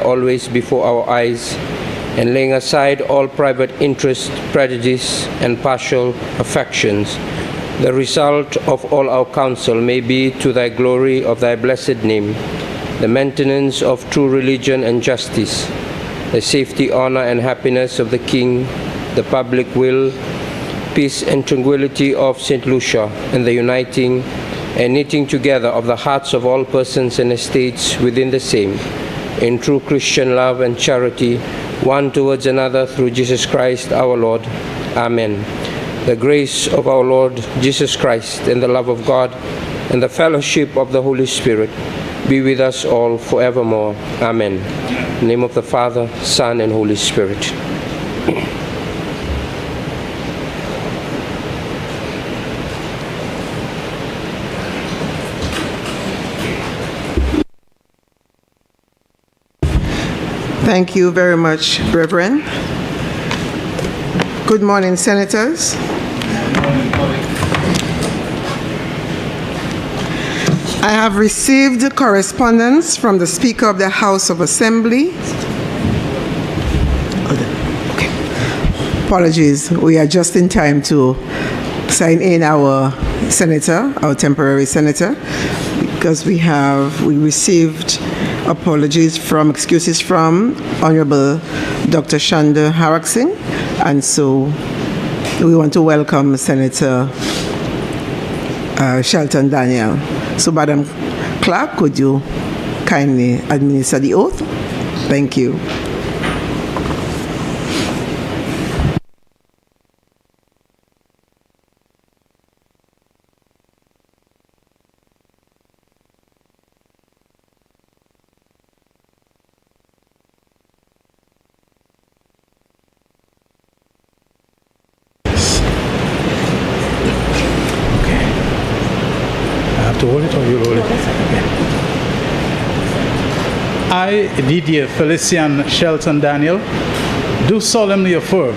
always before our eyes, and laying aside all private interest, prejudice, and partial affections, the result of all our counsel may be to thy glory of thy blessed name, the maintenance of true religion and justice, the safety, honor, and happiness of the King, the public will, peace and tranquility of St. Lucia, and the uniting and knitting together of the hearts of all persons and estates within the same, in true Christian love and charity, one towards another, through Jesus Christ our Lord. Amen. The grace of our Lord Jesus Christ, and the love of God, and the fellowship of the Holy Spirit be with us all forevermore. Amen. In the name of the Father, Son, and Holy Spirit. Thank you very much, Reverend. Good morning, Senators. I have received correspondence from the Speaker of the House of Assembly. Okay. Apologies, we are just in time to sign in our senator, our temporary senator, because we received excuses from Honorable Dr. Shanda Haraksing, and so we want to welcome Senator Shelton Daniel. So, Madam Clerk, could you kindly administer the oath? Thank you. To hold it, or you hold it? Okay. I, Didier Felician Shelton Daniel, do solemnly affirm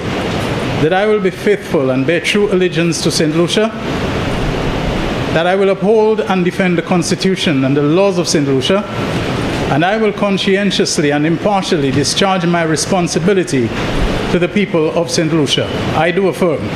that I will be faithful and bear true allegiance to St. Lucia, that I will uphold and defend the Constitution and the laws of St. Lucia, and I will conscientiously and impartially discharge my responsibility to the people of St. Lucia. I do affirm.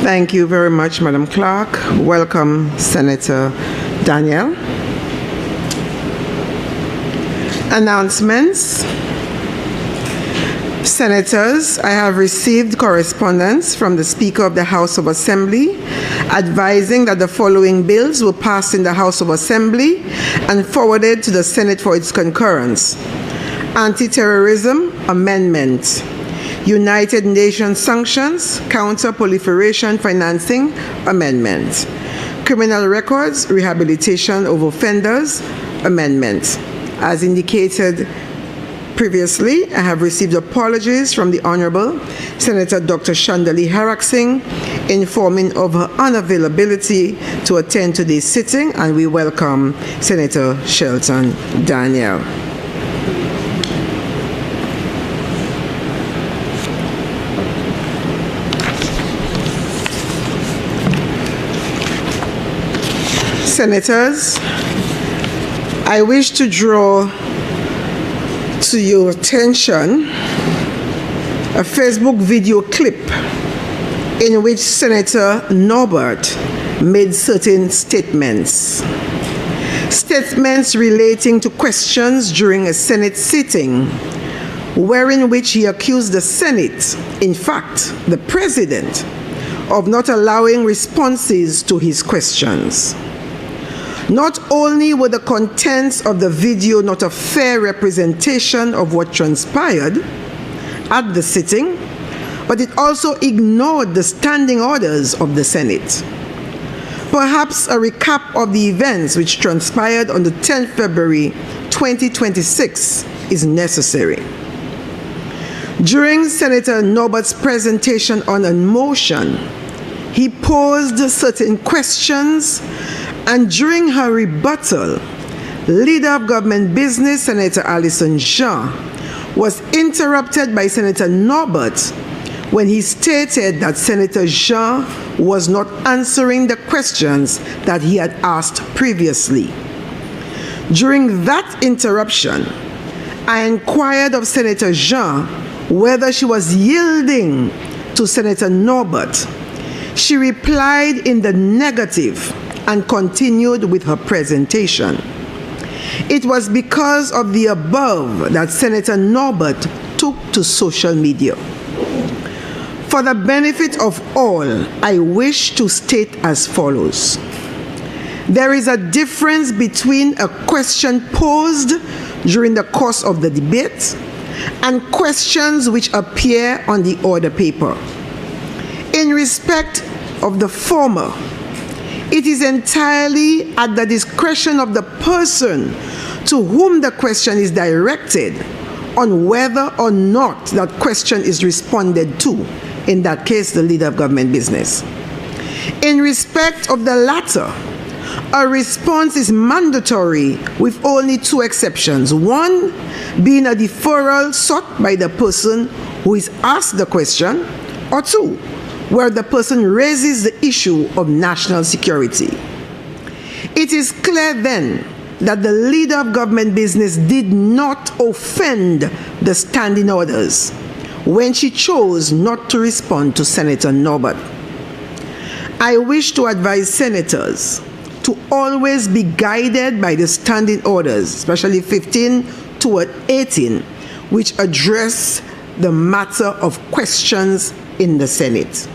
Thank you very much, Madam Clerk. Welcome, Senator Daniel. Announcements. Senators, I have received correspondence from the Speaker of the House of Assembly advising that the following bills were passed in the House of Assembly and forwarded to the Senate for its concurrence. Anti-terrorism amendment. United Nations sanctions, counter-proliferation financing amendment. Criminal records, rehabilitation of offenders amendment. As indicated previously, I have received apologies from the Honorable Senator Dr. Shandali Haraksing informing of her unavailability to attend today's sitting, and we welcome Senator Shelton Daniel. Senators, I wish to draw to your attention a Facebook video clip in which Senator Norbert made certain statements. Statements relating to questions during a Senate sitting, wherein which he accused the Senate, in fact, the President, of not allowing responses to his questions. Not only were the contents of the video not a fair representation of what transpired at the sitting, but it also ignored the standing orders of the Senate. Perhaps a recap of the events which transpired on the 10th February 2026 is necessary. During Senator Norbert's presentation on a motion, he posed certain questions, and during her rebuttal, Leader of Government Business, Senator Alison Jean, was interrupted by Senator Norbert when he stated that Senator Jean was not answering the questions that he had asked previously. During that interruption, I inquired of Senator Jean whether she was yielding to Senator Norbert. She replied in the negative and continued with her presentation. It was because of the above that Senator Norbert took to social media. For the benefit of all, I wish to state as follows. There is a difference between a question posed during the course of the debate and questions which appear on the order paper. In respect of the former, it is entirely at the discretion of the person to whom the question is directed on whether or not that question is responded to, in that case, the Leader of Government Business. In respect of the latter, a response is mandatory with only two exceptions. One being a deferral sought by the person who is asked the question, or two, where the person raises the issue of national security. It is clear then that the Leader of Government Business did not offend the standing orders when she chose not to respond to Senator Norbert. I wish to advise senators to always be guided by the standing orders, especially 15 toward 18, which address the matter of questions in the Senate.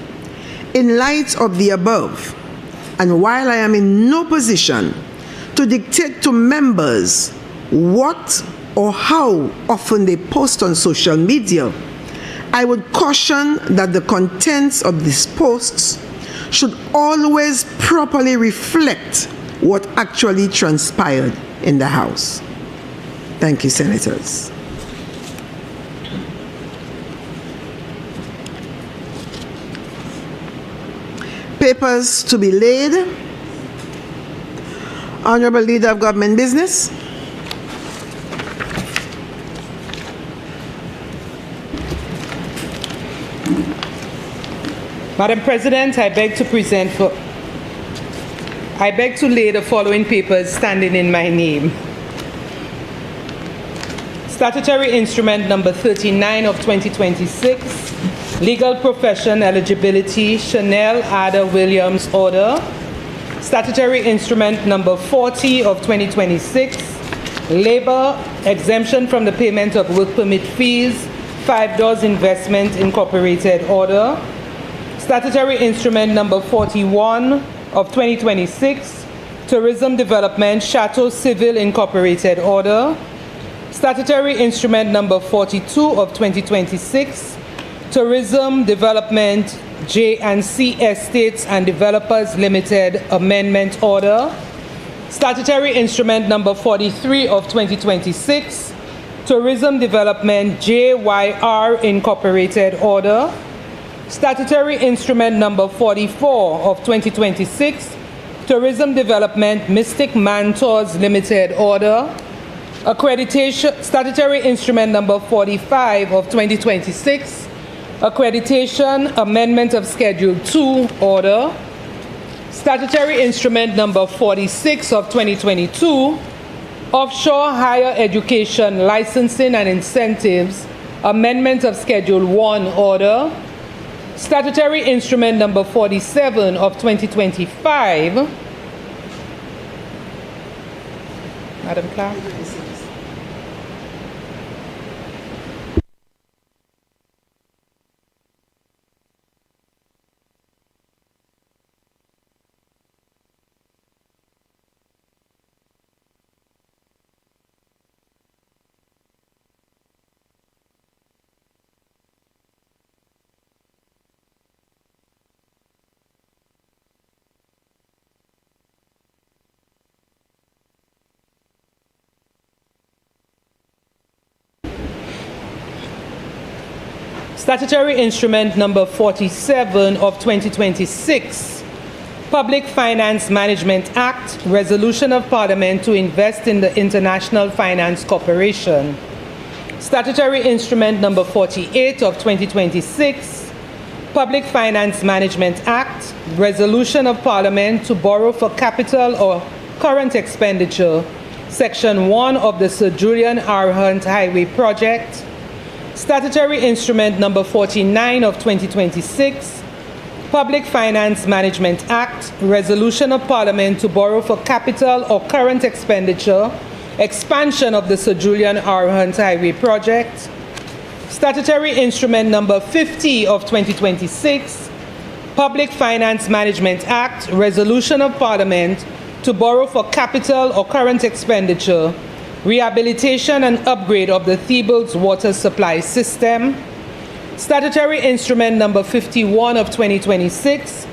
In light of the above, and while I am in no position to dictate to members what or how often they post on social media, I would caution that the contents of these posts should always properly reflect what actually transpired in the House. Thank you, Senators. Papers to be laid. Honorable Leader of Government Business. Madam President, I beg to lay the following papers standing in my name. Statutory Instrument Number 39 of 2026, Legal Profession Eligibility, Chanel Ada Williams Order. Statutory Instrument Number 40 of 2026, Labor Exemption from the Payment of Work Permit Fees, 5 Doors Investment Incorporated Order. Statutory Instrument Number 41 of 2026, Tourism Development Chateau Civil Incorporated Order. Statutory Instrument Number 42 of 2026, Tourism Development J&C Estates and Developers Limited Amendment Order. Statutory Instrument Number 43 of 2026, Tourism Development JYR Incorporated Order. Statutory Instrument Number 44 of 2026, Tourism Development Mystic Mentors Limited Order. Accreditation, Statutory Instrument Number 45 of 2026, Accreditation Amendment of Schedule 2 Order. Statutory Instrument Number 46 of 2022, Offshore Higher Education Licensing and Incentives Amendment of Schedule 1 Order. Statutory Instrument Number 47 of 2025. Madam Clerk. Statutory Instrument Number 47 of 2026, Public Finance Management Act, Resolution of Parliament to invest in the International Finance Corporation. Statutory Instrument Number 48 of 2026, Public Finance Management Act, Resolution of Parliament to borrow for capital or current expenditure, Section 1 of the Sir Julian R. Hunt Highway Project. Statutory Instrument Number 49 of 2026, Public Finance Management Act, Resolution of Parliament to borrow for capital or current expenditure, expansion of the Sir Julian R. Hunt Highway Project. Statutory Instrument Number 50 of 2026, Public Finance Management Act, Resolution of Parliament to borrow for capital or current expenditure, rehabilitation and upgrade of the Thebes water supply system. Statutory Instrument Number 51 of 2026,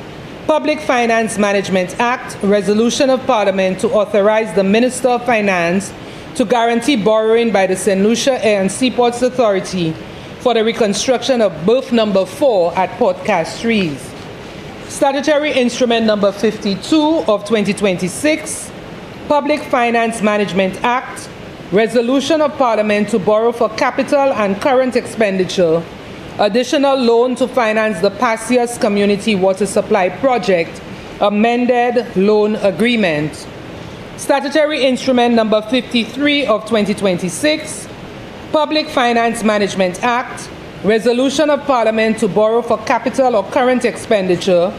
Public Finance Management Act, Resolution of Parliament to authorize the Minister of Finance to guarantee borrowing by the St. Lucia Air and Seaports Authority for the reconstruction of berth number 4 at Port Castries. Statutory Instrument Number 52 of 2026, Public Finance Management Act, Resolution of Parliament to borrow for capital and current expenditure, additional loan to finance the Passias Community Water Supply Project, amended loan agreement. Statutory Instrument Number 53 of 2026, Public Finance Management Act, Resolution of Parliament to borrow for capital or current expenditure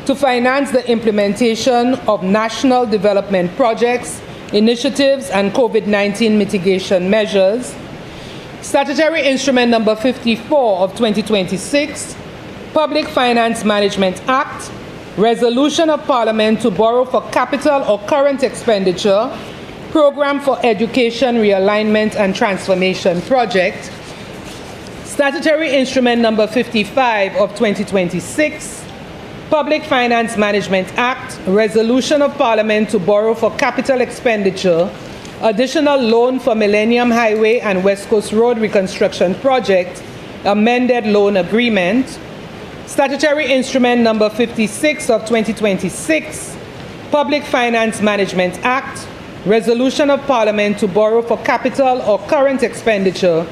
to finance the implementation of national development projects, initiatives, and COVID-19 mitigation measures. Statutory Instrument Number 54 of 2026, Public Finance Management Act, Resolution of Parliament to borrow for capital or current expenditure, Program for Education Realignment and Transformation Project. Statutory Instrument Number 55 of 2026, Public Finance Management Act, Resolution of Parliament to borrow for capital expenditure, additional loan for Millennium Highway and West Coast Road Reconstruction Project, amended loan agreement. Statutory Instrument Number 56 of 2026, Public Finance Management Act, Resolution of Parliament to borrow for capital or current expenditure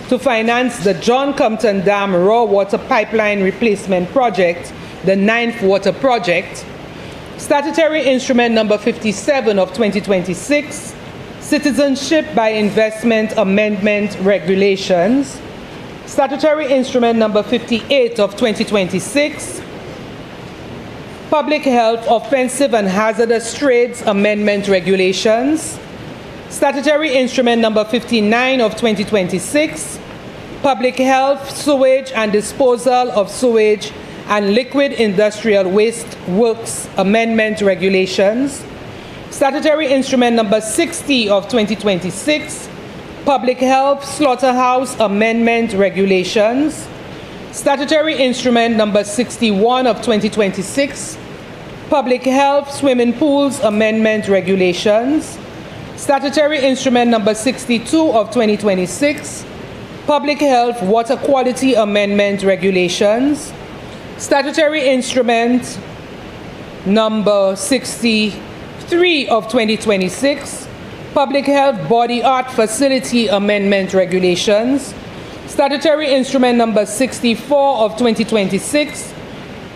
to finance the John Compton Dam Raw Water Pipeline Replacement Project, the 9th Water Project. Statutory Instrument Number 57 of 2026, Citizenship by Investment Amendment Regulations. Statutory Instrument Number 58 of 2026, Public Health Offensive and Hazardous Trades Amendment Regulations. Statutory Instrument Number 59 of 2026, Public Health, Sewage and Disposal of Sewage and Liquid Industrial Waste Works Amendment Regulations. Statutory Instrument Number 60 of 2026, Public Health Slaughterhouse Amendment Regulations. Statutory Instrument Number 61 of 2026, Public Health Swimming Pools Amendment Regulations. Statutory Instrument Number 62 of 2026, Public Health Water Quality Amendment Regulations. Statutory Instrument Number 63 of 2026, Public Health Body Art Facility Amendment Regulations. Statutory Instrument Number 64 of 2026,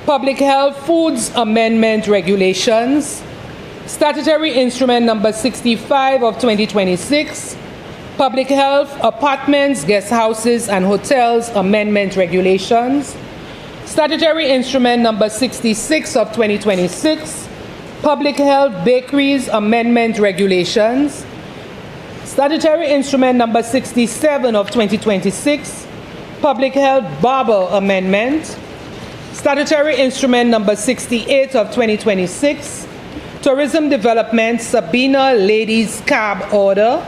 Public Health Foods Amendment Regulations. Statutory Instrument Number 65 of 2026, Public Health Apartments, Guest Houses and Hotels Amendment Regulations. Statutory Instrument Number 66 of 2026, Public Health Bakeries Amendment Regulations. Statutory Instrument Number 67 of 2026, Public Health Barber Amendment. Statutory Instrument Number 68 of 2026, Tourism Development Sabina Ladies Cab Order.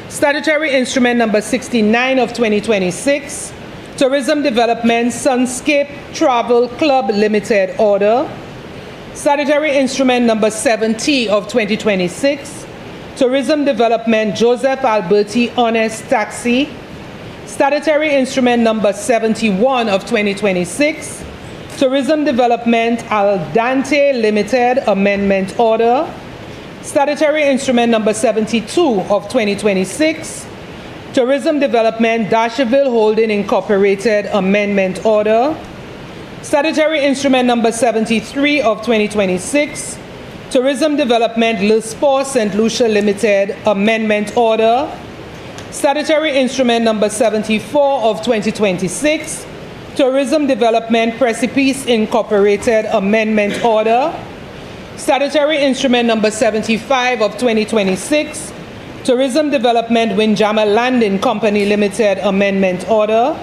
Statutory Instrument Number 69 of 2026, Tourism Development Sunscape Travel Club Limited Order. Statutory Instrument Number 70 of 2026, Tourism Development Joseph Alberti Honest Taxi. Statutory Instrument Number 71 of 2026, Tourism Development Al Dante Limited Amendment Order. Statutory Instrument Number 72 of 2026, Tourism Development Dashville Holding Incorporated Amendment Order. Statutory Instrument Number 73 of 2026, Tourism Development Le Sport St. Lucia Limited Amendment Order. Statutory Instrument Number 74 of 2026, Tourism Development Precipice Incorporated Amendment Order. Statutory Instrument Number 75 of 2026, Tourism Development Windjammer Landing Company Limited Amendment Order.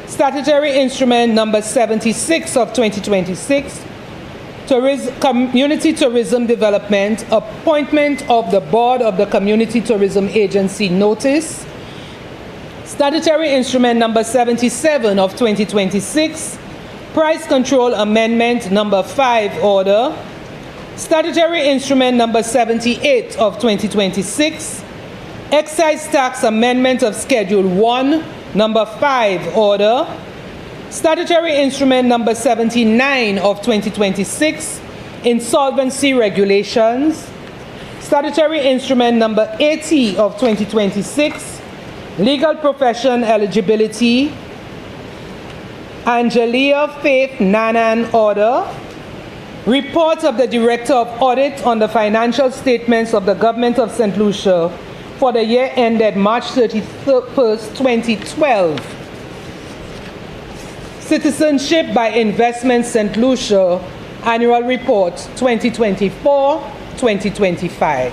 Statutory Instrument Number 76 of 2026, Community Tourism Development, Appointment of the Board of the Community Tourism Agency Notice. Statutory Instrument Number 77 of 2026, Price Control Amendment Number 5 Order. Statutory Instrument Number 78 of 2026, Excise Tax Amendment of Schedule 1, Number 5 Order. Statutory Instrument Number 79 of 2026, Insolvency Regulations. Statutory Instrument Number 80 of 2026, Legal Profession Eligibility. Angelia Faith Nanan Order. Report of the Director of Audit on the financial statements of the Government of St. Lucia for the year ended March 31st, 2012. Citizenship by Investment St. Lucia Annual Report 2024-2025.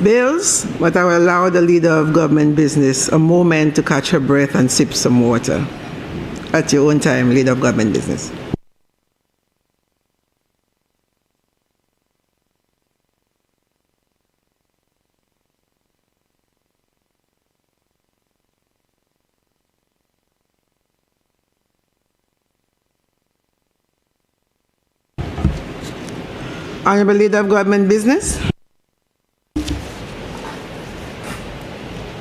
Bills, but I will allow the Leader of Government Business a moment to catch her breath and sip some water. At your own time, Leader of Government Business. Honorable Leader of Government Business.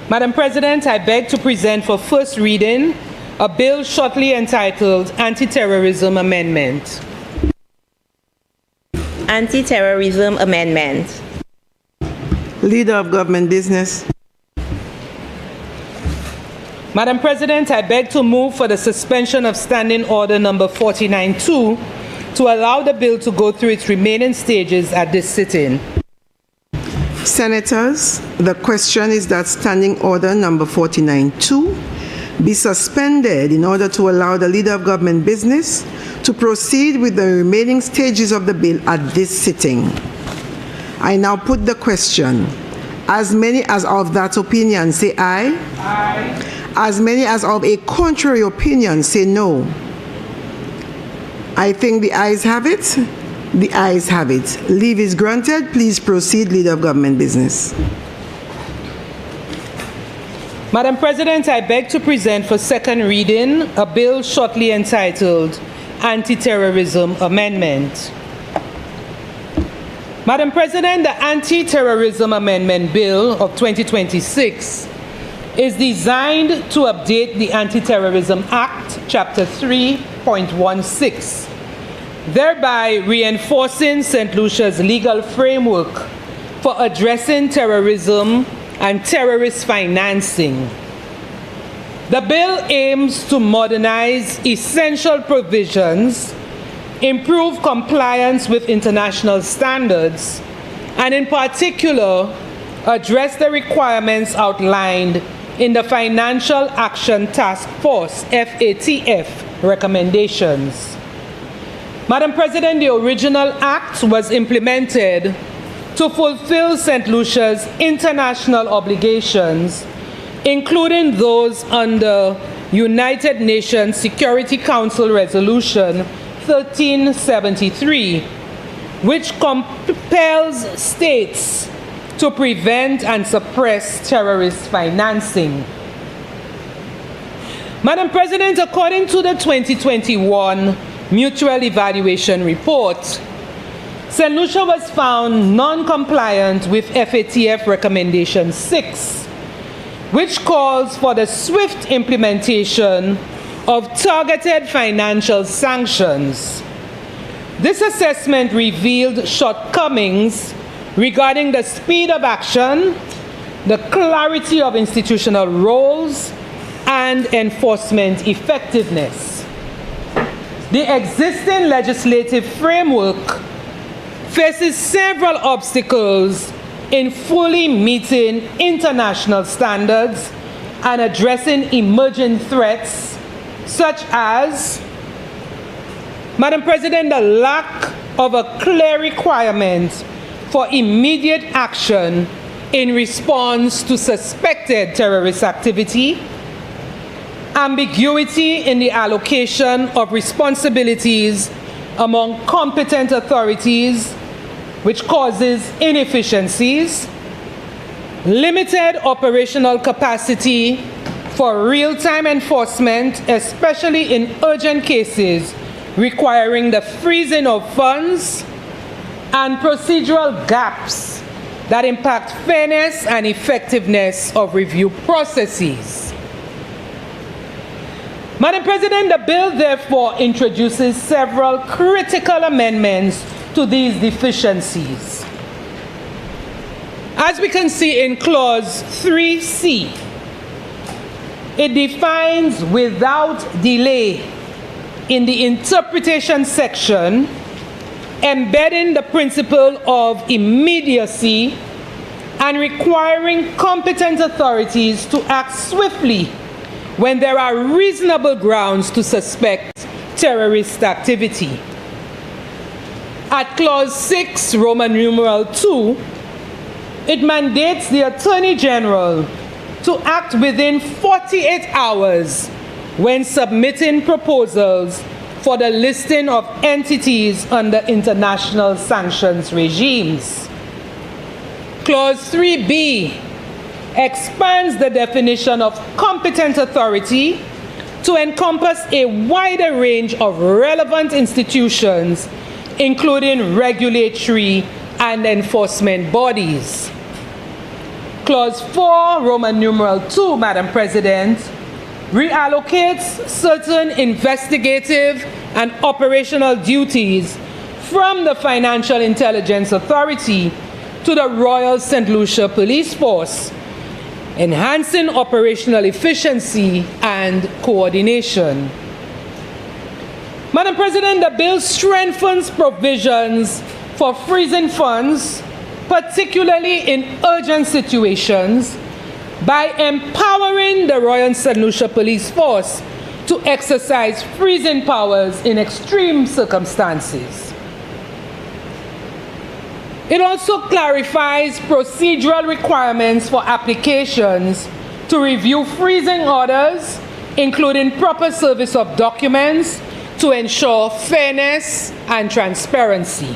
Madam President, I beg to present for first reading a bill shortly entitled Anti-terrorism Amendment. Anti-terrorism Amendment. Leader of Government Business. Madam President, I beg to move for the suspension of Standing Order Number 49-2 to allow the bill to go through its remaining stages at this sitting. Senators, the question is that Standing Order Number 49-2 be suspended in order to allow the Leader of Government Business to proceed with the remaining stages of the bill at this sitting. I now put the question. As many as of that opinion say aye. Aye. As many as of a contrary opinion say no. I think the ayes have it. The ayes have it. Leave is granted. Please proceed, Leader of Government Business. Madam President, I beg to present for second reading a bill shortly entitled Anti-terrorism Amendment. Madam President, the Anti-terrorism Amendment Bill of 2026 is designed to update the Anti-Terrorism Act, Chapter 3.16, thereby reinforcing St. Lucia's legal framework for addressing terrorism and terrorist financing. The bill aims to modernize essential provisions, improve compliance with international standards, and in particular, address the requirements outlined in the Financial Action Task Force, FATF, recommendations. Madam President, the original act was implemented to fulfill St. Lucia's international obligations, including those under United Nations Security Council Resolution 1373, which compels states to prevent and suppress terrorist financing. Madam President, according to the 2021 Mutual Evaluation Report, St. Lucia was found non-compliant with FATF Recommendation 6, which calls for the swift implementation of targeted financial sanctions. This assessment revealed shortcomings regarding the speed of action, the clarity of institutional roles, and enforcement effectiveness. The existing legislative framework faces several obstacles in fully meeting international standards and addressing emerging threats such as, Madam President, the lack of a clear requirement for immediate action in response to suspected terrorist activity, ambiguity in the allocation of responsibilities among competent authorities, which causes inefficiencies, limited operational capacity for real-time enforcement, especially in urgent cases requiring the freezing of funds, and procedural gaps that impact fairness and effectiveness of review processes. Madam President, the bill therefore introduces several critical amendments to these deficiencies. As we can see in Clause 3C, it defines without delay in the interpretation section, embedding the principle of immediacy and requiring competent authorities to act swiftly when there are reasonable grounds to suspect terrorist activity. At Clause 6, Roman numeral 2, it mandates the Attorney General to act within 48 hours when submitting proposals for the listing of entities under international sanctions regimes. Clause 3B expands the definition of competent authority to encompass a wider range of relevant institutions, including regulatory and enforcement bodies. Clause 4, Roman numeral 2, Madam President, reallocates certain investigative and operational duties from the Financial Intelligence Authority to the Royal St. Lucia Police Force, enhancing operational efficiency and coordination. Madam President, the bill strengthens provisions for freezing funds, particularly in urgent situations, by empowering the Royal St. Lucia Police Force to exercise freezing powers in extreme circumstances. It also clarifies procedural requirements for applications to review freezing orders, including proper service of documents to ensure fairness and transparency.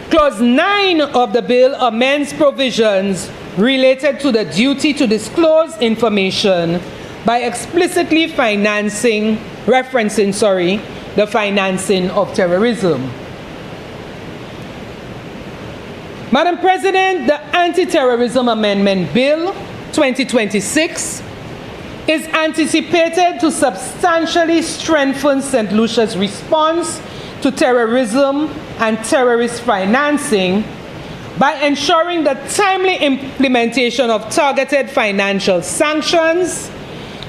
Clause 9 of the bill amends provisions related to the duty to disclose information by explicitly referencing the financing of terrorism. Madam President, the Anti-Terrorism Amendment Bill 2026 is anticipated to substantially strengthen St. Lucia's response to terrorism and terrorist financing by ensuring the timely implementation of targeted financial sanctions,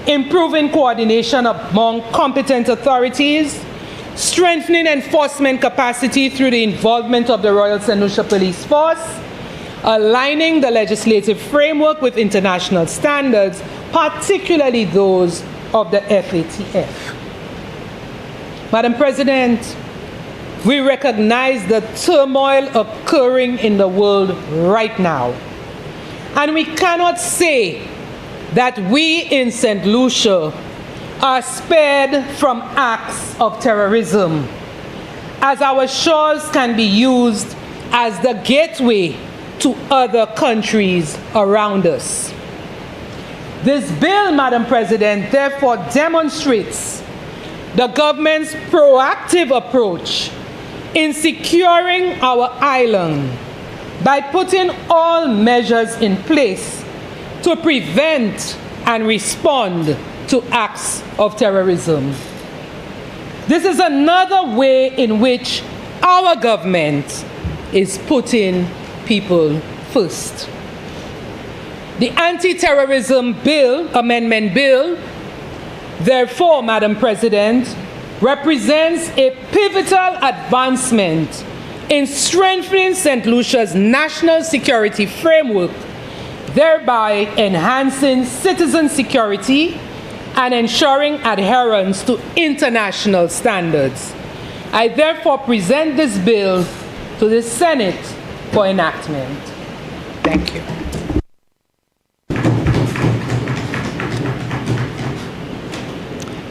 improving coordination among competent authorities, strengthening enforcement capacity through the involvement of the Royal St. Lucia Police Force, aligning the legislative framework with international standards, particularly those of the FATF. Madam President, we recognize the turmoil occurring in the world right now, and we cannot say that we in St. Lucia are spared from acts of terrorism, as our shores can be used as the gateway to other countries around us. This bill, Madam President, therefore demonstrates the government's proactive approach in securing our island by putting all measures in place to prevent and respond to acts of terrorism. This is another way in which our government is putting people first. The Anti-terrorism Bill, Amendment Bill, therefore, Madam President, represents a pivotal advancement in strengthening St. Lucia's national security framework, thereby enhancing citizen security and ensuring adherence to international standards. I therefore present this bill to the Senate for enactment. Thank you.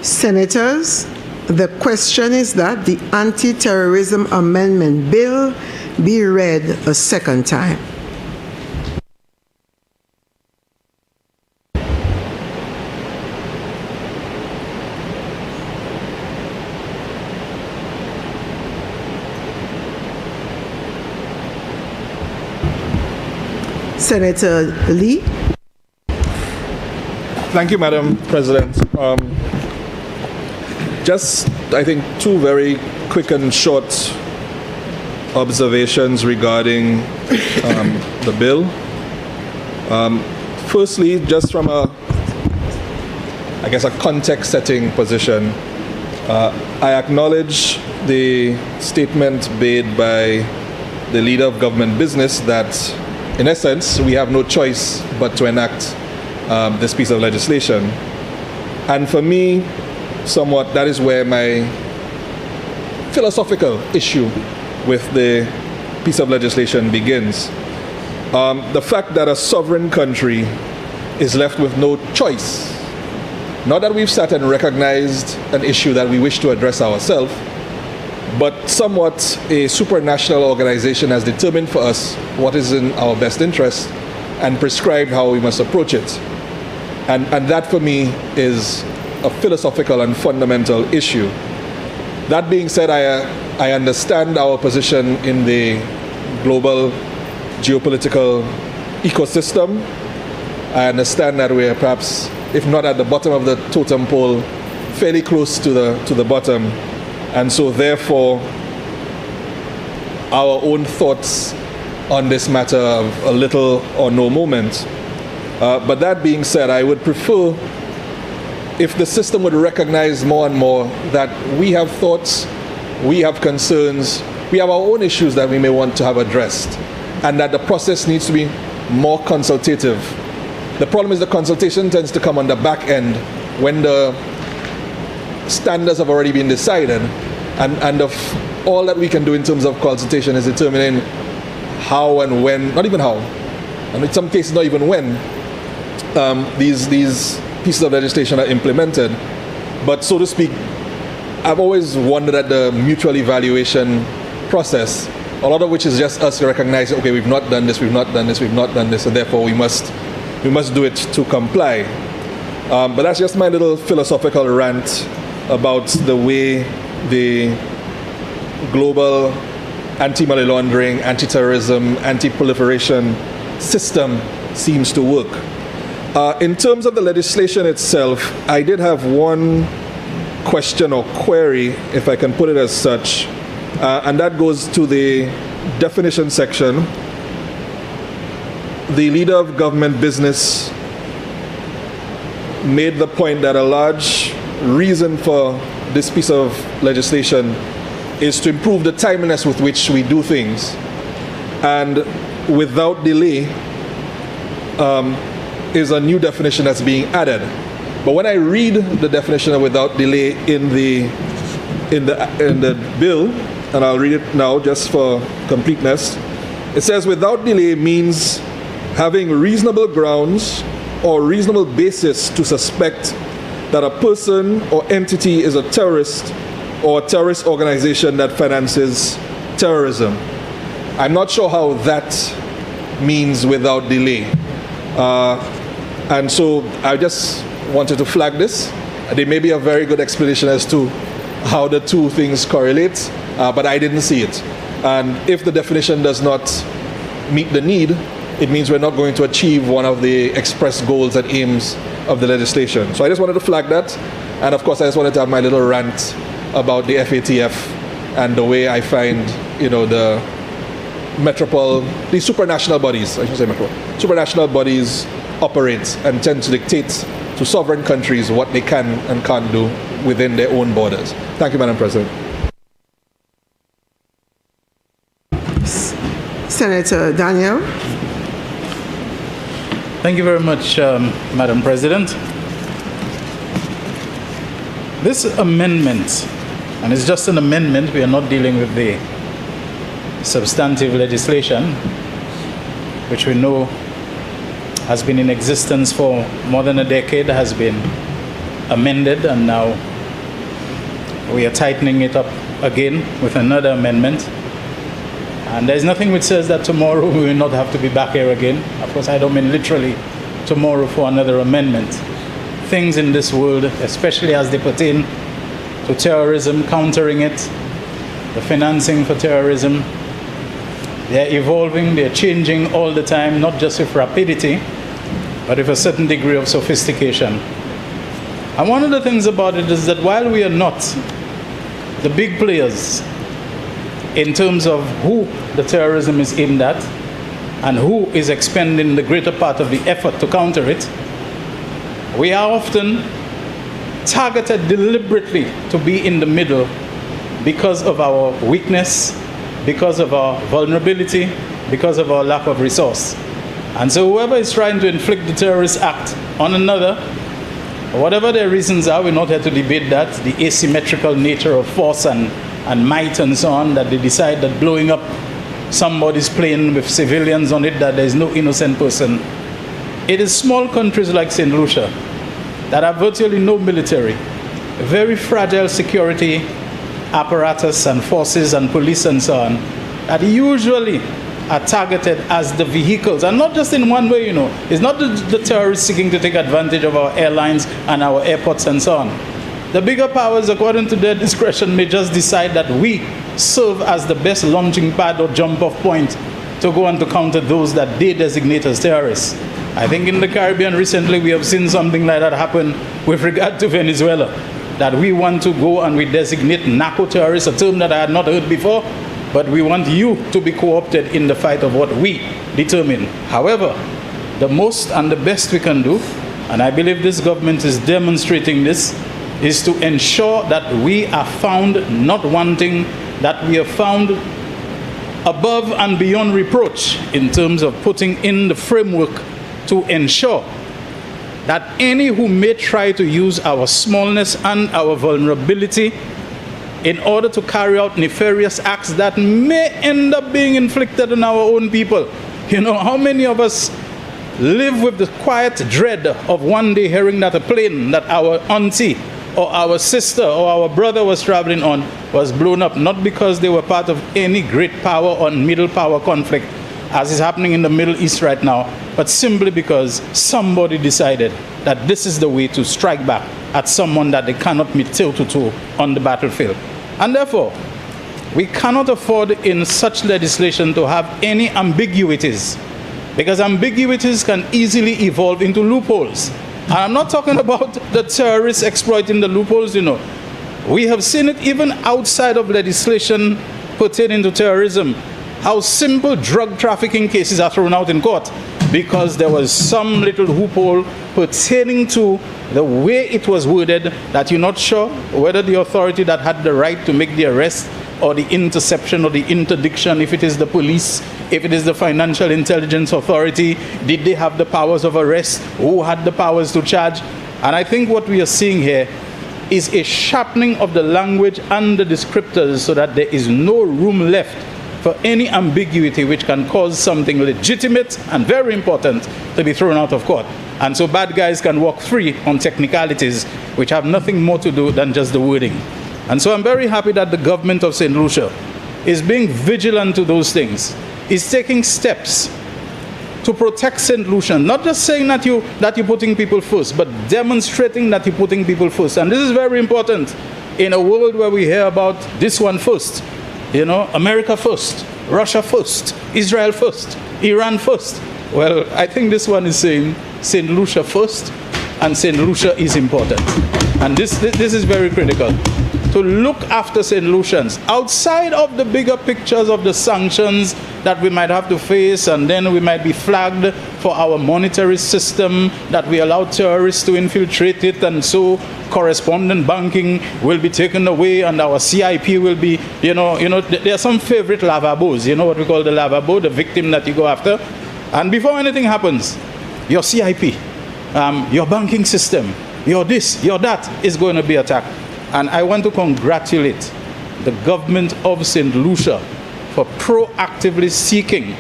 Senators, the question is that the Anti-terrorism Amendment Bill be read a second time. Senator Lee. Thank you, Madam President. Just, I think, two very quick and short observations regarding the bill. Firstly, just from a context-setting position, I acknowledge the statement made by the leader of government business that, in essence, we have no choice but to enact this piece of legislation. And for me, somewhat, that is where my philosophical issue with the piece of legislation begins. The fact that a sovereign country is left with no choice, not that we've sat and recognized an issue that we wish to address ourselves, but somewhat a supranational organization has determined for us what is in our best interest and prescribed how we must approach it. And that for me is a philosophical and fundamental issue. That being said, I understand our position in the global geopolitical ecosystem. I understand that we are perhaps, if not at the bottom of the totem pole, fairly close to the bottom. And so therefore, our own thoughts on this matter of a little or no moment. But that being said, I would prefer if the system would recognize more and more that we have thoughts, we have concerns, we have our own issues that we may want to have addressed, and that the process needs to be more consultative. The problem is the consultation tends to come on the back end when the standards have already been decided, and all that we can do in terms of consultation is determining how and when, not even how, and in some cases not even when, these pieces of legislation are implemented. But so to speak, I've always wondered at the mutual evaluation process, a lot of which is just us recognizing, okay, we've not done this, we've not done this, we've not done this, and therefore we must do it to comply. But that's just my little philosophical rant about the way the global anti-money laundering, anti-terrorism, anti-proliferation system seems to work. In terms of the legislation itself, I did have one question or query, if I can put it as such, and that goes to the definition section. The leader of government business made the point that a large reason for this piece of legislation is to improve the timeliness with which we do things. And without delay is a new definition that's being added. But when I read the definition of without delay in the bill, and I'll read it now just for completeness, it says without delay means having reasonable grounds or reasonable basis to suspect that a person or entity is a terrorist or a terrorist organization that finances terrorism. I'm not sure how that means without delay. And so I just wanted to flag this. There may be a very good explanation as to how the two things correlate, but I didn't see it. And if the definition does not meet the need, it means we're not going to achieve one of the express goals and aims of the legislation. So I just wanted to flag that. And of course, I just wanted to have my little rant about the FATF and the way I find, the supranational bodies, I should say supranational bodies operate and tend to dictate to sovereign countries what they can and can't do within their own borders. Thank you, Madam President. Senator Daniel. Thank you very much, Madam President. This amendment, and it's just an amendment, we are not dealing with the substantive legislation, which we know has been in existence for more than a decade, has been amended, and now we are tightening it up again with another amendment. And there's nothing which says that tomorrow we will not have to be back here again. Of course, I don't mean literally tomorrow for another amendment. Things in this world, especially as they pertain to terrorism, countering it, the financing for terrorism, they're evolving, they're changing all the time, not just with rapidity, but with a certain degree of sophistication. And one of the things about it is that while we are not the big players in terms of who the terrorism is aimed at and who is expending the greater part of the effort to counter it, we are often targeted deliberately to be in the middle because of our weakness, because of our vulnerability, because of our lack of resource. And so whoever is trying to inflict the terrorist act on another, whatever their reasons are, we're not here to debate that, the asymmetrical nature of force and might and so on, that they decide that blowing up somebody's plane with civilians on it, that there is no innocent person. It is small countries like St. Lucia that have virtually no military, very fragile security apparatus and forces and police and so on, that usually are targeted as the vehicles, and not just in one way, It's not the terrorists seeking to take advantage of our airlines and our airports and so on. The bigger powers, according to their discretion, may just decide that we serve as the best launching pad or jump-off point to go and to counter those that they designate as terrorists. I think in the Caribbean recently we have seen something like that happen with regard to Venezuela, that we want to go and we designate narco-terrorists, a term that I had not heard before, but we want you to be co-opted in the fight of what we determine. However, the most and the best we can do, and I believe this government is demonstrating this, is to ensure that we are found not wanting, that we are found above and beyond reproach in terms of putting in the framework to ensure that any who may try to use our smallness and our vulnerability in order to carry out nefarious acts that may end up being inflicted on our own people. How many of us live with the quiet dread of one day hearing that a plane that our auntie or our sister or our brother was traveling on was blown up, not because they were part of any great power or middle power conflict, as is happening in the Middle East right now, but simply because somebody decided that this is the way to strike back at someone that they cannot meet toe to toe on the battlefield. And therefore, we cannot afford in such legislation to have any ambiguities, because ambiguities can easily evolve into loopholes. And I'm not talking about the terrorists exploiting the loopholes, We have seen it even outside of legislation pertaining to terrorism, how simple drug trafficking cases are thrown out in court because there was some little loophole pertaining to the way it was worded that you're not sure whether the authority that had the right to make the arrest or the interception or the interdiction, if it is the police, if it is the Financial Intelligence Authority, did they have the powers of arrest? Who had the powers to charge? And I think what we are seeing here is a sharpening of the language and the descriptors so that there is no room left for any ambiguity which can cause something legitimate and very important to be thrown out of court. And so bad guys can walk free on technicalities which have nothing more to do than just the wording. And so I'm very happy that the government of St. Lucia is being vigilant to those things, is taking steps to protect St. Lucia, not just saying that you're putting people first, but demonstrating that you're putting people first. And this is very important in a world where we hear about this one first, you know, America first, Russia first, Israel first, Iran first. Well, I think this one is saying St. Lucia first, and St. Lucia is important. And this is very critical, to look after St. Lucians outside of the bigger pictures of the sanctions that we might have to face, and then we might be flagged for our monetary system, that we allow terrorists to infiltrate it, and so correspondent banking will be taken away, and our CIP will be, you know, there are some favorite lavabos, you know what we call the lavabo, the victim that you go after. And before anything happens, your CIP, your banking system, your this, your that is going to be attacked. And I want to congratulate the government of St. Lucia for proactively seeking,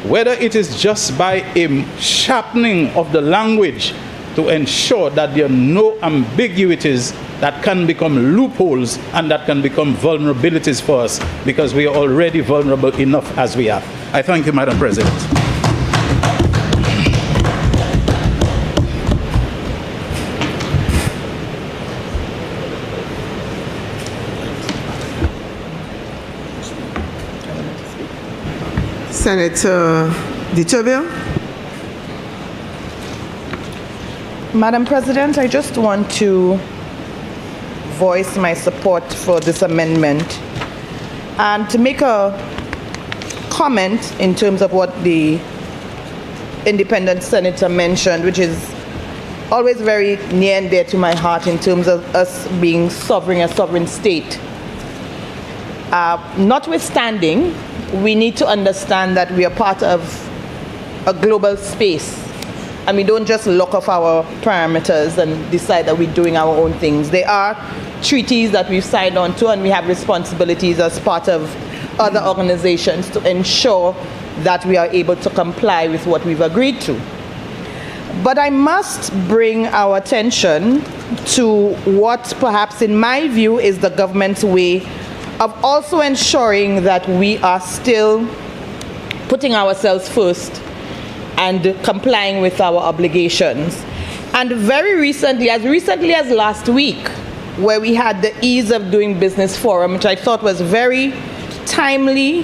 whether it is just by a sharpening of the language to ensure that there are no ambiguities that can become loopholes and that can become vulnerabilities for us, because we are already vulnerable enough as we are. I thank you, Madam President. Senator DeTurville. Madam President, I just want to voice my support for this amendment and to make a comment in terms of what the independent senator mentioned, which is always very near and dear to my heart in terms of us being a sovereign state. Notwithstanding, we need to understand that we are part of a global space, and we don't just lock off our parameters and decide that we're doing our own things. There are treaties that we've signed on to, and we have responsibilities as part of other organizations to ensure that we are able to comply with what we've agreed to. But I must bring our attention to what perhaps in my view is the government's way of also ensuring that we are still putting ourselves first and complying with our obligations. And very recently as last week, where we had the Ease of Doing Business Forum, which I thought was very timely,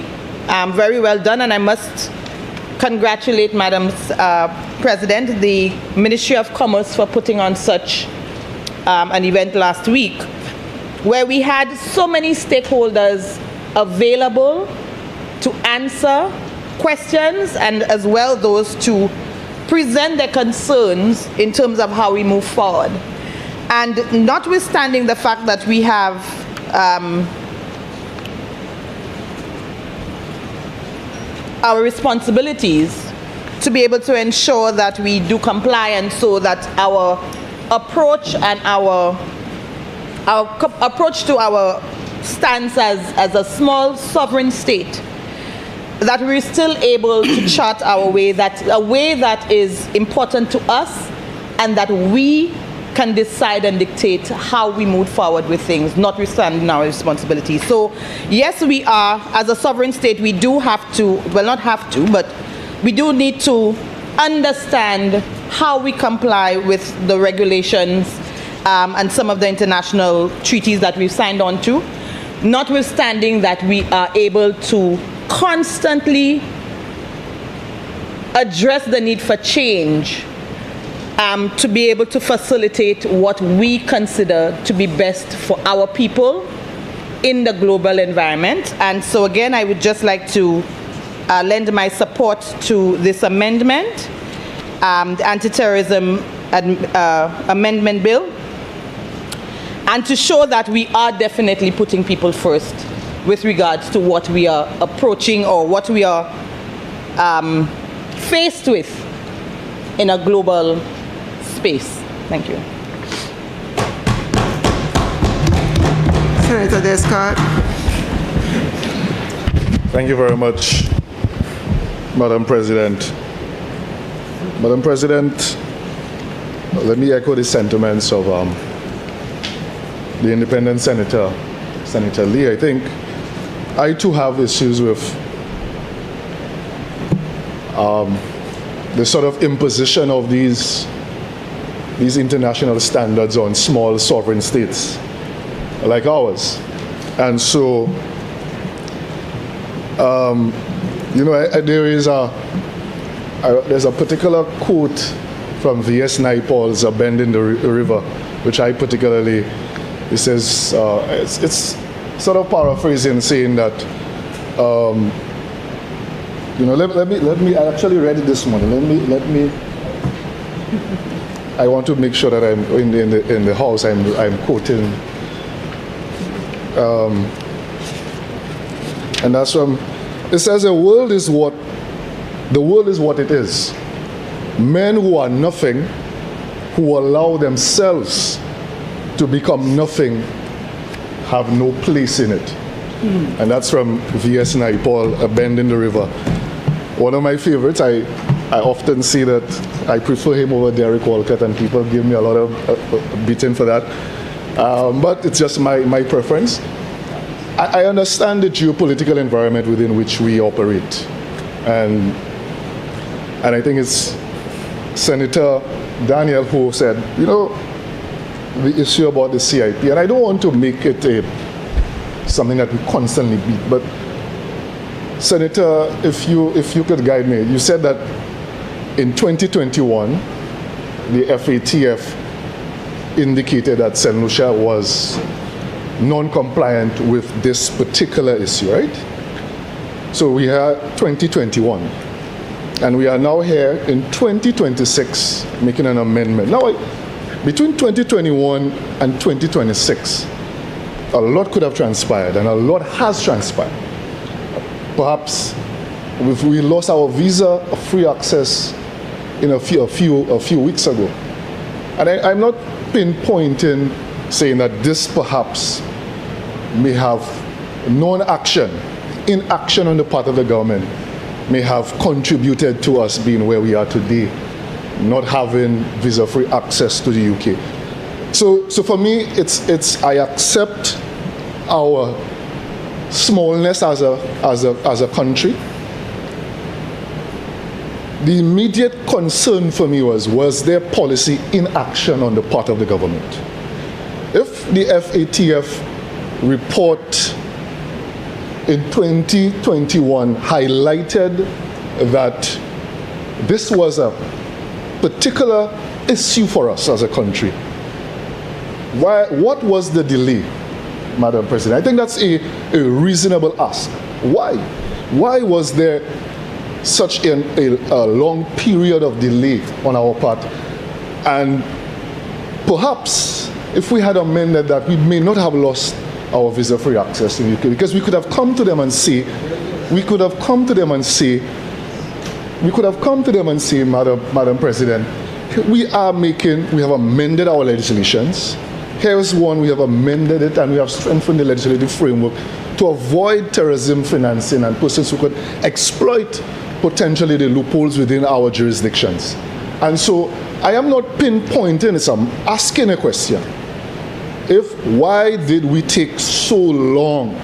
very well done, and I must congratulate Madam President, the Ministry of Commerce, for putting on such an event last week, where we had so many stakeholders available to answer questions and as well those to present their concerns in terms of how we move forward. And notwithstanding the fact that we have our responsibilities to be able to ensure that we do comply, and so that our approach and our approach to our stance as a small sovereign state, that we're still able to chart our way, a way that is important to us, and that we can decide and dictate how we move forward with things, notwithstanding our responsibilities. So yes, we are, as a sovereign state, we do have to, well, not have to, but we do need to understand how we comply with the regulations and some of the international treaties that we've signed on to, notwithstanding that we are able to constantly address the need for change to be able to facilitate what we consider to be best for our people in the global environment. And so again, I would just like to lend my support to this amendment, the Anti-terrorism Amendment Bill, and to show that we are definitely putting people first with regards to what we are approaching or what we are faced with in a global space. Thank you. Senator Descott. Thank you very much, Madam President. Madam President, let me echo the sentiments of the independent senator, Senator Lee. I think I too have issues with sort of imposition of these international standards on small sovereign states like ours. And so, there's a particular quote from V.S. Naipaul's A Bend in the River, which I particularly, it says, it's sort of paraphrasing, saying that, let me, I actually read it this morning. Let me, I want to make sure that I'm in the house, I'm quoting, and that's from, it says, the world is what it is. Men who are nothing, who allow themselves to become nothing, have no place in it. And that's from V.S. Naipaul, A Bend in the River. One of my favorites. I often say that I prefer him over Derek Walcott, and people give me a lot of beating for that. But it's just my preference. I understand the geopolitical environment within which we operate. And I think it's Senator Daniel who said, the issue about the CIP, and I don't want to make it something that we constantly beat, but Senator, if you could guide me, you said that in 2021, the FATF indicated that St. Lucia was non-compliant with this particular issue, right? So we had 2021, and we are now here in 2026 making an amendment. Now, between 2021 and 2026, a lot could have transpired, and a lot has transpired. Perhaps if we lost our visa free access in a few weeks ago. And I'm not pinpointing, saying that this perhaps may have non-action, inaction on the part of the government may have contributed to us being where we are today, not having visa-free access to the UK. So for me, it's I accept our smallness as a country. The immediate concern for me was there policy inaction on the part of the government? If the FATF report in 2021 highlighted that this was a particular issue for us as a country, what was the delay, Madam President? I think that's a reasonable ask. Why was there such a long period of delay on our part? And perhaps if we had amended that, we may not have lost our visa-free access to the UK, because we could have come to them and say, Madam President, we have amended our legislations. Here's one, we have amended it, and we have strengthened the legislative framework to avoid terrorism financing and persons who could exploit potentially the loopholes within our jurisdictions. And so I am not pinpointing this, I'm asking a question. Why did we take so long?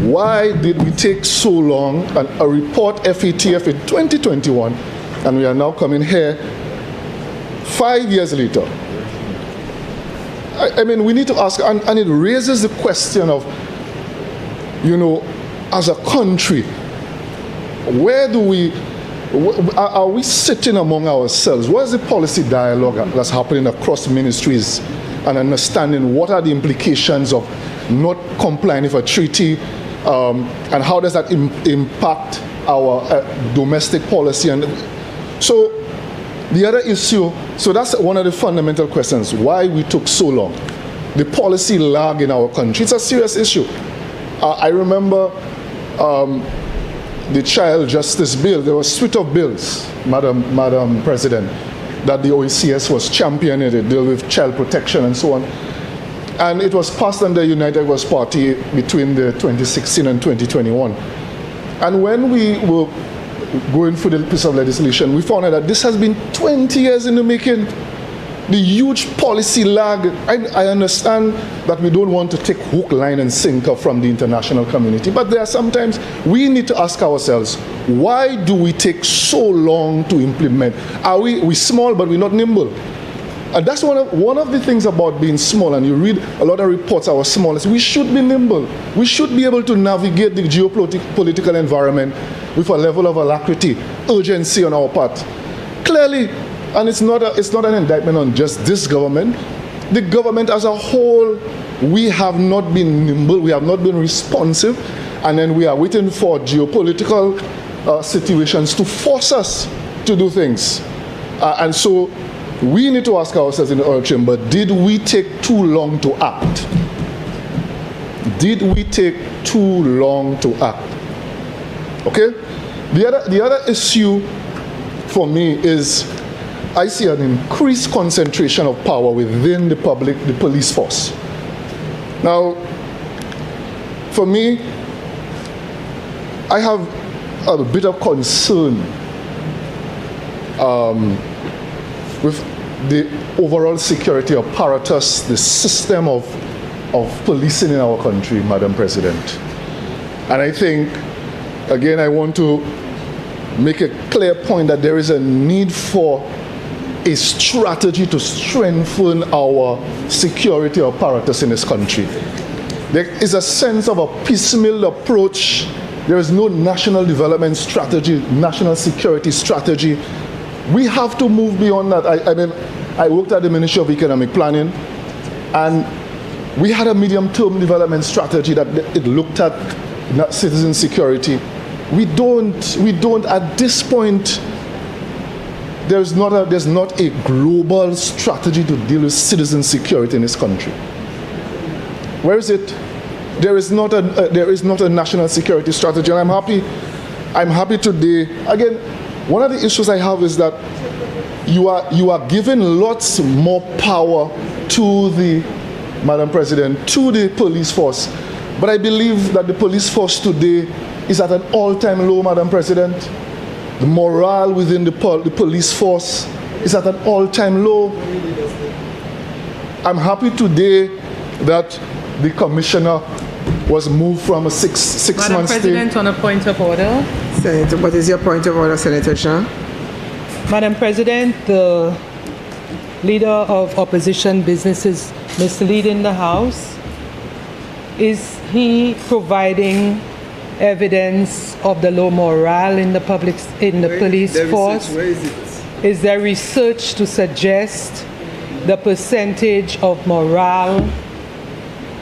Why did we take so long? And a report FATF in 2021, and we are now coming here 5 years later. I mean, we need to ask, and it raises the question of, as a country, are we sitting among ourselves? What is the policy dialogue that's happening across ministries, and understanding what are the implications of not complying with a treaty, and how does that impact our domestic policy? And so the other issue, so that's one of the fundamental questions, why we took so long. The policy lag in our country, it's a serious issue. I remember the Child Justice Bill. There was a suite of bills, Madam President, that the OECS was championing to deal with child protection and so on. And it was passed under United Workers' Party between the 2016 and 2021. And when we were going through the piece of legislation, we found out that this has been 20 years in the making. The huge policy lag. I understand that we don't want to take hook, line, and sinker from the international community, but there are sometimes we need to ask ourselves, Why do we take so long to implement? We small, but we're not nimble. And that's one of the things about being small, and you read a lot of reports, our smallness. We should be nimble. We should be able to navigate the geopolitical environment with a level of alacrity, urgency on our part. Clearly, and it's not an indictment on just this government. The government as a whole, we have not been nimble, we have not been responsive, and then we are waiting for geopolitical situations to force us to do things. And so we need to ask ourselves in the oil chamber, did we take too long to act? Did we take too long to act? Okay? The other issue for me is I see an increased concentration of power within the police force. Now, for me, I have a bit of concern with the overall security apparatus, the system of policing in our country, Madam President. And I think, again, I want to make a clear point that there is a need for a strategy to strengthen our security apparatus in this country. There is a sense of a piecemeal approach. There is no national development strategy, national security strategy. We have to move beyond that. I mean, I worked at the Ministry of Economic Planning, and we had a medium-term development strategy that it looked at citizen security. We don't at this point, there's not a global strategy to deal with citizen security in this country. Where is it? There is not a national security strategy, and I'm happy today. Again, one of the issues I have is that you are giving lots more power to the, Madam President, to the police force. But I believe that the police force today is at an all-time low, Madam President. The morale within the police force is at an all-time low. I'm happy today that the commissioner was moved from a six months stay. Madam President, on a point of order. Senator, what is your point of order, Senator Jean? Madam President, the leader of opposition businesses misleading the House. Is he providing evidence of the low morale in the police force? Is there research to suggest the percentage of morale,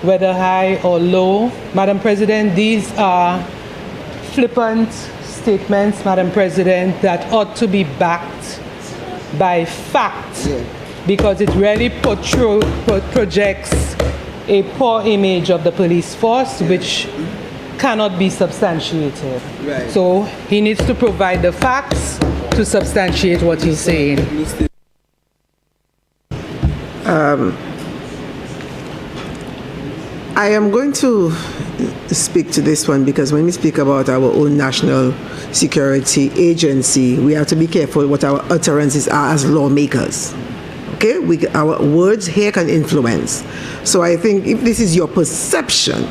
whether high or low? Madam President, these are flippant statements, Madam President, that ought to be backed by fact, because it really projects a poor image of the police force, which cannot be substantiated. Right. So he needs to provide the facts to substantiate what he's saying. I am going to speak to this one because when we speak about our own national security agency, we have to be careful what our utterances are as lawmakers. Okay, our words here can influence. So I think if this is your perception,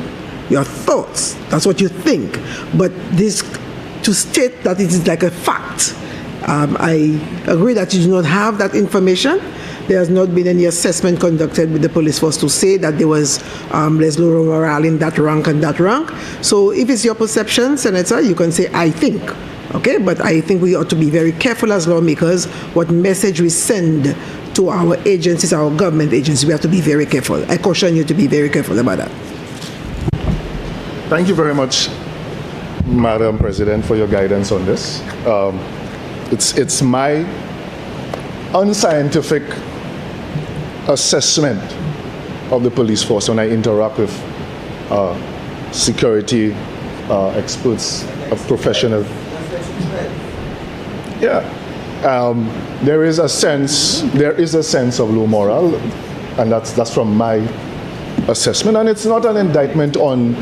your thoughts, that's what you think, but this, to state that it is like a fact, I agree that you do not have that information. There has not been any assessment conducted with the police force to say that there was there's low morale in that rank and that rank. So if it's your perception, Senator, you can say, I think. Okay, but I think we ought to be very careful as lawmakers what message we send to our agencies, our government agencies. We have to be very careful. I caution you to be very careful about that. Thank you very much, Madam President, for your guidance on this. It's my unscientific assessment of the police force when I interact with security experts, professionals. Yeah, there is a sense of low morale, and that's from my assessment, and it's not an indictment on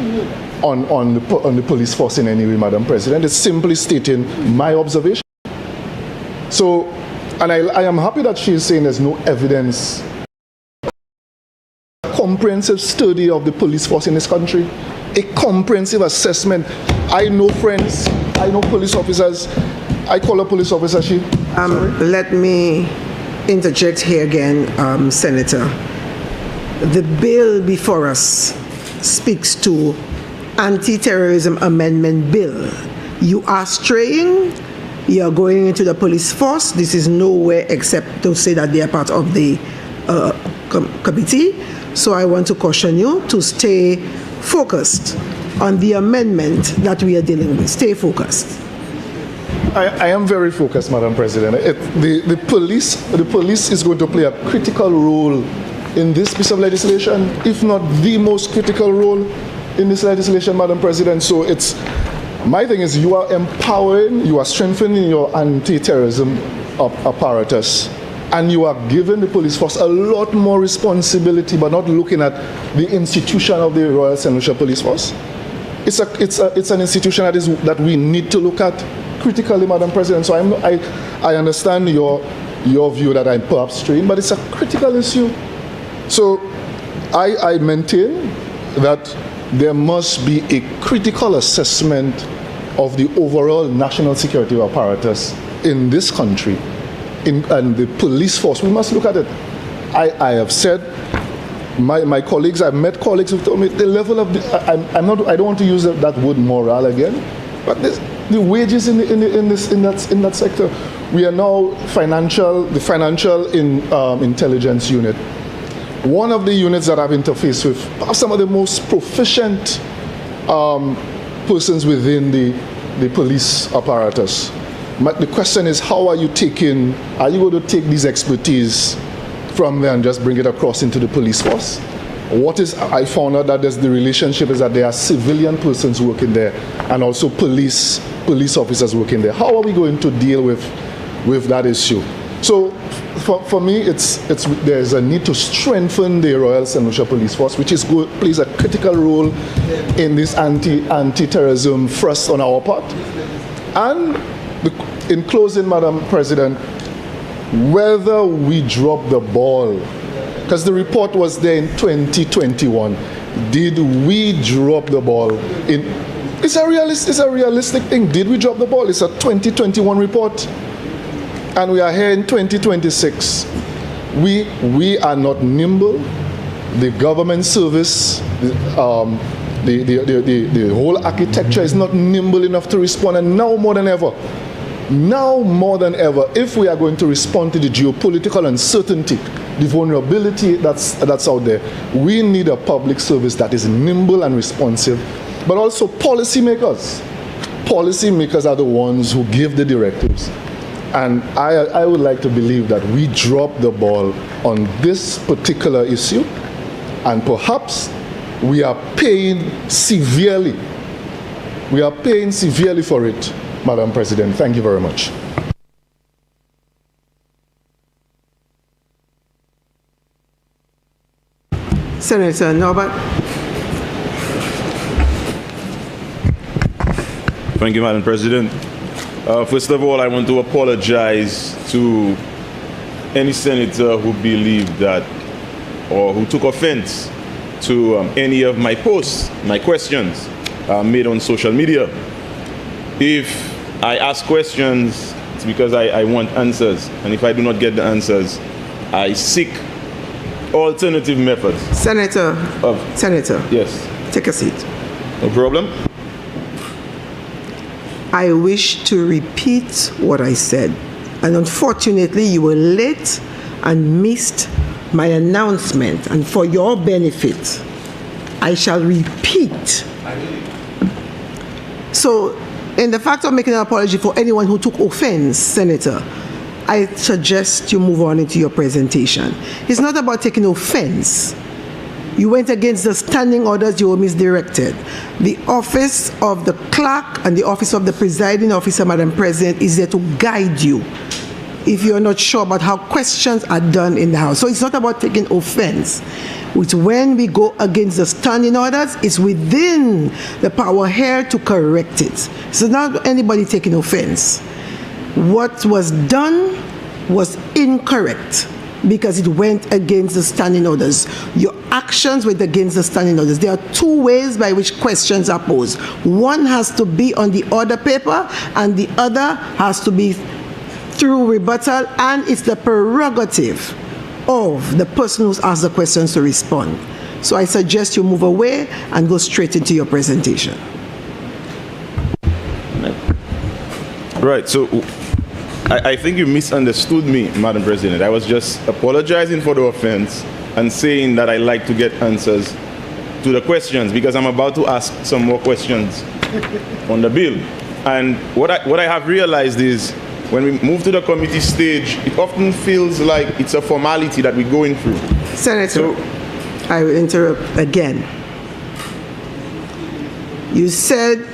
the police force in any way, Madam President. It's simply stating my observation. So, and I am happy that she is saying there's no evidence, comprehensive study of the police force in this country. a comprehensive assessment. I know friends, I know police officers. I call a police officer, let me interject here again, Senator. The bill before us speaks to Anti-terrorism Amendment Bill. You are straying, you are going into the police force. This is nowhere except to say that they are part of the committee. So I want to caution you to stay focused on the amendment that we are dealing with. Stay focused. I am very focused, Madam President. The police is going to play a critical role in this piece of legislation, if not the most critical role in this legislation, Madam President. So my thing is, you are empowering, you are strengthening your anti-terrorism apparatus, and you are giving the police force a lot more responsibility, but not looking at the institution of the Royal St. Lucia Police Force. It's an institution that we need to look at critically, Madam President. So I understand your view that I'm perhaps straying, but it's a critical issue. So I maintain that there must be a critical assessment of the overall national security apparatus in this country, and the police force. We must look at it. I have said, my colleagues, I've met colleagues who told me the level of I don't want to use that word moral again, but the wages in that sector. We are now the financial intelligence unit. One of the units that I've interfaced with are some of the most proficient persons within the police apparatus. The question is, how are you going to take these expertise from there and just bring it across into the police force? I found out that the relationship is that there are civilian persons working there and also police officers working there. How are we going to deal with that issue? So for me, there's a need to strengthen the Royal St. Lucia Police Force, which plays a critical role in this anti-terrorism thrust on our part. And in closing, Madam President, whether we drop the ball, because the report was there in 2021, did we drop the ball? It's a realistic thing. Did we drop the ball? It's a 2021 report. And we are here in 2026. We are not nimble. The government service, the whole architecture is not nimble enough to respond. And now more than ever, if we are going to respond to the geopolitical uncertainty, the vulnerability that's out there, we need a public service that is nimble and responsive, but also policymakers. Policymakers are the ones who give the directives. And I would like to believe that we drop the ball on this particular issue, and perhaps we are paying severely. We are paying severely for it, Madam President. Thank you very much. Senator Norbert. Thank you, Madam President. First of all, I want to apologize to any senator who believed that or who took offense to any of my posts, my questions made on social media. If I ask questions, it's because I want answers. And if I do not get the answers, I seek alternative methods. Senator. Yes. Take a seat. No problem. I wish to repeat what I said. And unfortunately, you were late and missed my announcement. And for your benefit, I shall repeat. So, in the fact of making an apology for anyone who took offense, Senator, I suggest you move on into your presentation. It's not about taking offense. You went against the standing orders, you were misdirected. The office of the clerk and the office of the presiding officer, Madam President, is there to guide you if you're not sure about how questions are done in the House. So it's not about taking offense. It's when we go against the standing orders, it's within the power here to correct it. So not anybody taking offense. What was done was incorrect. because it went against the standing orders. Your actions went against the standing orders. There are two ways by which questions are posed. One has to be on the order paper, and the other has to be through rebuttal, and it's the prerogative of the person who's asked the questions to respond. So I suggest you move away and go straight into your presentation. Right, so I think you misunderstood me, Madam President. I was just apologizing for the offense and saying that I like to get answers to the questions, because I'm about to ask some more questions on the bill. And what I have realized is, when we move to the committee stage, it often feels like it's a formality that we're going through. Senator, I will interrupt again. You said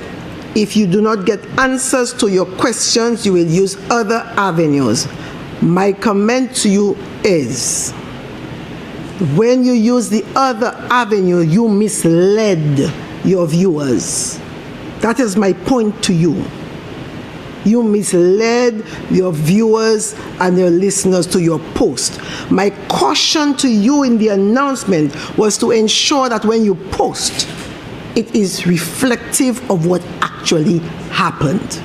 if you do not get answers to your questions, you will use other avenues. My comment to you is, when you use the other avenue, you misled your viewers. That is my point to you. You misled your viewers and your listeners to your post. My caution to you in the announcement was to ensure that when you post, it is reflective of what actually happened.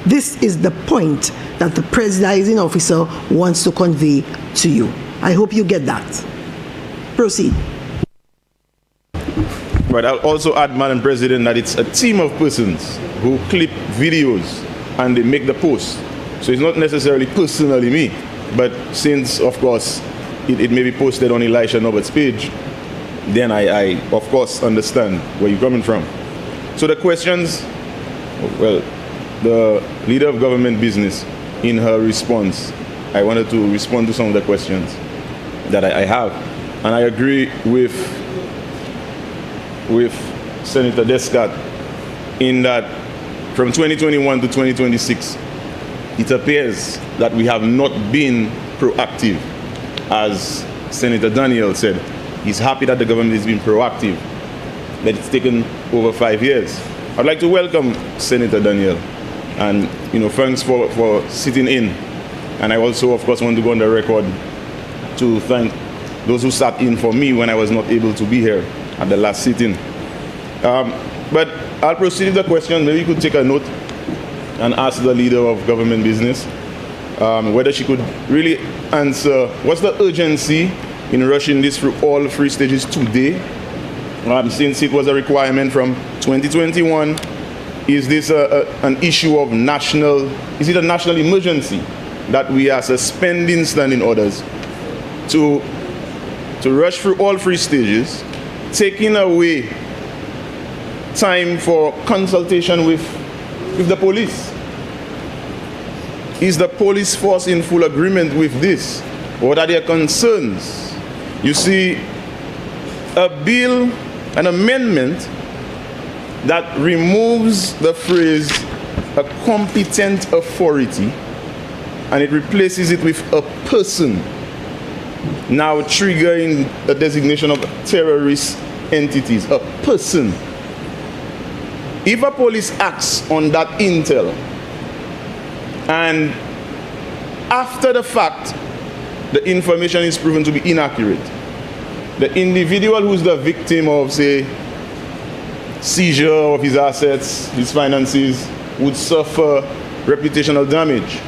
This is the point that the presiding officer wants to convey to you. I hope you get that. Proceed. But I'll also add, Madam President, that it's a team of persons who clip videos and they make the post. So it's not necessarily personally me, but since, of course, it may be posted on Elisha Norbert's page, then I of course, understand where you're coming from. So the questions, well, the leader of government business, in her response, I wanted to respond to some of the questions that I have. And I agree with Senator Descott in that from 2021 to 2026, it appears that we have not been proactive. As Senator Daniel said, he's happy that the government has been proactive, that it's taken over 5 years. I'd like to welcome Senator Daniel, and thanks for sitting in. And I also, of course, want to go on the record to thank those who sat in for me when I was not able to be here at the last sitting. But I'll proceed with the question. Maybe you could take a note and ask the leader of government business whether she could really answer what's the urgency in rushing this through all 3 stages today, since it was a requirement from 2021. Is this an issue of is it a national emergency that we are suspending standing orders to rush through all 3 stages, taking away time for consultation with the police? Is the police force in full agreement with this? What are their concerns? You see, a bill, an amendment that removes the phrase "a competent authority" and it replaces it with "a person," now triggering the designation of terrorist entities. A person. If a police acts on that intel, and after the fact, the information is proven to be inaccurate, the individual who's the victim of, say, seizure of his assets, his finances, would suffer reputational damage,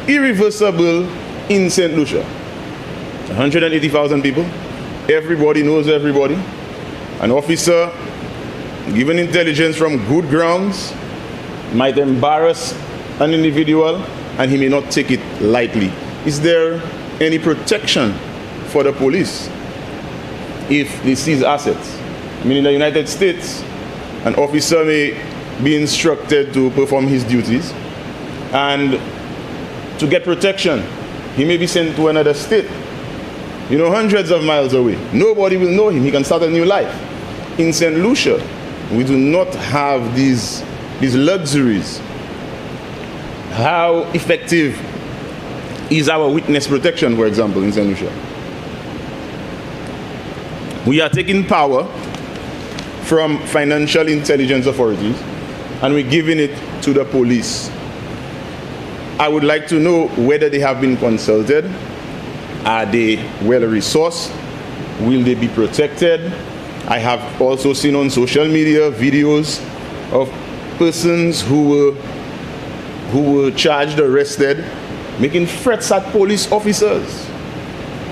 irreversible, in St. Lucia. 180,000 people, everybody knows everybody. An officer given intelligence from good grounds might embarrass an individual, and he may not take it lightly. Is there any protection for the police if they seize assets? I mean, in the United States, an officer may be instructed to perform his duties, and to get protection, he may be sent to another state, hundreds of miles away. Nobody will know him. He can start a new life. In St. Lucia, we do not have these luxuries. How effective is our witness protection, for example, in St. Lucia? We are taking power from financial intelligence authorities and we're giving it to the police. I would like to know whether they have been consulted Are they well-resourced? Will they be protected? I have also seen on social media videos of persons who were charged, arrested, making threats at police officers.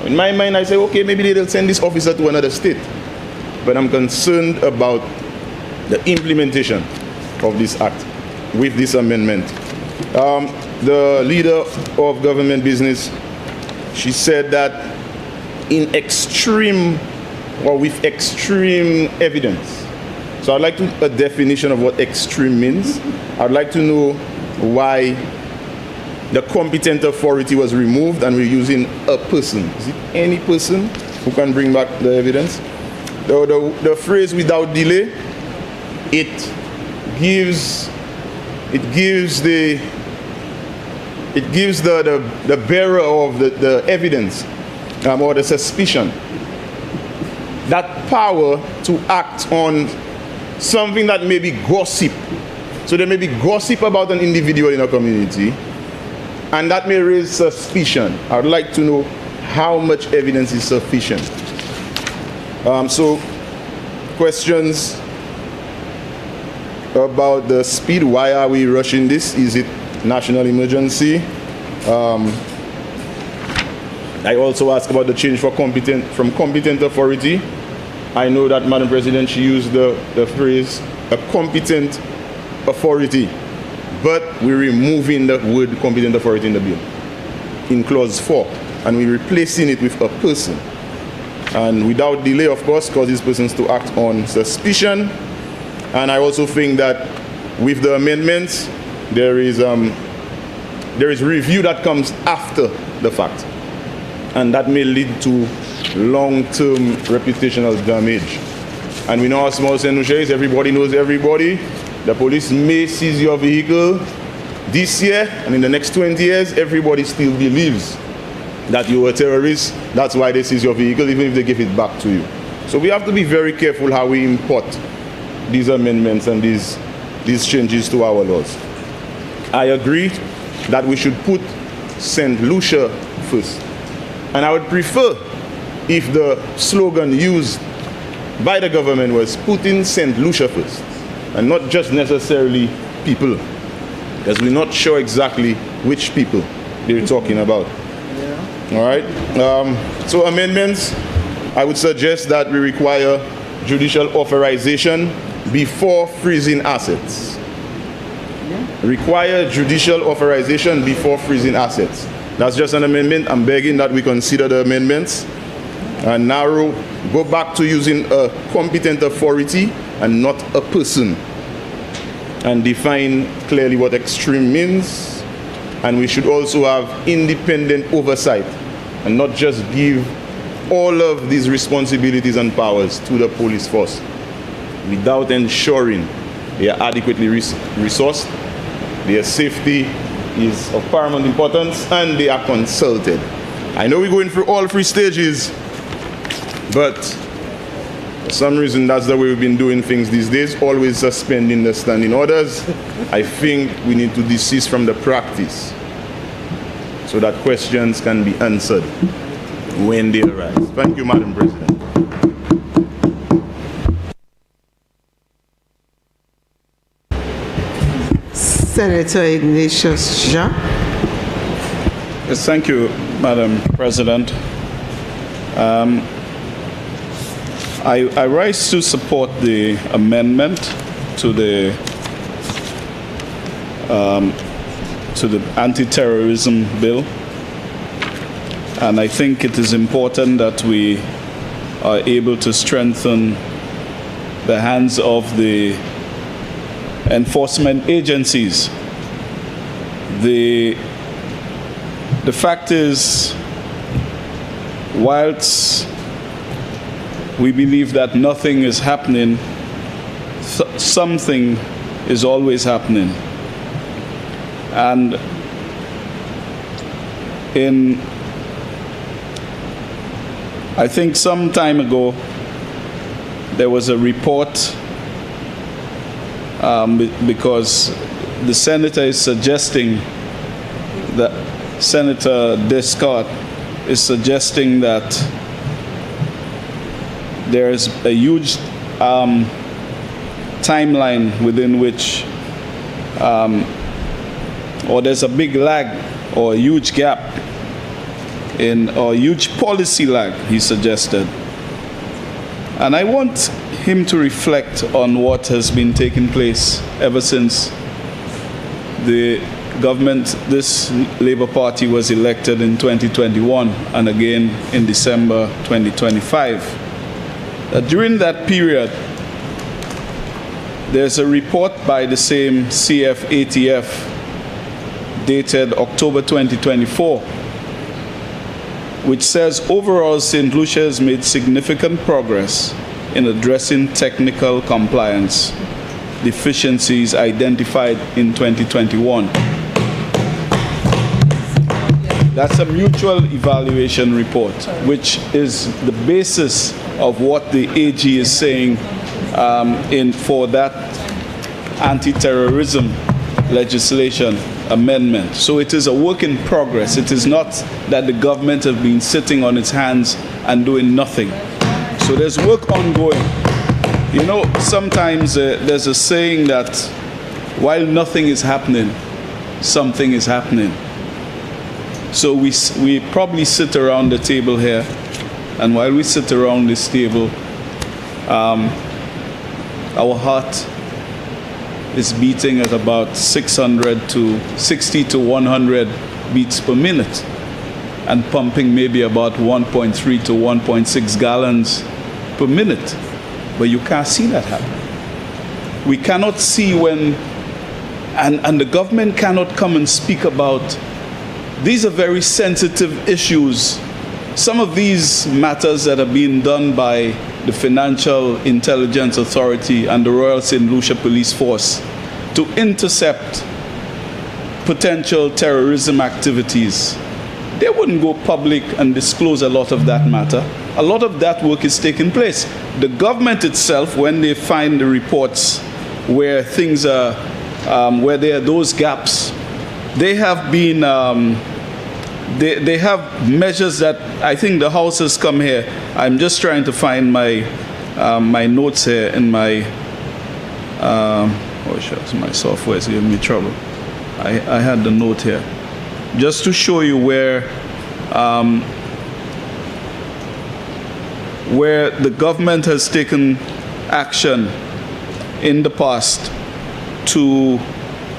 In my mind, I say, okay, maybe they'll send this officer to another state. But I'm concerned about the implementation of this act with this amendment. The leader of government business, she said that with extreme evidence. So I'd like a definition of what extreme means. I'd like to know why the competent authority was removed and we're using a person. Is it any person who can bring back the evidence? The phrase "without delay," it gives the bearer of the evidence or the suspicion that power to act on something that may be gossip. So there may be gossip about an individual in a community, and that may raise suspicion. I would like to know how much evidence is sufficient. So questions about the speed. Why are we rushing this? Is it national emergency? I also asked about the change from competent authority. I know that, Madam President, she used the phrase a competent authority, but we're removing the word competent authority in the bill, in clause 4, and we're replacing it with a person. And without delay, of course, causes persons to act on suspicion. And I also think that with the amendments, there is review that comes after the fact, and that may lead to long-term reputational damage. And we know how small St. Lucia is. Everybody knows everybody. The police may seize your vehicle this year, and in the next 20 years, everybody still believes that you were a terrorist. That's why they seize your vehicle, even if they give it back to you. So we have to be very careful how we import these amendments and these changes to our laws. I agree that we should put St. Lucia first. And I would prefer if the slogan used by the government was putting St. Lucia first, and not just necessarily people, because we're not sure exactly which people they're talking about. Yeah. All right. So amendments, I would suggest that we require judicial authorization before freezing assets. Yeah. Require judicial authorization before freezing assets. That's just an amendment. I'm begging that we consider the amendments and narrow, go back to using a competent authority and not a person, and define clearly what extreme means. And we should also have independent oversight and not just give all of these responsibilities and powers to the police force without ensuring they are adequately resourced, their safety is of paramount importance, and they are consulted. I know we're going through all 3 stages, but for some reason that's the way we've been doing things these days, always suspending the standing orders. I think we need to desist from the practice so that questions can be answered when they arise. Thank you, Madam President. Senator Ignatius Jean. Yes, thank you, Madam President. I rise to support the amendment to the anti-terrorism bill, and I think it is important that we are able to strengthen the hands of the enforcement agencies. The fact is, whilst we believe that nothing is happening, something is always happening. And I think some time ago, there was a report because the senator is suggesting that Senator Descartes is suggesting that there is a huge timeline within which, or there's a big lag or a huge gap or a huge policy lag, he suggested. And I want him to reflect on what has been taking place ever since the government, this Labour Party, was elected in 2021 and again in December 2025. During that period, there's a report by the same CF-ATF dated October 2024, which says overall St. Lucia has made significant progress in addressing technical compliance deficiencies identified in 2021. That's a mutual evaluation report, which is the basis of what the AG is saying for that anti-terrorism legislation amendment. So it is a work in progress. It is not that the government has been sitting on its hands and doing nothing. So there's work ongoing. You know, sometimes there's a saying that while nothing is happening, something is happening. So we probably sit around the table here, and while we sit around this table, our heart is beating at about 60 to 100 beats per minute, and pumping maybe about 1.3 to 1.6 gallons per minute. But you can't see that happen. We cannot see when, and the government cannot come and speak about. These are very sensitive issues. Some of these matters that are being done by the Financial Intelligence Authority and the Royal St. Lucia Police Force to intercept potential terrorism activities, they wouldn't go public and disclose a lot of that matter. A lot of that work is taking place. The government itself, when they find the reports where things are, where there are those gaps, they have been, they have measures that I think the House has come here. I'm just trying to find my my notes here in my, oh shucks, my software is giving me trouble. I had the note here. Just to show you where the government has taken action in the past to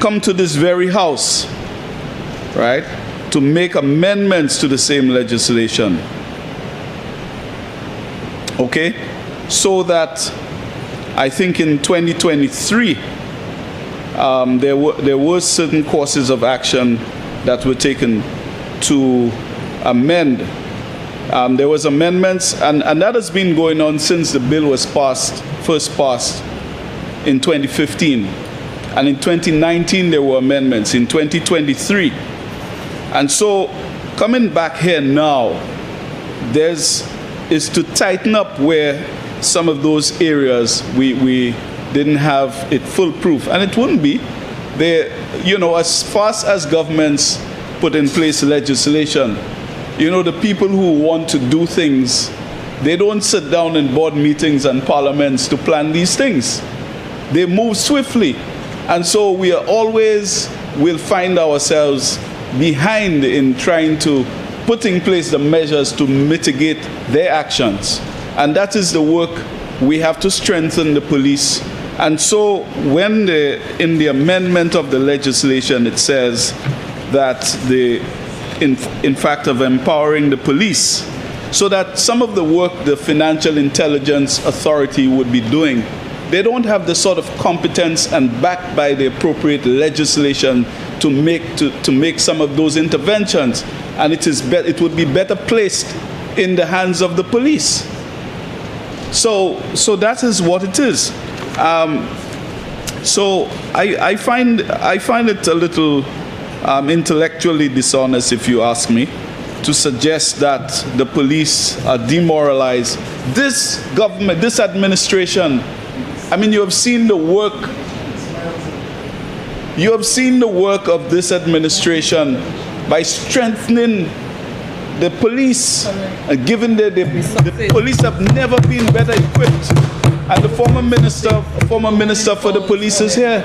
come to this very House, right, to make amendments to the same legislation. Okay, so that I think in 2023 there were certain courses of action that were taken to amend. There was amendments, and that has been going on since the bill was first passed in 2015. And in 2019, there were amendments. In 2023. And so, coming back here now, is to tighten up where some of those areas we didn't have it foolproof. And it wouldn't be. You know, as fast as governments put in place legislation, you know, the people who want to do things, they don't sit down in board meetings and parliaments to plan these things. They move swiftly. And so we'll find ourselves behind in trying to put in place the measures to mitigate their actions. And that is the work. We have to strengthen the police. And so when in the amendment of the legislation, it says that in fact of empowering the police, so that some of the work the Financial Intelligence Authority would be doing, they don't have the sort of competence and backed by the appropriate legislation to make some of those interventions, and it would be better placed in the hands of the police. So that is what it is. So I find it a little intellectually dishonest, if you ask me, to suggest that the police are demoralized. This government, this administration, I mean, you have seen the work of this administration by strengthening the police, given that the police have never been better equipped, and the former minister for the police is here.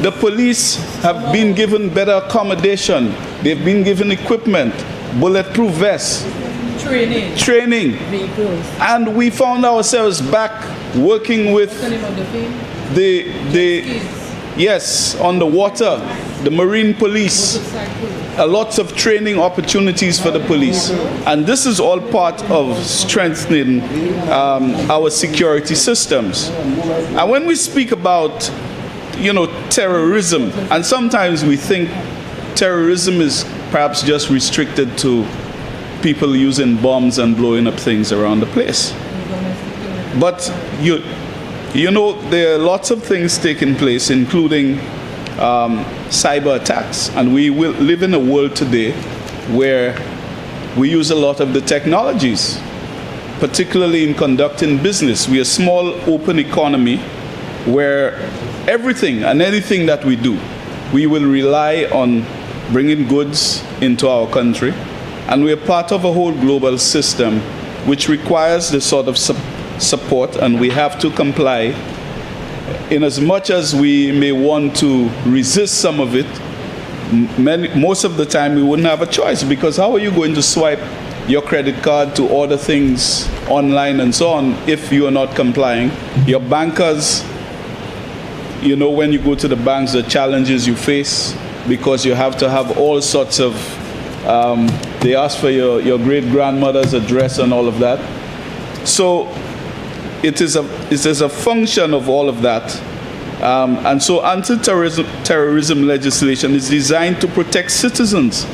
The police have been given better accommodation. They've been given equipment, bulletproof vests, training. And we found ourselves back working with yes, on the water, the marine police, a lots of training opportunities for the police. And this is all part of strengthening our security systems. And when we speak about, terrorism, and sometimes we think terrorism is perhaps just restricted to people using bombs and blowing up things around the place. But there are lots of things taking place, including cyber attacks. And we will live in a world today where we use a lot of the technologies, particularly in conducting business. We are a small, open economy where everything and anything that we do, we will rely on bringing goods into our country. And we are part of a whole global system which requires the sort of support, and we have to comply. In as much as we may want to resist some of it, most of the time we wouldn't have a choice, because how are you going to swipe your credit card to order things online and so on if you are not complying? Your bankers, when you go to the banks, the challenges you face, because you have to have all sorts of, they ask for your great-grandmother's address and all of that. So it is a function of all of that. And so anti-terrorism legislation is designed to protect citizens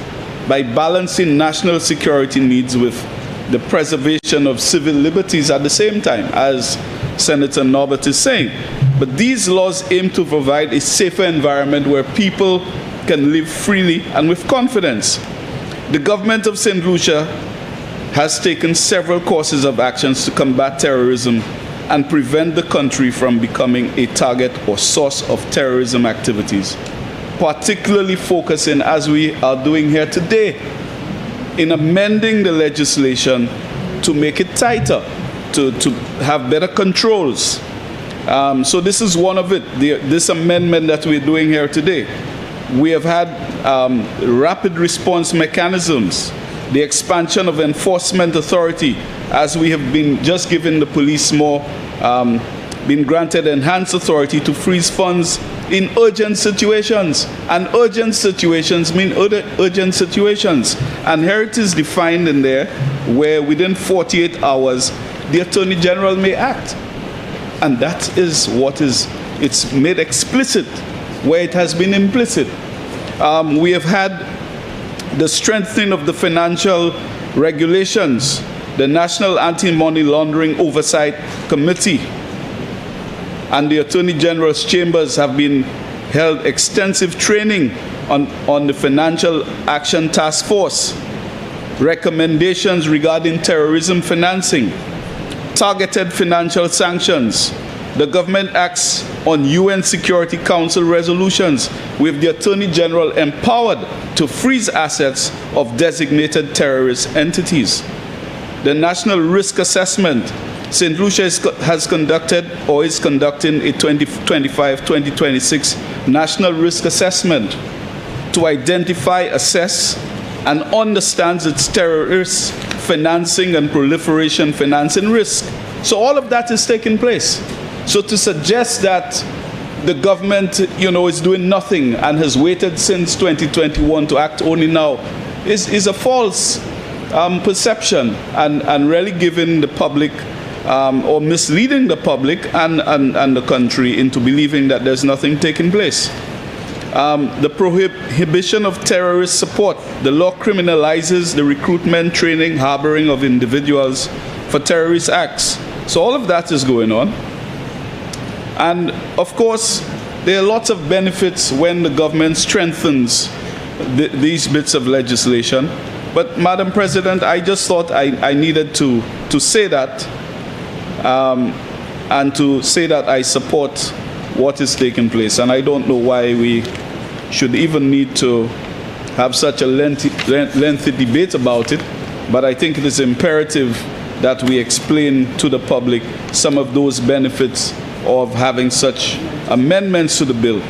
by balancing national security needs with the preservation of civil liberties at the same time, as Senator Norbert is saying. But these laws aim to provide a safer environment where people can live freely and with confidence. The government of St. Lucia has taken several courses of actions to combat terrorism and prevent the country from becoming a target or source of terrorism activities, particularly focusing, as we are doing here today, in amending the legislation to make it tighter, to have better controls. So this is one of it, this amendment that we're doing here today. We have had rapid response mechanisms, the expansion of enforcement authority, as we have been just giving the police more, been granted enhanced authority to freeze funds in urgent situations. And urgent situations mean urgent situations. And here it is defined in there where within 48 hours, the Attorney General may act. And that is what it's made explicit where it has been implicit. We have had the strengthening of the financial regulations, the National Anti-Money Laundering Oversight Committee and the Attorney General's chambers have been held extensive training on the Financial Action Task Force, recommendations regarding terrorism financing, targeted financial sanctions. The government acts on UN Security Council resolutions with the Attorney General empowered to freeze assets of designated terrorist entities. The National Risk Assessment. St. Lucia has conducted or is conducting a 2025-2026 National Risk Assessment to identify, assess, and understand its terrorist financing and proliferation financing risk. So all of that is taking place. So to suggest that the government, is doing nothing and has waited since 2021 to act only now is a false perception and really giving the public or misleading the public and the country into believing that there's nothing taking place. The prohibition of terrorist support. The law criminalizes the recruitment, training, harboring of individuals for terrorist acts. So all of that is going on. And of course, there are lots of benefits when the government strengthens these bits of legislation. But Madam President, I just thought I needed to say that and to say that I support what is taking place. And I don't know why we should even need to have such a lengthy debate about it. But I think it is imperative that we explain to the public some of those benefits of having such amendments to the bill.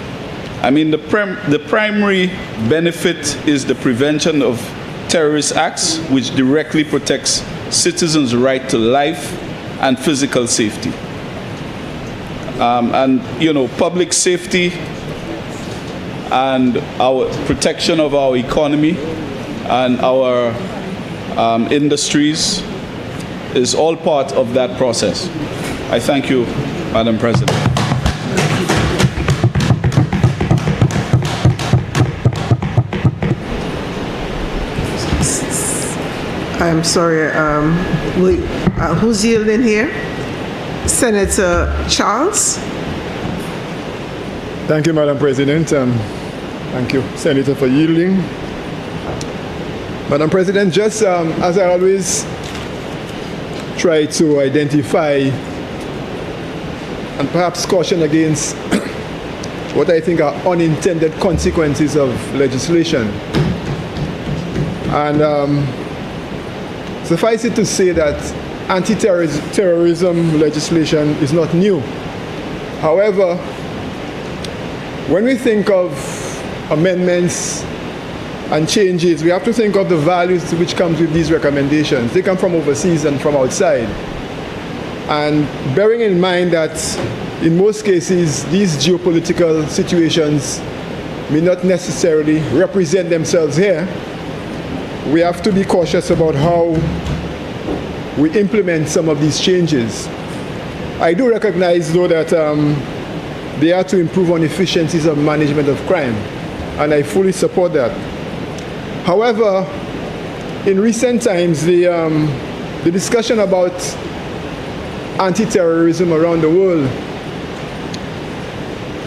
I mean, the primary benefit is the prevention of terrorist acts, which directly protects citizens' right to life and physical safety. And, you know, public safety and our protection of our economy and our industries is all part of that process. I thank you, Madam President. I'm sorry, who's yielding here? Senator Charles. Thank you, Madam President. Thank you, Senator, for yielding. Madam President, just as I always try to identify and perhaps caution against what I think are unintended consequences of legislation. And suffice it to say that anti-terrorism legislation is not new. However, when we think of amendments and changes, we have to think of the values which comes with these recommendations. They come from overseas and from outside. And bearing in mind that in most cases, these geopolitical situations may not necessarily represent themselves here, we have to be cautious about how we implement some of these changes. I do recognize, though, that they are to improve on efficiencies of management of crime, and I fully support that. However, in recent times, the discussion about anti-terrorism around the world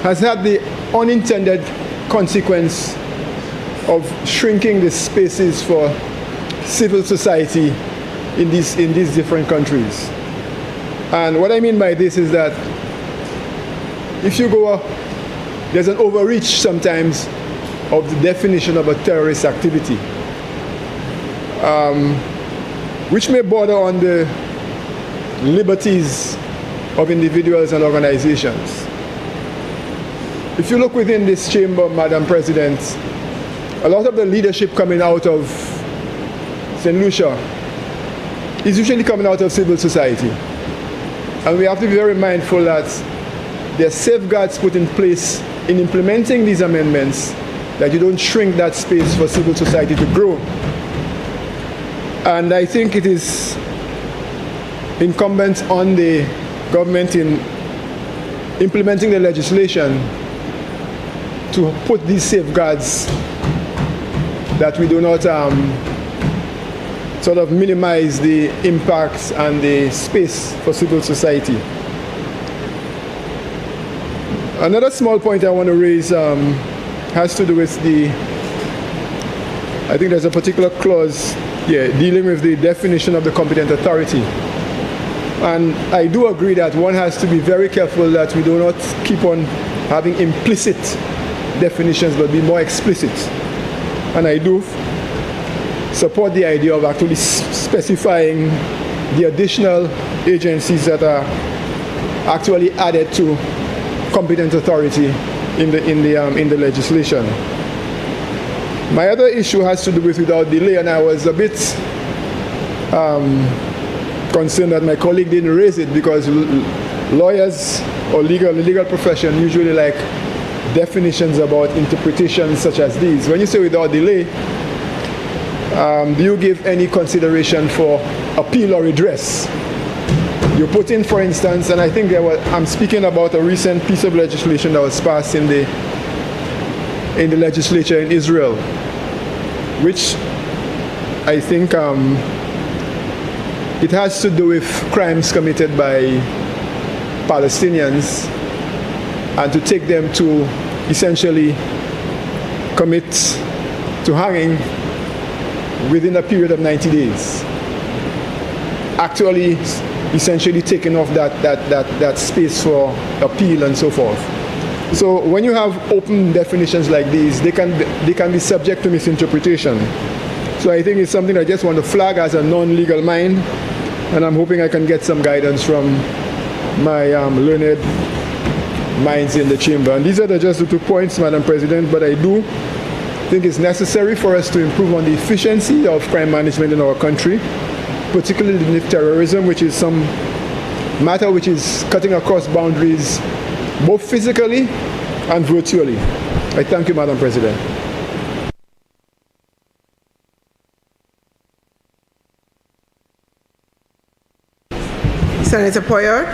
has had the unintended consequence of shrinking the spaces for civil society in these different countries. And what I mean by this is that if you go, there's an overreach sometimes of the definition of a terrorist activity, which may border on the liberties of individuals and organizations. If you look within this chamber, Madam President, a lot of the leadership coming out of St. Lucia is usually coming out of civil society. And we have to be very mindful that there are safeguards put in place in implementing these amendments, that you don't shrink that space for civil society to grow. And I think it is incumbent on the government in implementing the legislation to put these safeguards that we do not sort of minimize the impacts and the space for civil society. Another small point I want to raise has to do with I think there's a particular clause dealing with the definition of the competent authority. And I do agree that one has to be very careful that we do not keep on having implicit definitions, but be more explicit. And I do support the idea of actually specifying the additional agencies that are actually added to competent authority in the legislation. My other issue has to do with without delay, and I was a bit concerned that my colleague didn't raise it, because lawyers or the legal profession usually like definitions about interpretations such as these. When you say without delay, do you give any consideration for appeal or redress? You put in, for instance, and I think I'm speaking about a recent piece of legislation that was passed in the legislature in Israel, which I think it has to do with crimes committed by Palestinians, and to take them to essentially commit to hanging within a period of 90 days. Actually, essentially taking off that space for appeal and so forth. So when you have open definitions like these, they can be subject to misinterpretation. So I think it's something I just want to flag as a non-legal mind, and I'm hoping I can get some guidance from my learned minds in the chamber. And these are just the 2 points, Madam President, but I do think it's necessary for us to improve on the efficiency of crime management in our country, particularly with terrorism, which is some matter which is cutting across boundaries both physically and virtually. I thank you, Madam President. Senator Poyar.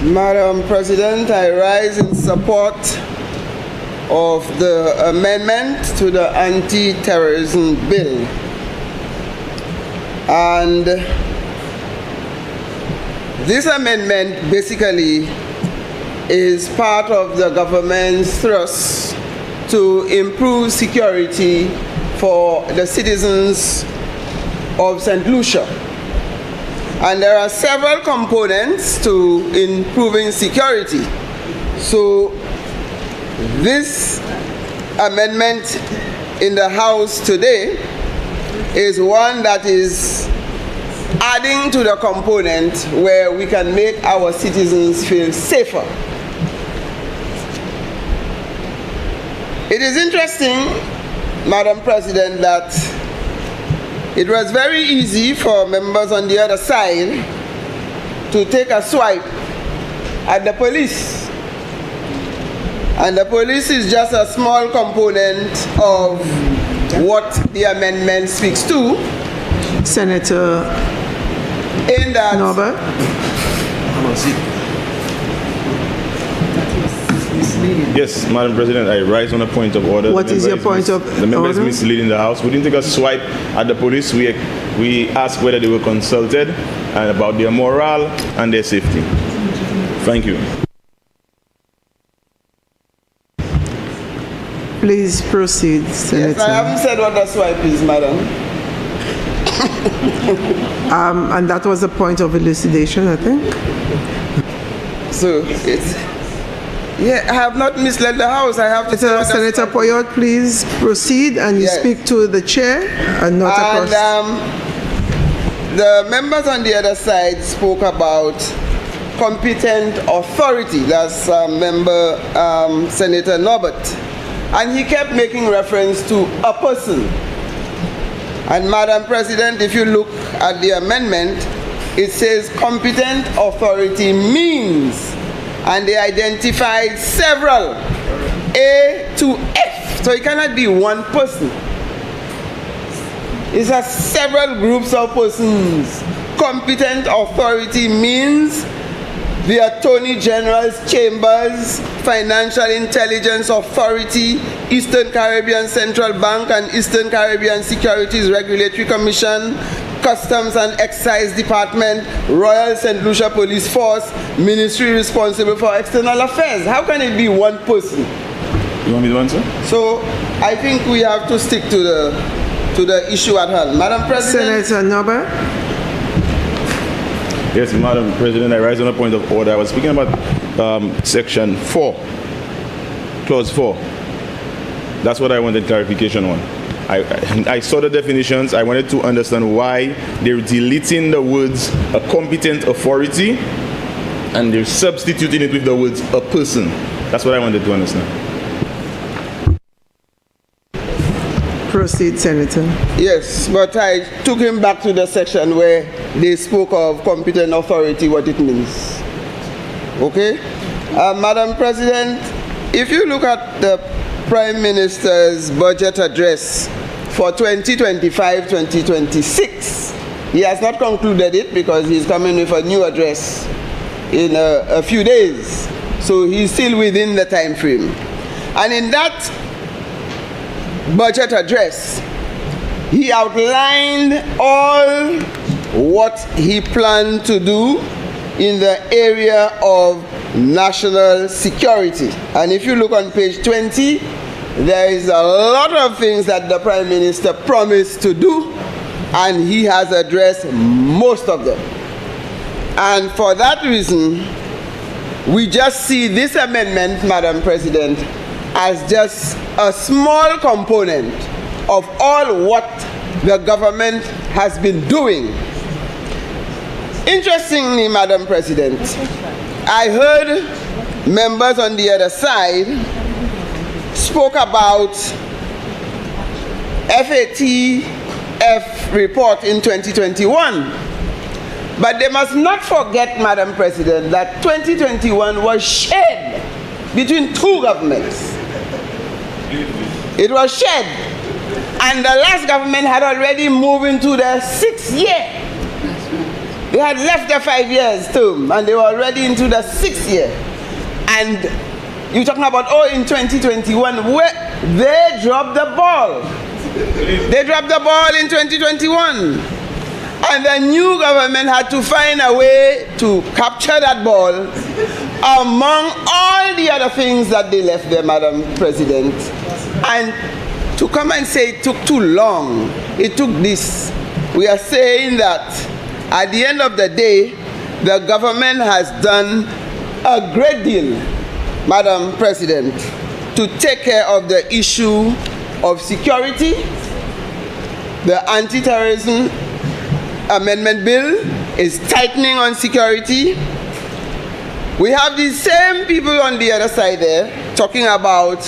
Madam President, I rise in support of the amendment to the anti-terrorism bill. And this amendment basically is part of the government's thrust to improve security for the citizens of St. Lucia. And there are several components to improving security. So this amendment in the House today is one that is adding to the component where we can make our citizens feel safer. It is interesting, Madam President, that it was very easy for members on the other side to take a swipe at the police. And the police is just a small component of what the amendment speaks to. Senator in that Norbert. Yes, Madam President, I rise on a point of order. What is your point of order? The member is misleading the House. We didn't take a swipe at the police. We asked whether they were consulted and about their morale and their safety. Thank you. Please proceed, Senator. Yes, I haven't said what the swipe is, Madam. And that was a point of elucidation, I think. So it's... Yeah, I have not misled the House. I have to say Senator Poyot, please proceed, and you speak to the chair and not across. The members on the other side spoke about competent authority. That's member Senator Norbert. And he kept making reference to a person. And Madam President, if you look at the amendment, it says competent authority means, and they identified several, A to F. So it cannot be one person. It's several groups of persons. Competent authority means the Attorney General's Chambers, Financial Intelligence Authority, Eastern Caribbean Central Bank and Eastern Caribbean Securities Regulatory Commission, Customs and Excise Department, Royal St. Lucia Police Force, Ministry responsible for external affairs. How can it be one person? You want me to answer? So I think we have to stick to the issue at hand. Madam President. Senator Norbert. Yes, Madam President, I rise on a point of order. I was speaking about Section 4, Clause 4. That's what I wanted clarification on. I saw the definitions. I wanted to understand why they're deleting the words a competent authority and they're substituting it with the words a person. That's what I wanted to understand. Proceed, Senator. Yes, but I took him back to the section where they spoke of competent authority, what it means. Okay? Madam President, if you look at the Prime Minister's budget address for 2025-2026, he has not concluded it because he's coming with a new address in a few days. So he's still within the time frame. And in that budget address, he outlined all what he planned to do in the area of national security. And if you look on page 20, there is a lot of things that the Prime Minister promised to do, and he has addressed most of them. And for that reason, we just see this amendment, Madam President, as just a small component of all what the government has been doing. Interestingly, Madam President, I heard members on the other side spoke about FATF report in 2021. But they must not forget, Madam President, that 2021 was shared between two governments. It was shared. And the last government had already moved into the 6th year. They had left the 5 years term, and they were already into the 6th year. And you're talking about, oh, in 2021, where they dropped the ball. They dropped the ball in 2021. And the new government had to find a way to capture that ball among all the other things that they left there, Madam President. And to come and say it took too long, it took this. We are saying that at the end of the day, the government has done a great deal, Madam President, to take care of the issue of security. The Anti-terrorism Amendment Bill is tightening on security. We have these same people on the other side there talking about,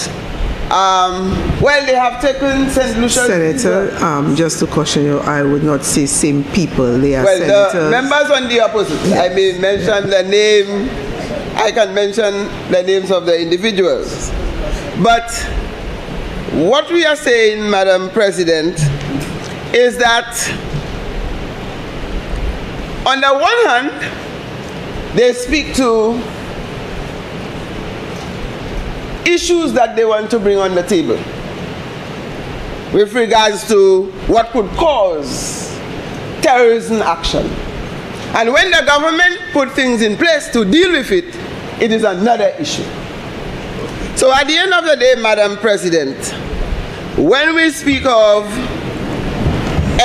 well, they have taken St. Lucia. Senator, just to caution you, I would not say same people. They are senators. The members on the opposite. Yes. I may mention the name, I can mention the names of the individuals. But what we are saying, Madam President, is that on the one hand, they speak to issues that they want to bring on the table with regards to what could cause terrorism action. And when the government put things in place to deal with it, it is another issue. So at the end of the day, Madam President, when we speak of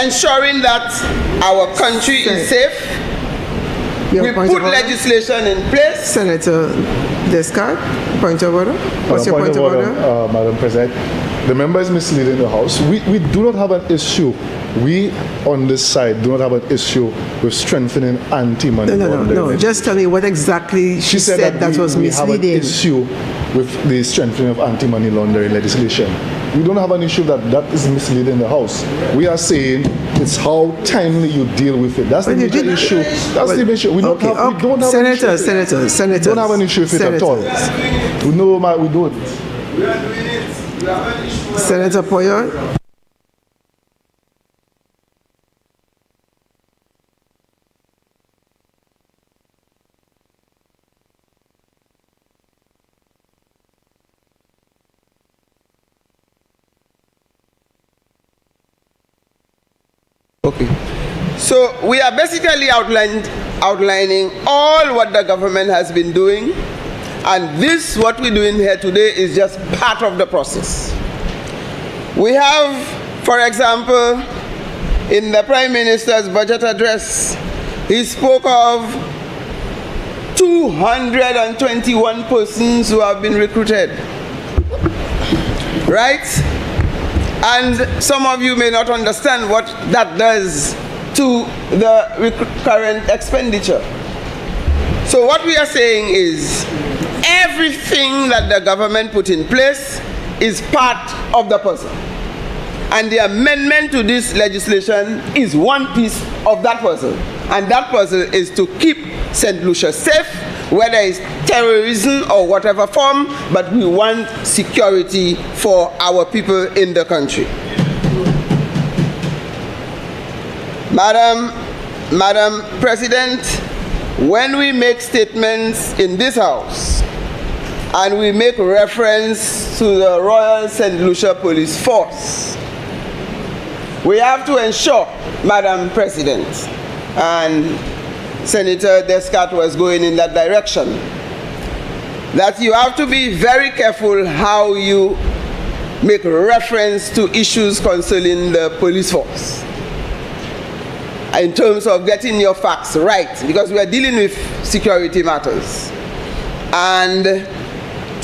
ensuring that our country is safe, we put legislation in place. Senator Descartes, point of order. What's your point of order? Madam President, the member is misleading the House. We do not have an issue. We, on this side, do not have an issue with strengthening anti-money laundering. No. Just tell me what exactly she said that was misleading. We have an issue with the strengthening of anti-money laundering legislation. We don't have an issue that is misleading the House. We are saying it's how timely you deal with it. That's the major issue. That's the issue. We don't have an issue. We don't have an issue with it at all. We know we do it. We are doing it. We have an issue. Senator Poyon. Okay. So we are basically outlining all what the government has been doing, and this, what we're doing here today, is just part of the process. We have, for example, in the Prime Minister's budget address, he spoke of 221 persons who have been recruited. Right? And some of you may not understand what that does to the current expenditure. So what we are saying is everything that the government put in place is part of the puzzle. And the amendment to this legislation is one piece of that puzzle. And that puzzle is to keep St. Lucia safe, whether it's terrorism or whatever form, but we want security for our people in the country. Madam President, when we make statements in this House and we make reference to the Royal St. Lucia Police Force, we have to ensure, Madam President, and Senator Descartes was going in that direction, that you have to be very careful how you make reference to issues concerning the police force in terms of getting your facts right, because we are dealing with security matters. And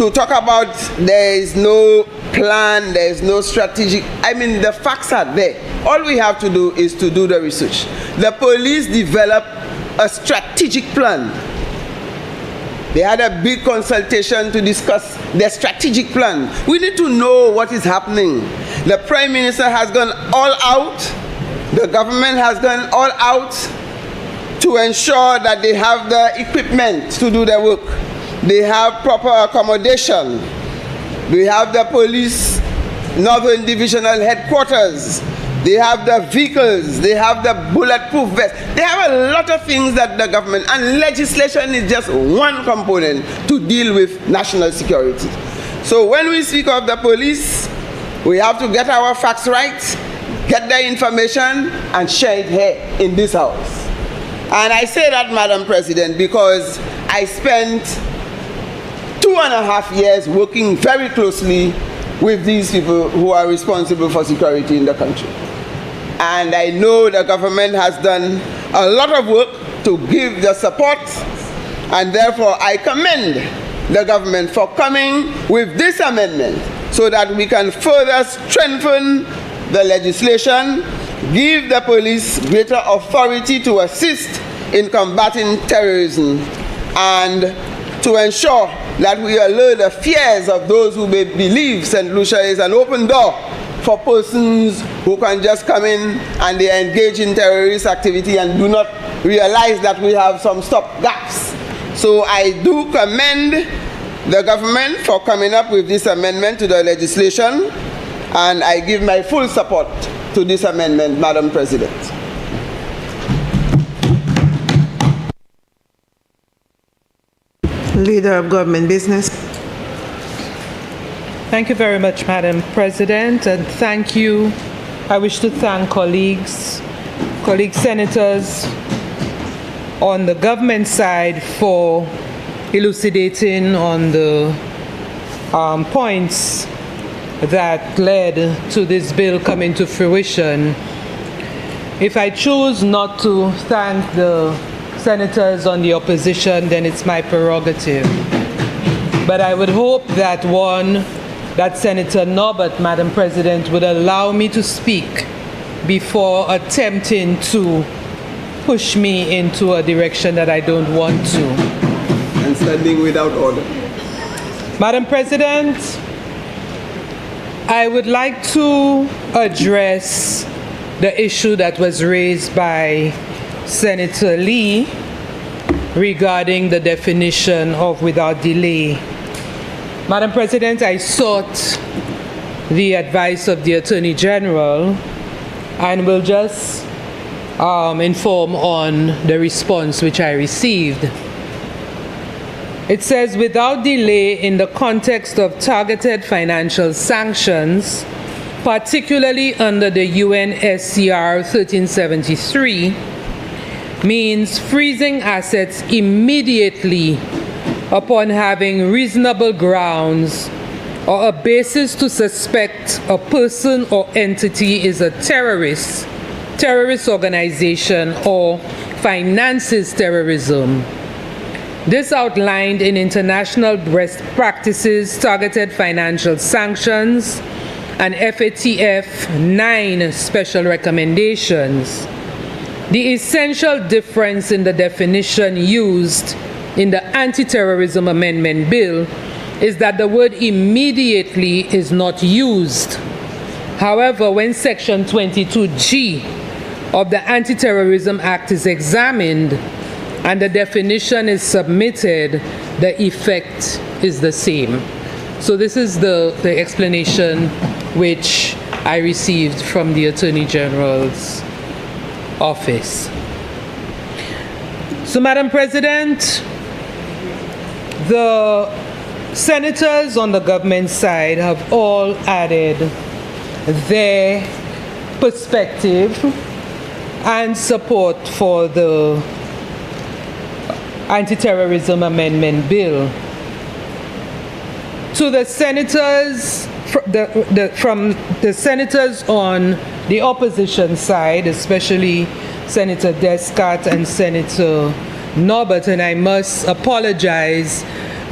to talk about there is no plan, there is no strategic. I mean, the facts are there. All we have to do is to do the research. The police developed a strategic plan. They had a big consultation to discuss their strategic plan. We need to know what is happening. The Prime Minister has gone all out. The government has gone all out to ensure that they have the equipment to do their work. They have proper accommodation. We have the police Northern Divisional Headquarters. They have the vehicles. They have the bulletproof vests. They have a lot of things that the government, and legislation is just one component to deal with national security. So when we speak of the police, we have to get our facts right, get the information, and share it here in this house. And I say that, Madam President, because I spent 2.5 years working very closely with these people who are responsible for security in the country. And I know the government has done a lot of work to give the support, and therefore I commend the government for coming with this amendment so that we can further strengthen the legislation, give the police greater authority to assist in combating terrorism, and to ensure that we allay the fears of those who may believe St. Lucia is an open door for persons who can just come in and they engage in terrorist activity and do not realize that we have some stop gaps. So I do commend the government for coming up with this amendment to the legislation, and I give my full support to this amendment, Madam President. Leader of Government Business. Thank you very much, Madam President, and thank you. I wish to thank colleague senators on the government side for elucidating on the points that led to this bill coming to fruition. If I choose not to thank the senators on the opposition, then it's my prerogative. But I would hope that that Senator Norbert, Madam President, would allow me to speak before attempting to push me into a direction that I don't want to. And standing without order. Madam President, I would like to address the issue that was raised by Senator Lee regarding the definition of without delay. Madam President, I sought the advice of the Attorney General and will just inform on the response which I received. It says, without delay in the context of targeted financial sanctions, particularly under the UNSCR 1373, means freezing assets immediately upon having reasonable grounds or a basis to suspect a person or entity is a terrorist organization, or finances terrorism. This outlined in international best practices, targeted financial sanctions, and FATF 9 special recommendations. The essential difference in the definition used in the Anti-Terrorism Amendment Bill is that the word immediately is not used. However, when Section 22G of the Anti-Terrorism Act is examined and the definition is submitted, the effect is the same. So this is the explanation which I received from the Attorney General's office. So, Madam President, the senators on the government side have all added their perspective and support for the Anti-Terrorism Amendment Bill. To the senators, from the senators on the opposition side, especially Senator Descott and Senator Norbert, and I must apologize,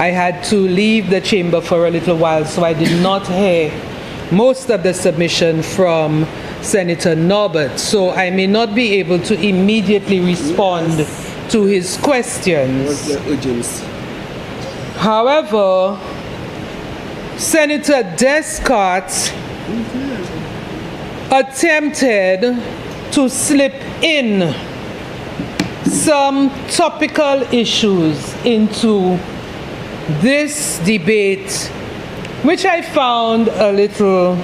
I had to leave the chamber for a little while, so I did not hear most of the submission from Senator Norbert, so I may not be able to immediately respond to his questions. However, Senator Descartes attempted to slip in some topical issues into this debate, which I found to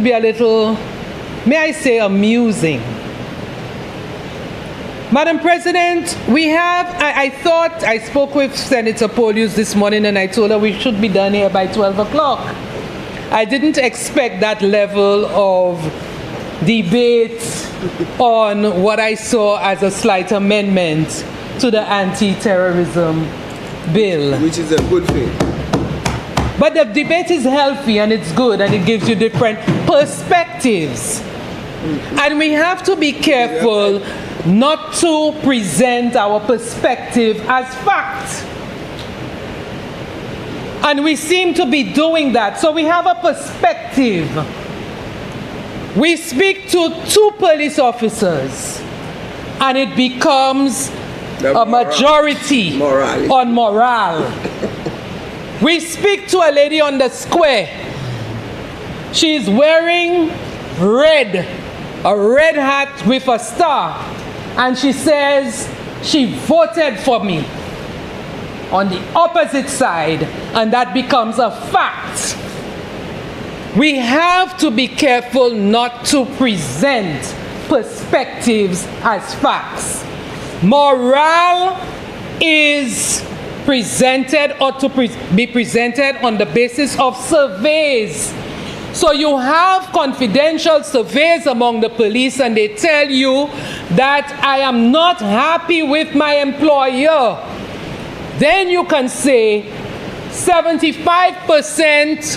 be a little, may I say, amusing. Madam President, I thought I spoke with Senator Polius this morning and I told her we should be done here by 12 o'clock. I didn't expect that level of debate on what I saw as a slight amendment to the anti-terrorism bill. Which is a good thing. But the debate is healthy and it's good and it gives you different perspectives. And we have to be careful not to present our perspective as fact. And we seem to be doing that. So we have a perspective. We speak to 2 police officers and it becomes a majority on morale. We speak to a lady on the square. She's wearing red, a red hat with a star. And she says she voted for me on the opposite side, and that becomes a fact. We have to be careful not to present perspectives as facts. Morale is presented or to be presented on the basis of surveys. So you have confidential surveys among the police and they tell you that I am not happy with my employer. Then you can say 75%,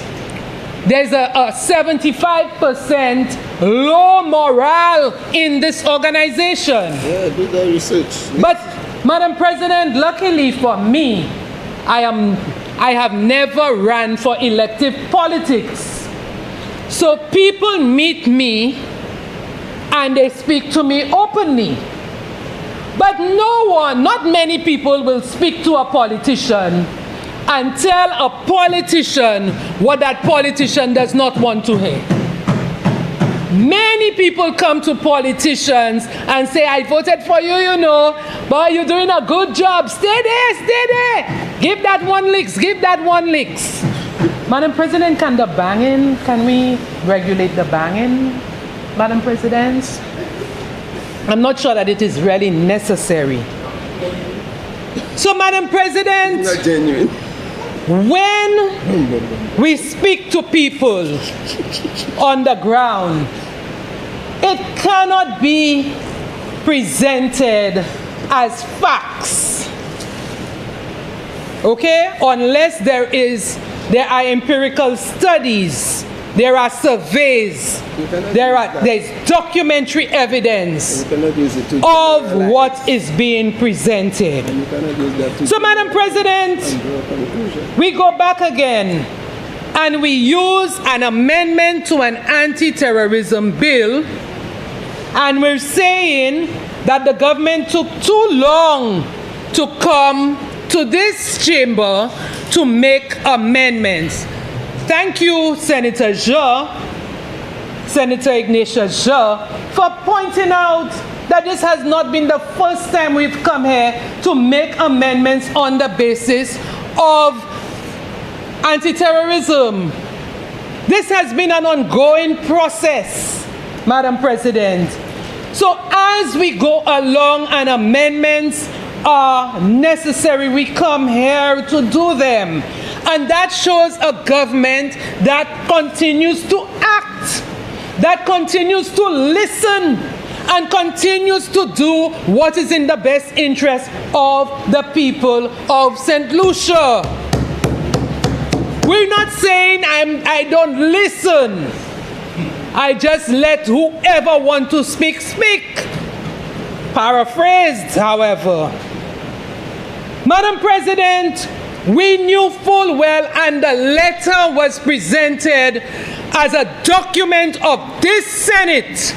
there's a 75% low morale in this organization. Yeah, do the research. But Madam President, luckily for me, I have never ran for elective politics. So people meet me and they speak to me openly. But not many people will speak to a politician and tell a politician what that politician does not want to hear. Many people come to politicians and say, I voted for you, you know, but you're doing a good job. Stay there, stay there. Give that one licks, give that one licks. Madam President, can we regulate the banging, Madam President? I'm not sure that it is really necessary. So, Madam President, Not genuine. when we speak to people on the ground, it cannot be presented as facts, okay? Unless there are empirical studies, there are surveys, there's documentary evidence of what is being presented. So, Madam President, we go back again and we use an amendment to an anti-terrorism bill, and we're saying that the government took too long to come to this chamber to make amendments. Thank you, Senator Ignatius Jha, for pointing out that this has not been the first time we've come here to make amendments on the basis of anti-terrorism. This has been an ongoing process, Madam President. So as we go along and amendments are necessary, we come here to do them. And that shows a government that continues to act, that continues to listen, and continues to do what is in the best interest of the people of St. Lucia. We're not saying I don't listen. I just let whoever want to speak, speak. Paraphrased, however. Madam President, we knew full well, and the letter was presented as a document of this Senate,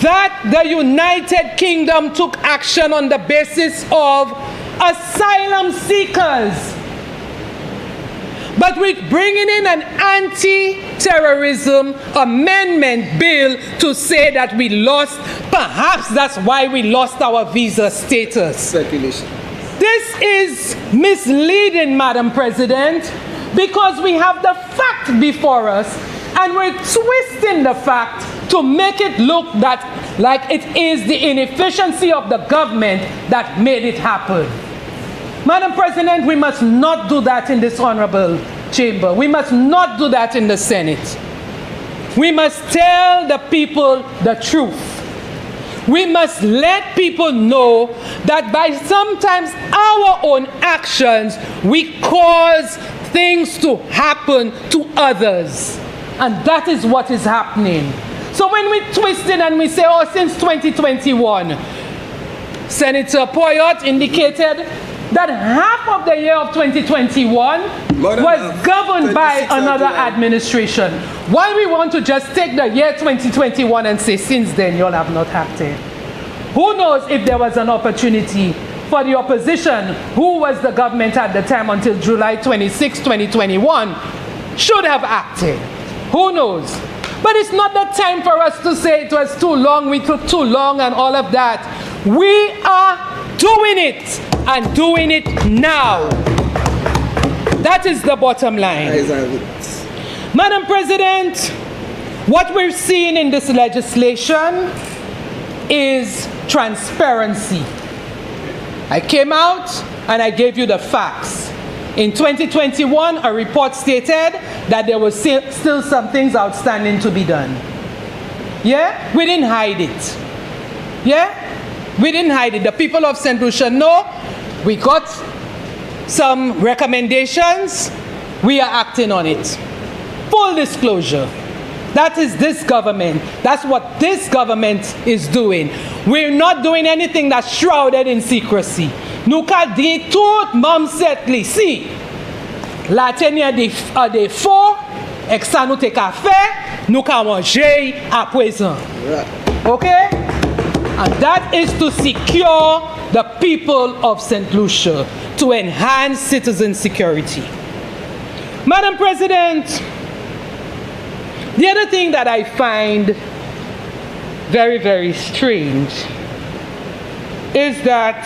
that the United Kingdom took action on the basis of asylum seekers. But we're bringing in an anti-terrorism amendment bill to say that we lost, perhaps that's why we lost our visa status. Speculation. This is misleading, Madam President, because we have the fact before us and we're twisting the fact to make it look like it is the inefficiency of the government that made it happen. Madam President, we must not do that in this honorable chamber. We must not do that in the Senate. We must tell the people the truth. We must let people know that by sometimes our own actions, we cause things to happen to others. And that is what is happening. So when we twist it and we say, oh, since 2021, Senator Poyot indicated that half of the year of 2021 was governed by another administration. Why we want to just take the year 2021 and say, since then, y'all have not acted? Who knows if there was an opportunity for the opposition, who was the government at the time until July 26, 2021, should have acted. Who knows? But it's not the time for us to say it was too long, we took too long and all of that. We are doing it, and doing it now. That is the bottom line. Madam President, what we're seeing in this legislation is transparency. I came out and I gave you the facts. In 2021, a report stated that there were still some things outstanding to be done. Yeah? We didn't hide it. Yeah? We didn't hide it. The people of St. Lucia know we got some recommendations. We are acting on it. Full disclosure. That is this government. That's what this government is doing. We're not doing anything that's shrouded in secrecy. Nous ka di tout mam setli. Si, la tenye de faux, ek sa nou te ka fe, nou ka manje à présent. Okay? And that is to secure the people of St. Lucia, to enhance citizen security. Madam President, the other thing that I find very, very strange is that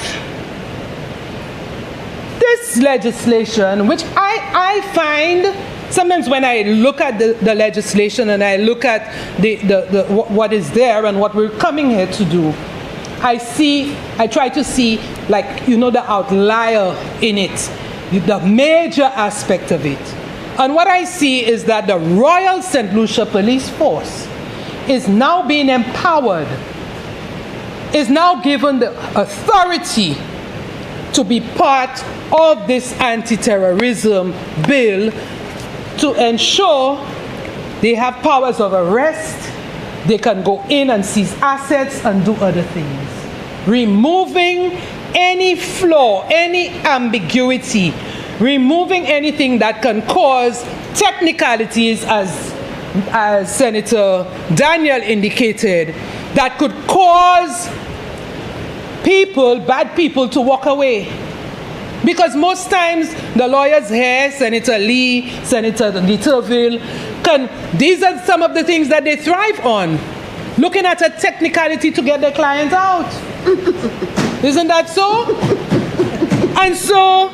this legislation, which I find, sometimes when I look at the legislation and I look at what is there and what we're coming here to do, I try to see, like, you know, the outlier in it, the major aspect of it. And what I see is that the Royal St. Lucia Police Force is now being empowered, is now given the authority to be part of this anti-terrorism bill, to ensure they have powers of arrest, they can go in and seize assets and do other things. Removing any flaw, any ambiguity, removing anything that can cause technicalities, as Senator Daniel indicated, that could cause people, bad people, to walk away. Because most times the lawyers here, Senator Lee, Senator Litterville, these are some of the things that they thrive on. Looking at a technicality to get their clients out. Isn't that so? And so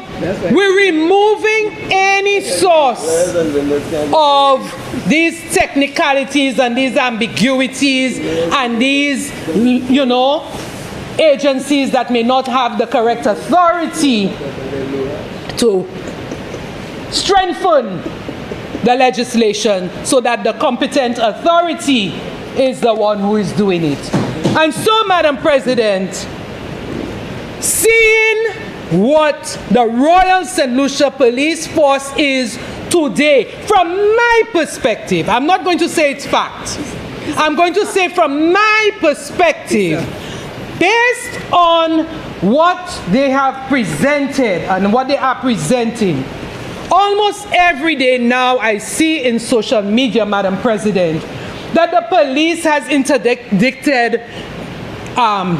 we're removing any source of these technicalities and these ambiguities and these, you know, agencies that may not have the correct authority to strengthen the legislation so that the competent authority is the one who is doing it. And so, Madam President, seeing what the Royal St. Lucia Police Force is today, from my perspective, I'm not going to say it's fact, I'm going to say from my perspective, based on what they have presented and what they are presenting, almost every day now I see in social media, Madam President, that the police has interdicted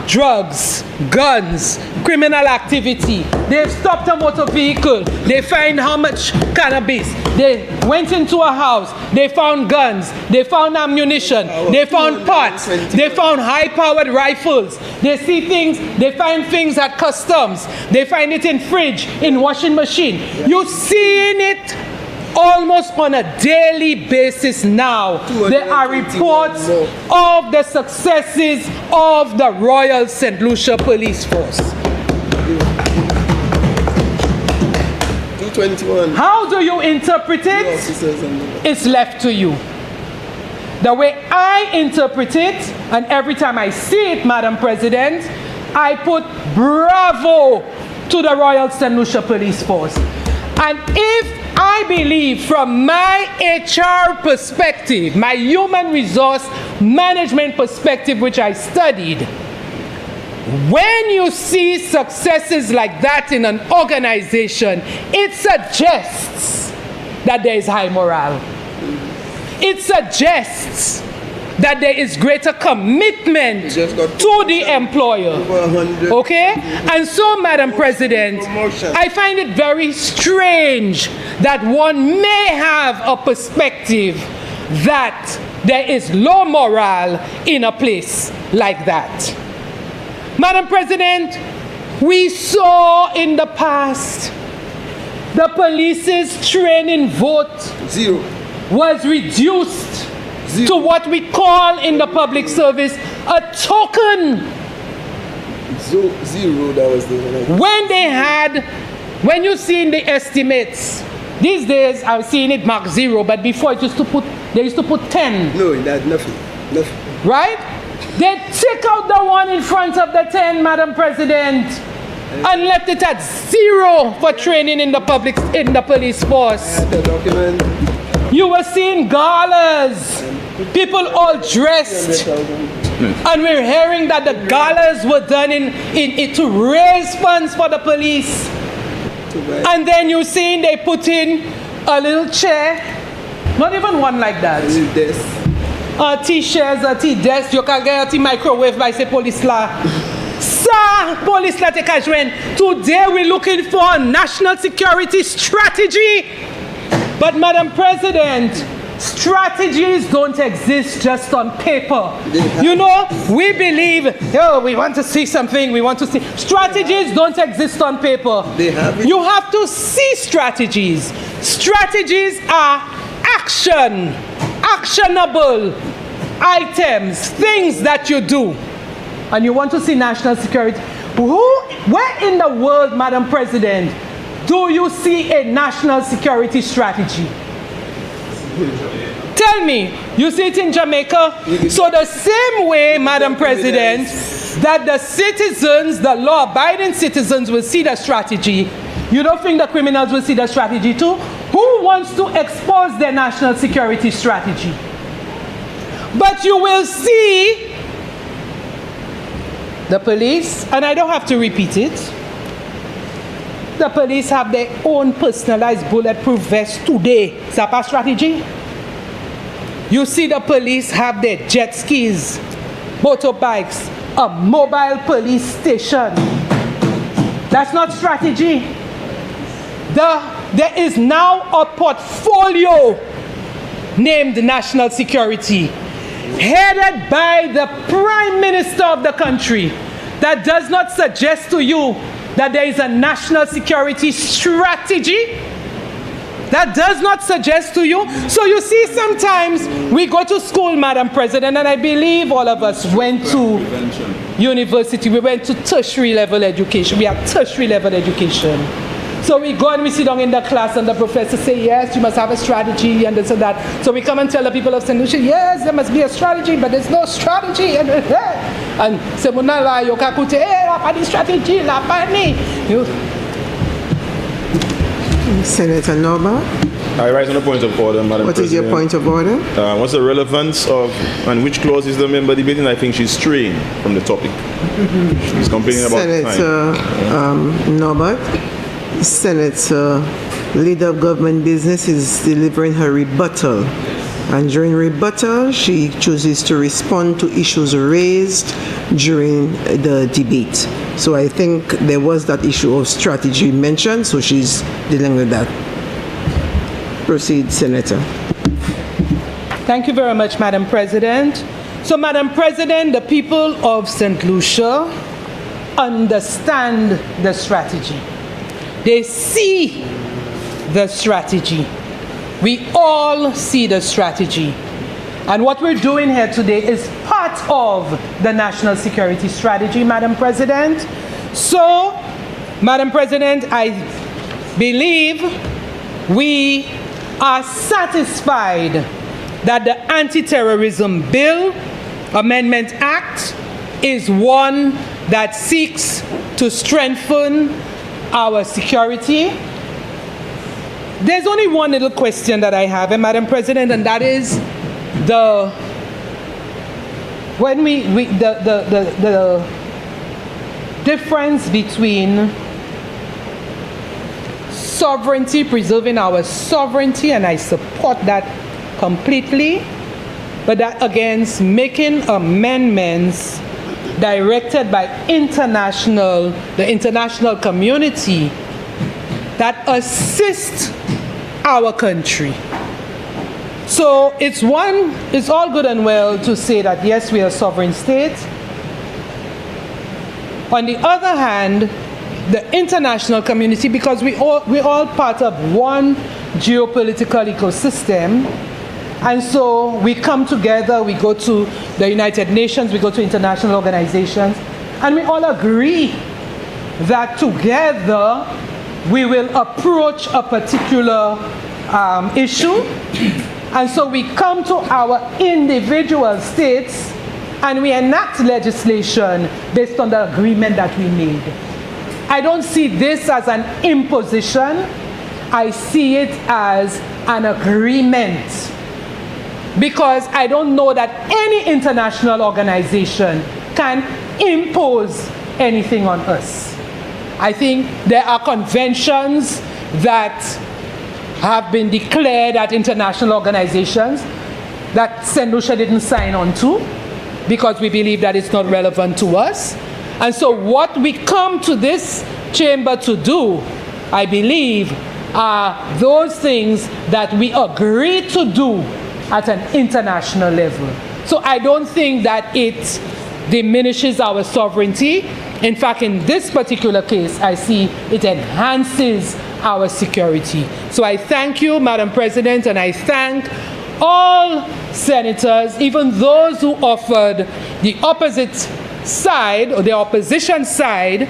drugs, guns, criminal activity. They've stopped a motor vehicle. They find how much cannabis. They went into a house. They found guns. They found ammunition. They found pots. They found high-powered rifles. They see things. They find things at customs. They find it in fridge, in washing machine. You're seeing it almost on a daily basis now. There are reports of the successes of the Royal St. Lucia Police Force. 221. How do you interpret it? It's left to you. The way I interpret it, and every time I see it, Madam President, I put bravo to the Royal St. Lucia Police Force. And if I believe from my HR perspective, my human resource management perspective, which I studied, when you see successes like that in an organization, it suggests that there is high morale. It suggests that there is greater commitment to the employer. Okay? And so, Madam President, I find it very strange that one may have a perspective that there is low morale in a place like that. Madam President, we saw in the past the police's training vote was reduced to what we call in the public service a token. Zero, that was the one. When you see in the estimates, these days I'm seeing it mark 0, but before they used to put 10. No, that's nothing. Right? They took out the one in front of the 10, Madam President, and left it at 0 for training in the police force. The document. You were seeing galas, people all dressed, and we're hearing that the galas were done to raise funds for the police. And then you're seeing they put in a little chair, not even one like that. A little desk. T-chairs, T-desk, you can get a microwave by say police law. Sir, police law take a join. Today we're looking for a national security strategy. But Madam President, strategies don't exist just on paper. You know, we believe, we want to see something, we want to see. Strategies don't exist on paper. You have to see strategies. Strategies are actionable items, things that you do. And you want to see national security. Where in the world, Madam President, do you see a national security strategy? Tell me, you see it in Jamaica? So the same way, Madam President, that the citizens, the law-abiding citizens will see the strategy, you don't think the criminals will see the strategy too? Who wants to expose their national security strategy? But you will see the police, and I don't have to repeat it, the police have their own personalized bulletproof vest today. Is that a strategy? You see the police have their jet skis, motorbikes, a mobile police station. That's not strategy. There is now a portfolio named national security, headed by the Prime Minister of the country, that does not suggest to you that there is a national security strategy. That does not suggest to you. So you see, sometimes we go to school, Madam President, and I believe all of us went to university. We went to tertiary level education. We have tertiary level education. So we go and we sit down in the class and the professor say, yes, you must have a strategy and this and that. So we come and tell the people of St. Lucia, yes, there must be a strategy, but there's no strategy. And say, "Munala, yo kakute, la pani strategy, la pani." Senator Noba. I rise on a point of order, Madam President. What is your point of order? What's the relevance of, and which clause is the member debating? I think she's straying from the topic. She's complaining about Senator Norbert, Senator, Leader of Government Business, is delivering her rebuttal. And during rebuttal, she chooses to respond to issues raised during the debate. So I think there was that issue of strategy mentioned, so she's dealing with that. Proceed, Senator. Thank you very much, Madam President. So, Madam President, the people of St. Lucia understand the strategy. They see the strategy. We all see the strategy. And what we're doing here today is part of the national security strategy, Madam President. So, Madam President, I believe we are satisfied that the Anti-Terrorism Bill Amendment Act is one that seeks to strengthen our security. There's only one little question that I have, Madam President, and that is the difference between sovereignty, preserving our sovereignty, and I support that completely, but that against making amendments directed by the international community that assist our country. So it's all good and well to say that yes, we are a sovereign state. On the other hand, the international community, because we're all part of one geopolitical ecosystem, and so we come together, we go to the United Nations, we go to international organizations, and we all agree that together we will approach a particular issue. And so we come to our individual states and we enact legislation based on the agreement that we made. I don't see this as an imposition. I see it as an agreement, because I don't know that any international organization can impose anything on us. I think there are conventions that have been declared at international organizations that St. Lucia didn't sign on to because we believe that it's not relevant to us. And so what we come to this chamber to do, I believe, are those things that we agree to do at an international level. So I don't think that it diminishes our sovereignty. In fact, in this particular case, I see it enhances our security. So I thank you, Madam President, and I thank all senators, even those who offered the opposite side or the opposition side.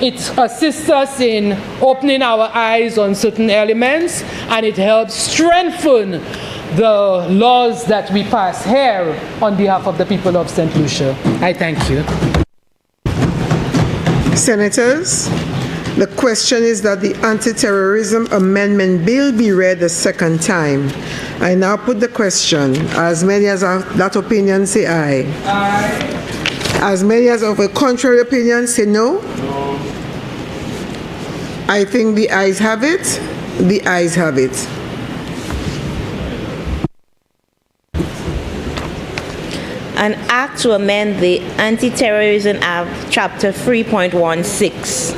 It assists us in opening our eyes on certain elements, and it helps strengthen the laws that we pass here on behalf of the people of St. Lucia. I thank you. Senators, the question is that the Anti-Terrorism Amendment Bill be read a second time. I now put the question. As many as have that opinion say aye. Aye. As many as have a contrary opinion say no. No. I think the ayes have it. The ayes have it. An act to amend the Anti-Terrorism Act, Chapter 3.16.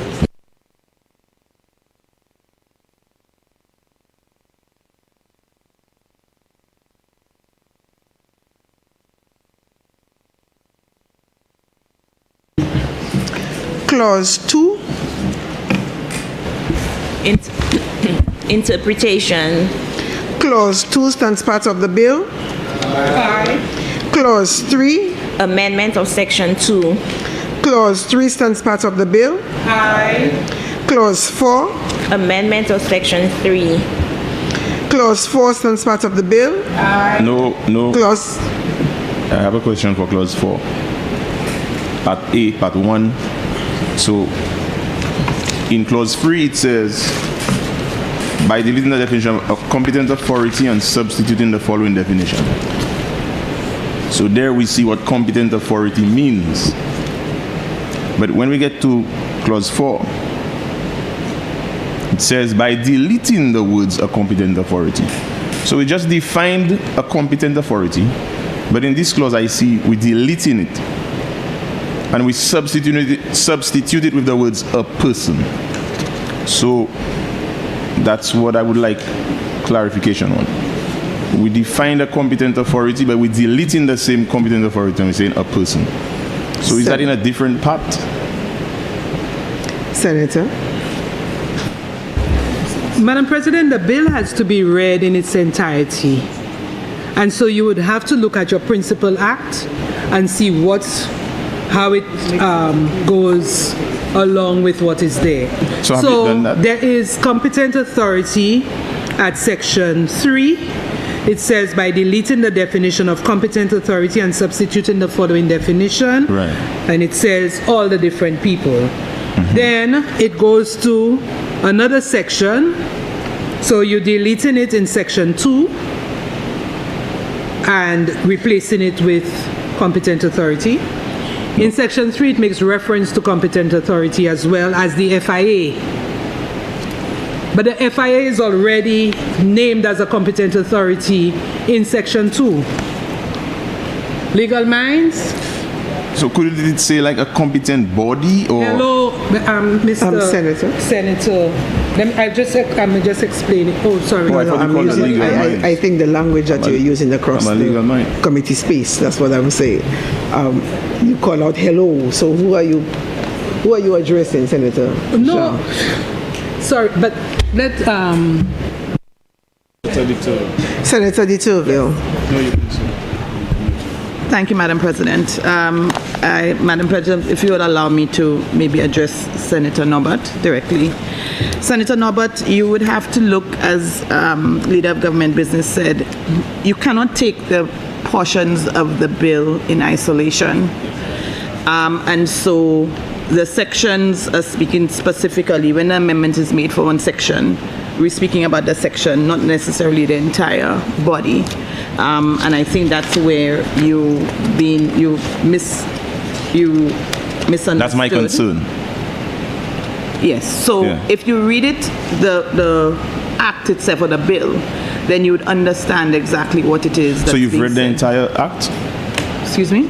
Clause 2. Interpretation. Clause 2 stands part of the bill. Aye. Clause 3. Amendment of Section 2. Clause 3 stands part of the bill. Aye. Clause 4. Amendment of Section 3. Clause 4 stands part of the bill. Aye. No. Clause. I have a question for Clause 4. Part A, Part 1. So, in Clause 3 it says, by deleting the definition of competent authority and substituting the following definition. So there we see what competent authority means. But when we get to clause 4, it says by deleting the words a competent authority. So we just defined a competent authority, but in this clause I see we're deleting it and we substitute it with the words a person. So that's what I would like clarification on. We defined a competent authority, but we're deleting the same competent authority and we're saying a person. So is that in a different part? Senator? Madam President, the bill has to be read in its entirety. And so you would have to look at your principal act and see how it goes along with what is there. So have you done that? There is competent authority at section 3. It says by deleting the definition of competent authority and substituting the following definition. Right. And it says all the different people. Then it goes to another section. So you're deleting it in section 2 and replacing it with competent authority. In section 3, it makes reference to competent authority as well as the FIA. But the FIA is already named as a competent authority in section 2. Legal minds? So could it say like a competent body or? Hello, Mr. Senator. Senator. I'm just explaining. Oh, sorry. Oh, I thought you called it legal minds. I think the language that you're using across the committee space, that's what I'm saying. You call out hello, so who are you addressing, Senator? No. Sorry, but let Senator De Turville. No, you can say. Thank you, Madam President. Madam President, if you would allow me to maybe address Senator Norbert directly. Senator Norbert, you would have to look, as Leader of Government Business said, you cannot take the portions of the bill in isolation. And so the sections are speaking specifically, when an amendment is made for one section, we're speaking about the section, not necessarily the entire body. And I think that's where you misunderstood. That's my concern. Yes. So if you read it, the act itself or the bill, then you would understand exactly what it is. So you've read the entire act? Excuse me?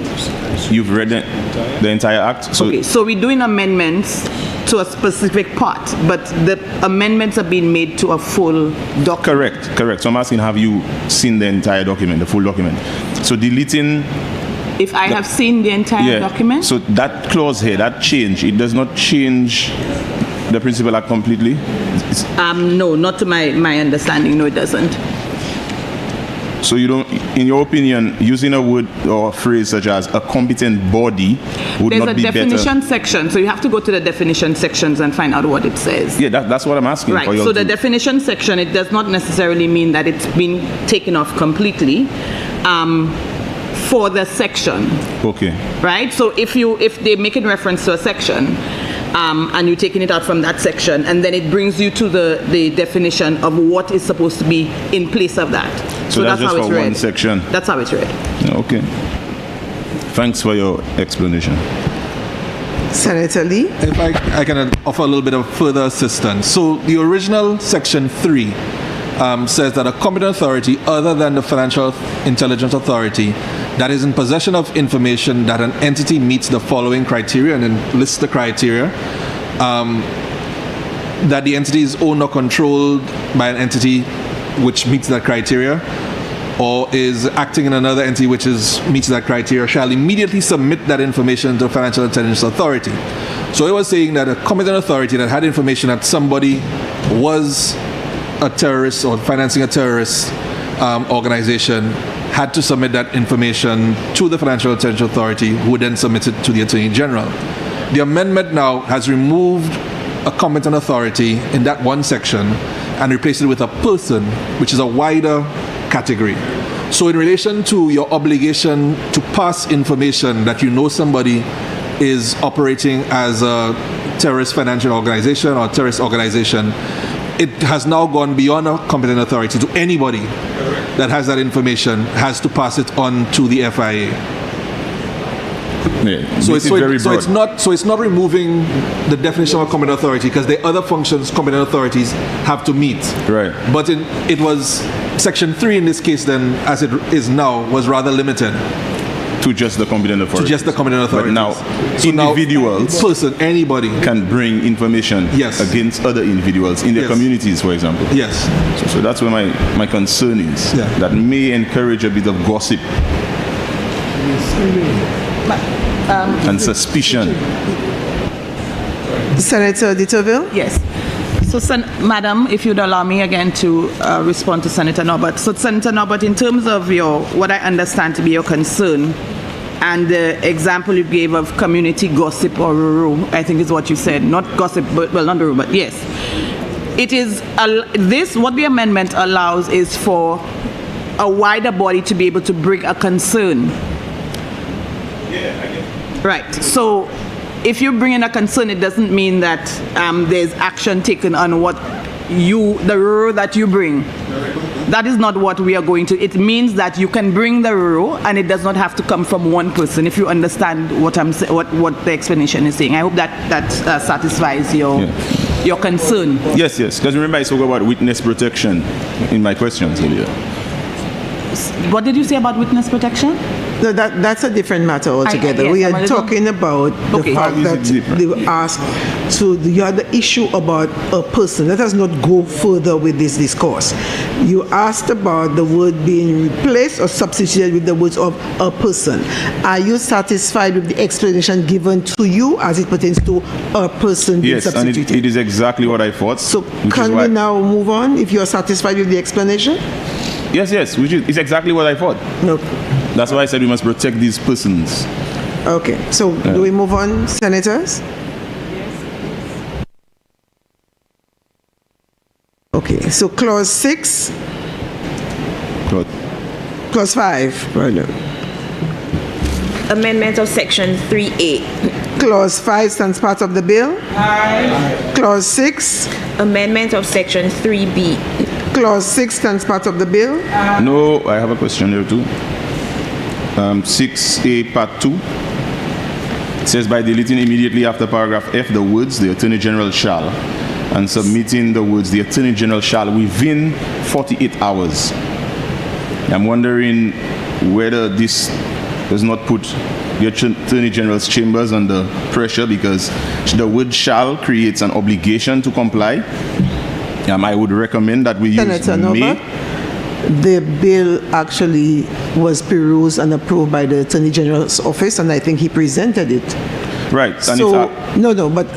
You've read the entire act? So okay. So we're doing amendments to a specific part, but the amendments are being made to a full document. Correct. So I'm asking, have you seen the entire document, the full document? So deleting... If I have seen the entire document? So that clause here, that change, it does not change the principal act completely? No, not to my understanding. No, it doesn't. So you don't, in your opinion, using a word or a phrase such as a competent body would not be better? There's a definition section, so you have to go to the definition sections and find out what it says. Yeah, that's what I'm asking. Right, for so the definition section, it does not necessarily mean that it's been taken off completely for the section. Okay. Right, so if they're making reference to a section, and you're taking it out from that section, and then it brings you to the definition of what is supposed to be in place of that. So that's just how it's for read. one section? That's how it's read. Okay. Thanks for your explanation. Senator Lee? If I can offer a little bit of further assistance. So the original section 3 says that a competent authority other than the Financial Intelligence Authority that is in possession of information that an entity meets the following criteria, and then lists the criteria, that the entity is owned or controlled by an entity which meets that criteria, or is acting in another entity which meets that criteria, shall immediately submit that information to the Financial Intelligence Authority. So it was saying that a competent authority that had information that somebody was a terrorist or financing a terrorist organization had to submit that information to the Financial Intelligence Authority, who would then submit it to the Attorney General. The amendment now has removed a competent authority in that one section and replaced it with a person, which is a wider category. So in relation to your obligation to pass information that you know somebody is operating as a terrorist financial organization or terrorist organization, it has now gone beyond a competent authority to anybody that has that information has to pass it on to the FIA. Yeah, So it's it's not removing the definition of a competent authority, because the other functions competent authorities have to meet. Right. But it was Section 3 in this case then, as it is now, was rather limited. to just the competent authority. To just the competent authorities. But now, individuals, anybody can bring information against other individuals in their communities, for example. Yes. So that's where my concern is. Yeah. That may encourage a bit of gossip and suspicion. Senator Ditterville? Yes. So, Madam, if you'd allow me again to respond to Senator Norbert. So, Senator Norbert, in terms of what I understand to be your concern, and the example you gave of community gossip or ruru, I think is what you said. Not gossip, but, well, not ruru, but yes. It is, what the amendment allows is for a wider body to be able to bring a concern. Yeah, I get it. Right. So, if you bring in a concern, it doesn't mean that there's action taken on what the rule that you bring. That is not what we are going to. It means that you can bring the rule, and it does not have to come from one person. If you understand what what the explanation is saying, I hope that satisfies your concern. Yes. Because remember, I spoke about witness protection in my questions earlier. What did you say about witness protection? No, that's a different matter altogether. Yes, we are talking about the fact that they asked, so you had the issue about a person. Let us not go further with this discourse. You asked about the word being replaced or substituted with the words of a person. Are you satisfied with the explanation given to you as it pertains to a person being substituted? Yes, and it is exactly what I thought. So can we now move on if you are satisfied with the explanation? Yes, it's exactly what I thought. No. That's why I said we must protect these persons. Okay, so do we move on, senators? Yes. Okay, so clause 6. Clause 5, rather. Amendment of section 3A. Clause 5 stands part of the bill. Aye. Clause 6. Amendment of section 3B. Clause 6 stands part of the bill. No, I have a question here too. 6A part 2. It says by deleting immediately after paragraph F the words the Attorney General shall, and submitting the words the Attorney General shall within 48 hours. I'm wondering whether this does not put the Attorney General's chambers under pressure, because the word shall creates an obligation to comply. I would recommend that we use may. The bill actually was perused and approved by the Attorney General's office, and I think he presented it. Right. And so, but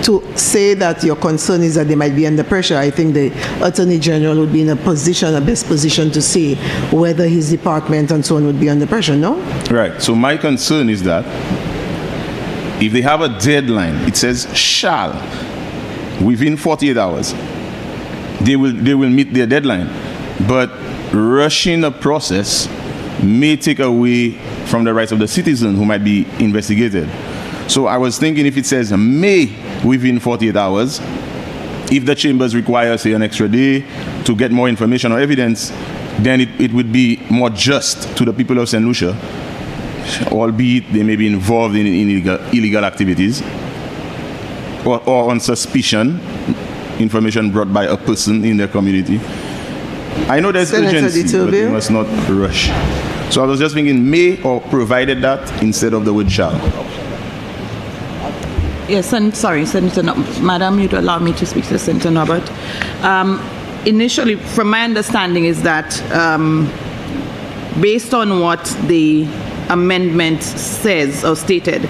to say that your concern is that they might be under pressure, I think the Attorney General would be in a best position to say whether his department and so on would be under pressure, no? Right. So my concern is that if they have a deadline, it says shall, within 48 hours, they will meet their deadline. But rushing a process may take away from the rights of the citizen who might be investigated. So I was thinking, if it says may within 48 hours, if the chambers require, say, an extra day to get more information or evidence, then it would be more just to the people of St. Lucia, albeit they may be involved in illegal activities or on suspicion, information brought by a person in their community. I know there's urgency, but we must not rush. So I was just thinking may, or provided that instead of the word shall. Yes, sorry, Senator Madam, you'd allow me to speak to Senator Norbert. Initially, from my understanding is that based on what the amendment says or stated,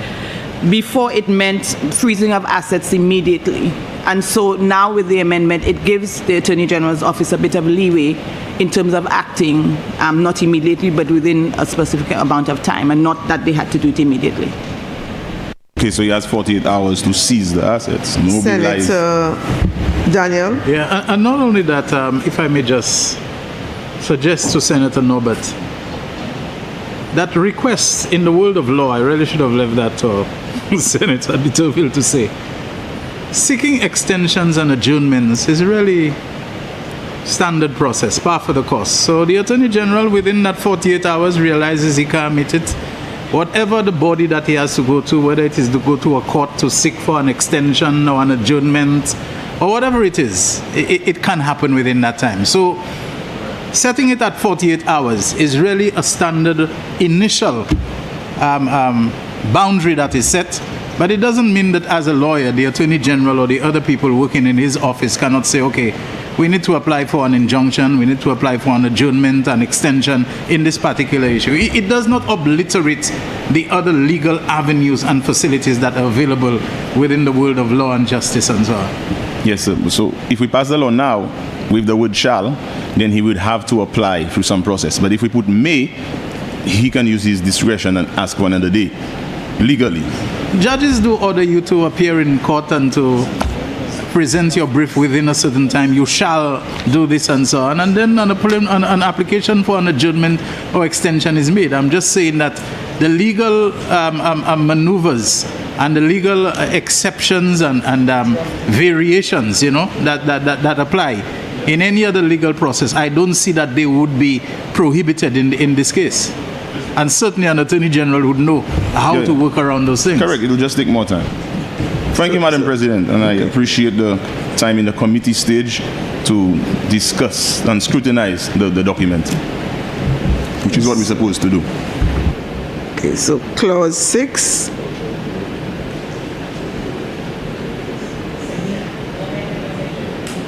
before it meant freezing of assets immediately. And so now with the amendment, it gives the Attorney General's office a bit of leeway in terms of acting, not immediately, but within a specific amount of time, and not that they had to do it immediately. Okay, so he has 48 hours to seize the assets. Senator Daniel? Yeah, and not only that, if I may just suggest to Senator Norbert, that request in the world of law, I really should have left that to Senator Ditterville to say. seeking extensions and adjournments is really standard process, par for the course. So the Attorney General within that 48 hours realizes he can't meet it. Whatever the body that he has to go to, whether it is to go to a court to seek for an extension or an adjournment, or whatever it is, it can happen within that time. So setting it at 48 hours is really a standard initial boundary that is set. But it doesn't mean that as a lawyer, the Attorney General or the other people working in his office cannot say, okay, we need to apply for an injunction, we need to apply for an adjournment, an extension in this particular issue. It does not obliterate the other legal avenues and facilities that are available within the world of law and justice and so on. Yes, sir. So if we pass the law now with the word shall, then he would have to apply through some process. But if we put may, he can use his discretion and ask for another day, legally. Judges do order you to appear in court and to present your brief within a certain time. You shall do this and so on. And then an application for an adjournment or extension is made. I'm just saying that the legal maneuvers and the legal exceptions and variations, you know, that apply in any other legal process, I don't see that they would be prohibited in this case. And certainly an Attorney General would know how to work around those things. Correct. It'll just take more time. Thank you, Madam President, and I appreciate the time in the committee stage to discuss and scrutinize the document, which is what we're supposed to do. Okay, so clause 6.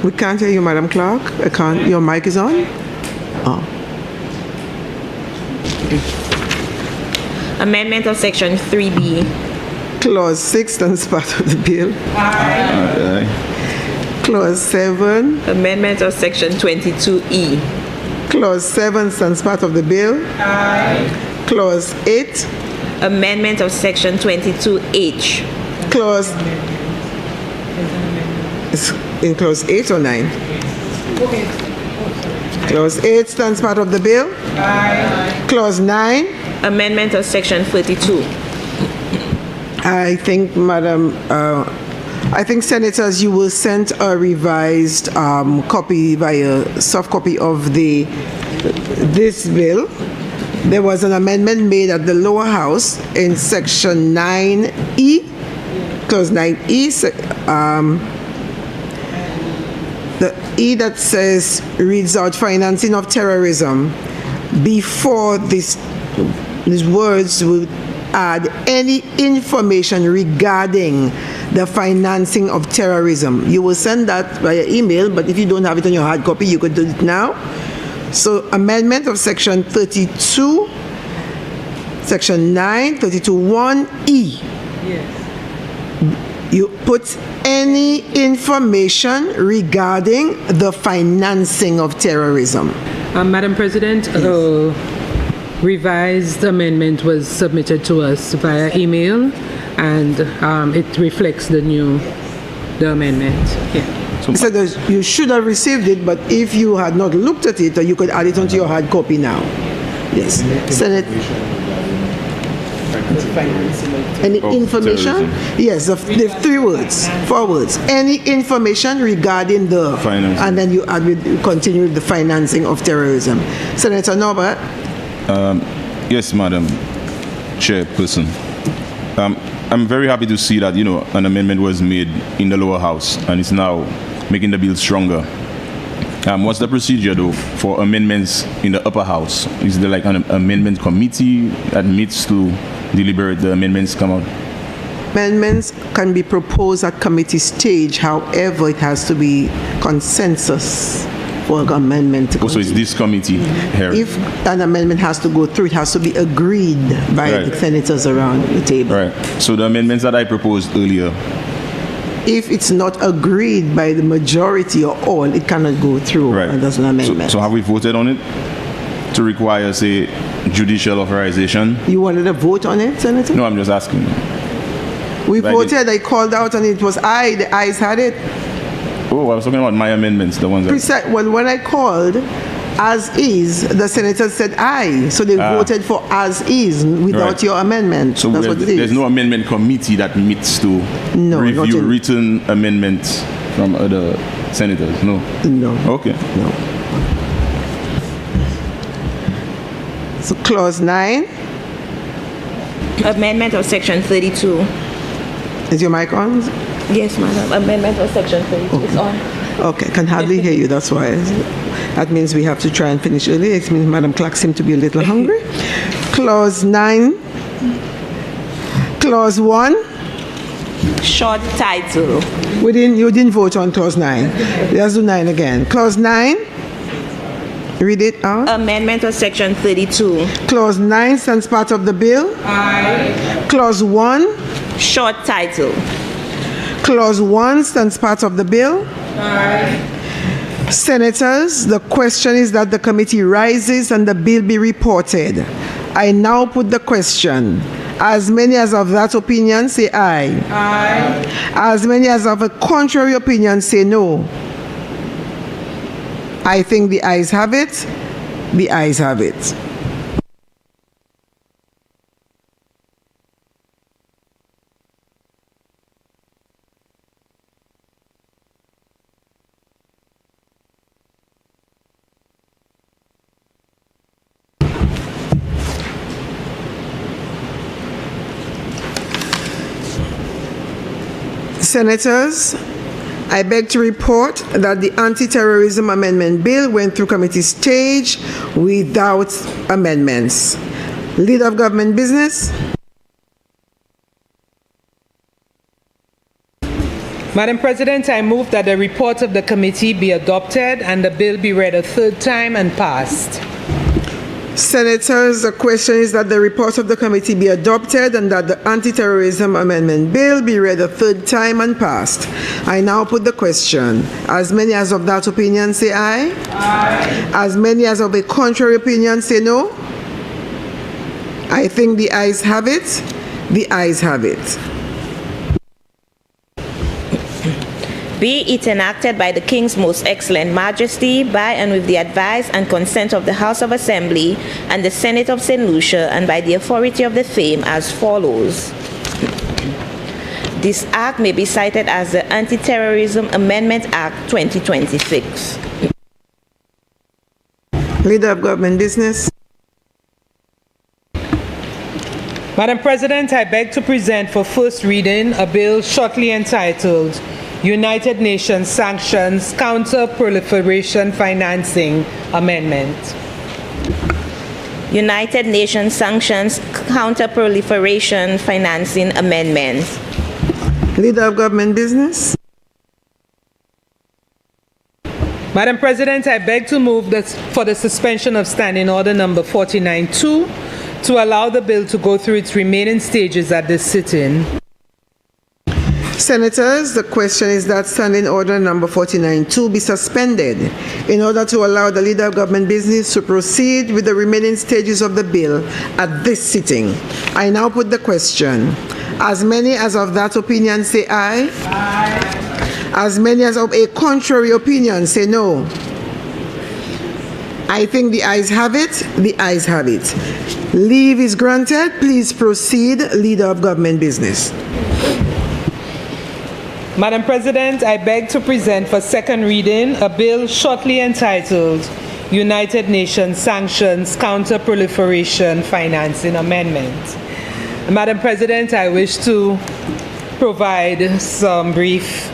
We can't hear you, Madam Clerk. I can't. Your mic is on? Oh. Amendment of Section 3B. Clause 6 stands part of the bill. Aye. Clause 7. Amendment of Section 22E. Clause 7 stands part of the bill. Aye. Clause 8. Amendment of Section 22H. Clause... In clause 8 or 9? Clause 8 stands part of the bill. Aye. Clause 9. Amendment of Section 32. I think, Madam, I think, Senators, you will send a revised copy via soft copy of this bill. There was an amendment made at the lower house in Section 9E, Clause 9E, the E that says, reads out financing of terrorism. Before these words will add any information regarding the financing of terrorism. You will send that via email, but if you don't have it on your hard copy, you could do it now. So amendment of Section 32, Section 9, 32(1)E. Yes. You put any information regarding the financing of terrorism. Madam President, the revised amendment was submitted to us via email, and it reflects the amendment. Yeah. So you should have received it, but if you had not looked at it, you could add it onto your hard copy now. Yes. Senate. Any information? Yes, the 4 words. Any information regarding the financing. And then you continue with the financing of terrorism. Senator Norbert. Yes, Madam Chairperson. I'm very happy to see that an amendment was made in the lower house and it's now making the bill stronger. What's the procedure though for amendments in the upper house? Is there like an amendment committee that meets to deliberate the amendments come out? Amendments can be proposed at committee stage. However, it has to be consensus for an amendment to so it's this committee here. If an amendment has to go through, it has to be agreed by the senators around the table. Right. So the amendments that I proposed earlier, if it's not agreed by the majority or all, it cannot go through as an amendment. So have we voted on it to require, say, judicial authorization? You wanted a vote on it, Senator? No, I'm just asking. We voted, I called out, and it was aye. The ayes had it. Oh, I was talking about my amendments, the ones that... Well, when I called, as is, the senators said aye. So they voted for as is without your amendment. So that's what it is. There's no amendment committee that meets to review written amendments from other senators? No? No. Okay. No. So clause 9. Amendment of section 32. Is your mic on? Yes, madam. Amendment of section 32 is on. Okay, can hardly hear you, that's why. That means we have to try and finish early. It means Madam Clerk seems to be a little hungry. Clause 9. Clause 1. Short title. You didn't vote on clause 9. Let's do 9 again. Clause 9. Read it out. Amendment of section 32. Clause 9 stands part of the bill. Aye. Clause 1. Short title. Clause 1 stands part of the bill. Aye. Senators, the question is that the committee rises and the bill be reported. I now put the question. As many as of that opinion say aye. Aye. As many as of a contrary opinion say no. I think the ayes have it. The ayes have it. Senators, I beg to report that the Anti-Terrorism Amendment Bill went through committee stage without amendments. Leader of Government Business. Madam President, I move that the report of the committee be adopted and the bill be read a third time and passed. Senators, the question is that the report of the committee be adopted and that the Anti-Terrorism Amendment Bill be read a third time and passed. I now put the question. As many as of that opinion say aye. Aye. As many as of a contrary opinion say no. I think the ayes have it. The ayes have it. Be it enacted by the King's Most Excellent Majesty, by and with the advice and consent of the House of Assembly and the Senate of St. Lucia, and by the authority of the same as follows. This act may be cited as the Anti-Terrorism Amendment Act 2026. Leader of Government Business. Madam President, I beg to present for first reading a bill shortly entitled United Nations Sanctions Counter-Proliferation Financing Amendment. United Nations Sanctions Counter-Proliferation Financing Amendment. Leader of Government Business. Madam President, I beg to move for the suspension of Standing Order number 49-2 to allow the bill to go through its remaining stages at this sitting. Senators, the question is that Standing Order number 49-2 be suspended in order to allow the Leader of Government Business to proceed with the remaining stages of the bill at this sitting. I now put the question. As many as of that opinion say aye. Aye. As many as of a contrary opinion say no. I think the ayes have it. The ayes have it. Leave is granted. Please proceed, Leader of Government Business. Madam President, I beg to present for second reading a bill shortly entitled United Nations Sanctions Counter-Proliferation Financing Amendment. Madam President, I wish to provide some brief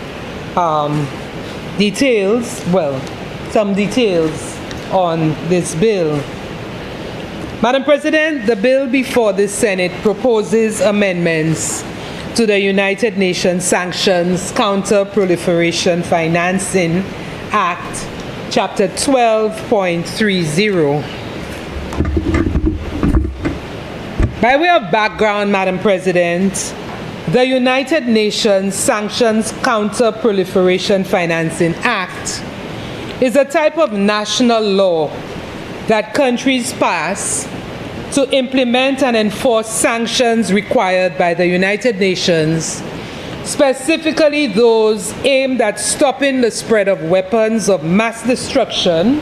details on this bill. Madam President, the bill before the Senate proposes amendments to the United Nations Sanctions Counter-Proliferation Financing Act, Chapter 12.30. By way of background, Madam President, the United Nations Sanctions Counter-Proliferation Financing Act is a type of national law that countries pass to implement and enforce sanctions required by the United Nations, specifically those aimed at stopping the spread of weapons of mass destruction,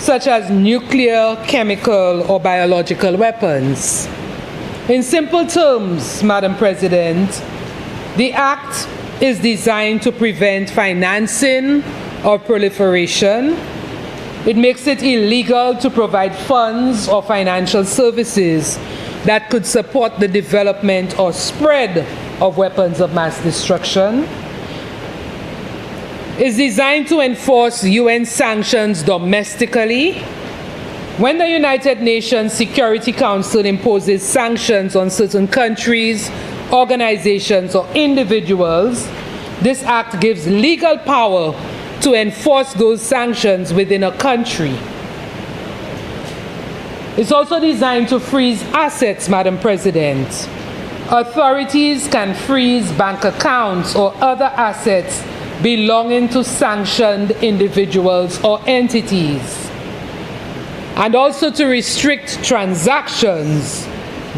such as nuclear, chemical, or biological weapons. In simple terms, Madam President, the Act is designed to prevent financing of proliferation. It makes it illegal to provide funds or financial services that could support the development or spread of weapons of mass destruction. It's designed to enforce UN sanctions domestically. When the United Nations Security Council imposes sanctions on certain countries, organizations, or individuals, this act gives legal power to enforce those sanctions within a country. It's also designed to freeze assets, Madam President. Authorities can freeze bank accounts or other assets belonging to sanctioned individuals or entities. And also to restrict transactions.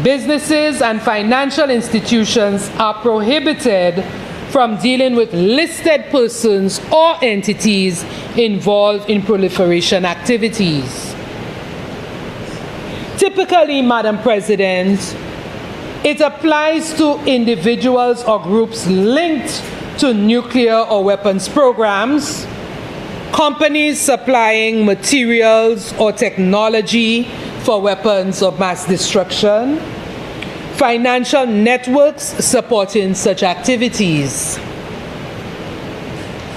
Businesses and financial institutions are prohibited from dealing with listed persons or entities involved in proliferation activities. Typically, Madam President, it applies to individuals or groups linked to nuclear or weapons programs, companies supplying materials or technology for weapons of mass destruction, financial networks supporting such activities.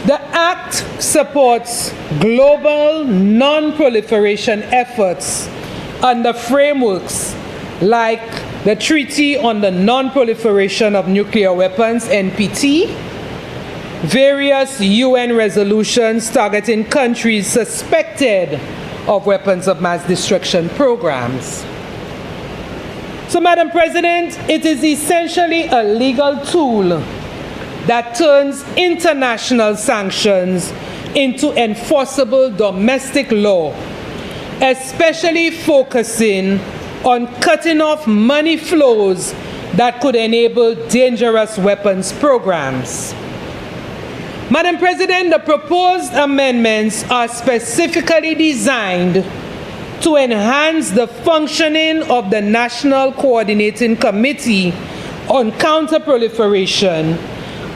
The Act supports global non-proliferation efforts under frameworks like the Treaty on the Non-Proliferation of Nuclear Weapons, NPT, various UN resolutions targeting countries suspected of weapons of mass destruction programs. So, Madam President, it is essentially a legal tool that turns international sanctions into enforceable domestic law, especially focusing on cutting off money flows that could enable dangerous weapons programs. Madam President, the proposed amendments are specifically designed to enhance the functioning of the National Coordinating Committee on Counter-Proliferation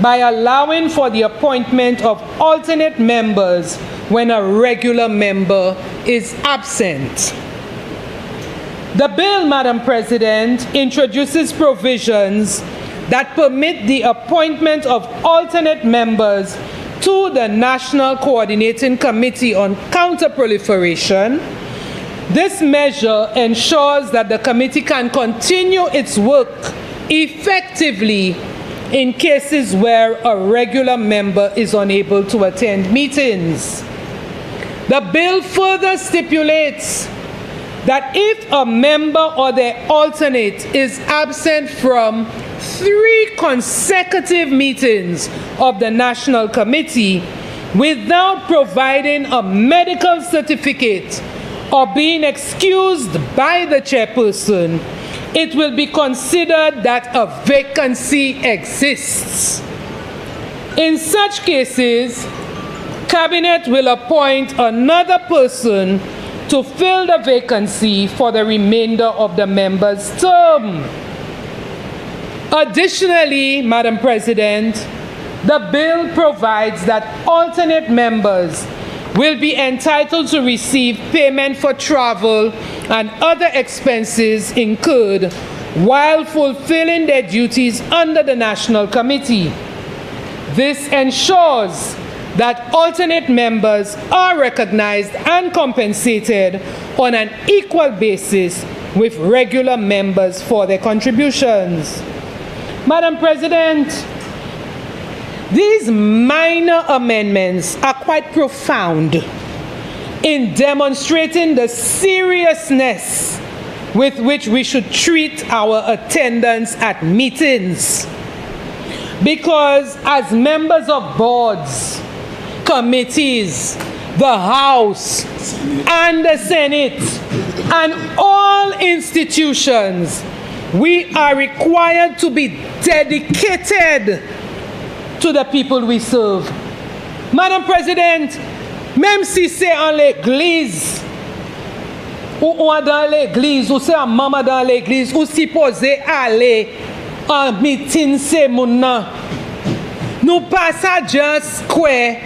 by allowing for the appointment of alternate members when a regular member is absent. The bill, Madam President, introduces provisions that permit the appointment of alternate members to the National Coordinating Committee on Counter-Proliferation. This measure ensures that the committee can continue its work effectively in cases where a regular member is unable to attend meetings. The bill further stipulates that if a member or their alternate is absent from 3 consecutive meetings of the National Committee without providing a medical certificate or being excused by the chairperson, it will be considered that a vacancy exists. In such cases, Cabinet will appoint another person to fill the vacancy for the remainder of the member's term. Additionally, Madam President, the bill provides that alternate members will be entitled to receive payment for travel and other expenses incurred while fulfilling their duties under the National Committee. This ensures that alternate members are recognized and compensated on an equal basis with regular members for their contributions. Madam President, these minor amendments are quite profound in demonstrating the seriousness with which we should treat our attendance at meetings. Because as members of boards, committees, the House, and the Senate, and all institutions, we are required to be dedicated to the people we serve. Madam President, même si c'est en l'église ou dans l'église, ou c'est un maman dans l'église, ou supposé aller en meeting c'est mon nan. Nous pas ça just square,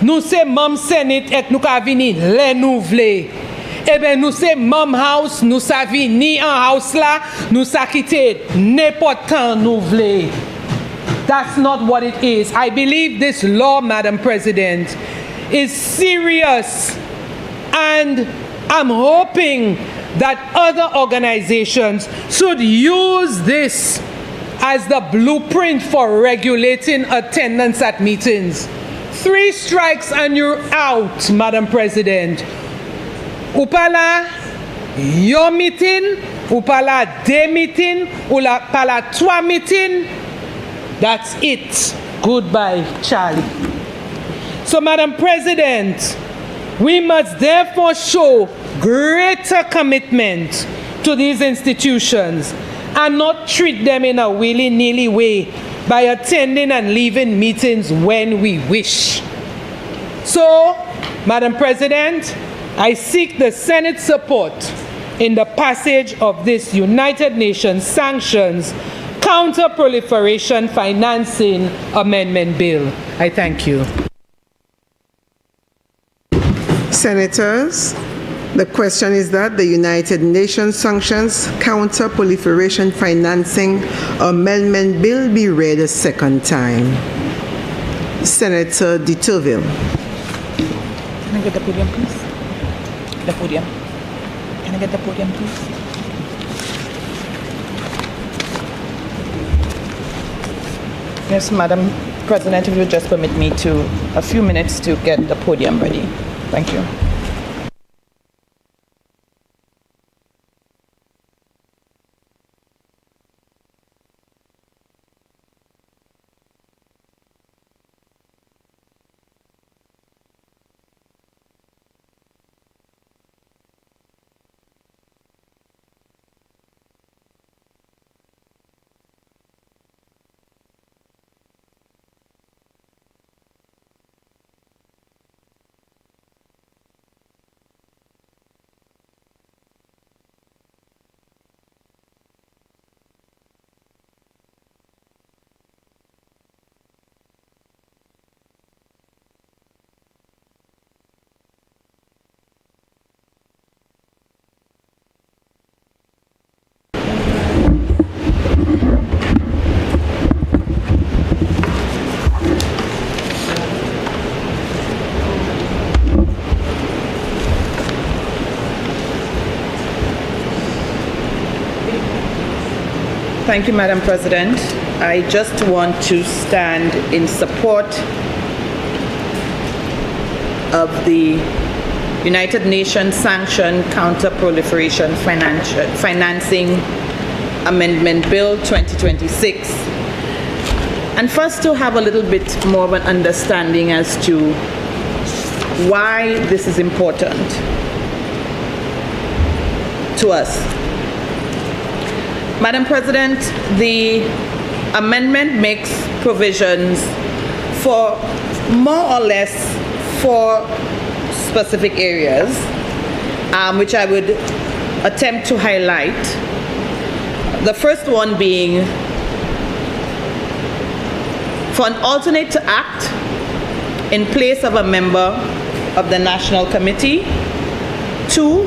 nous c'est mam senate et nous ka vini les nous vle. Eh bien nous c'est mam house, nous sa vini en house là, nous sa quitter n'importe quand nous vle. That's not what it is. I believe this law, Madam President, is serious, and I'm hoping that other organizations should use this as the blueprint for regulating attendance at meetings. 3 strikes and you're out, Madam President. Ou pas là, your meeting, ou pas là, des meetings, ou pas là, 3 meetings. That's it. Goodbye, Charlie. So, Madam President, we must therefore show greater commitment to these institutions and not treat them in a willy-nilly way by attending and leaving meetings when we wish. So, Madam President, I seek the Senate support in the passage of this United Nations Sanctions Counter-Proliferation Financing Amendment Bill. I thank you. Senators, the question is that the United Nations Sanctions Counter-Proliferation Financing Amendment Bill be read a second time. Senator de Turville. Can I get the podium, please? The podium. Can I get the podium, please? Yes, Madam President, if you would just permit me a few minutes to get the podium ready. Thank you. Thank you, Madam President. I just want to stand in support of the United Nations Sanction Counter-Proliferation Financing Amendment Bill 2026. And first to have a little bit more of an understanding as to why this is important to us. Madam President, the amendment makes provisions for more or less 4 specific areas, which I would attempt to highlight. The first one being for an alternate to act in place of a member of the National Committee. 2,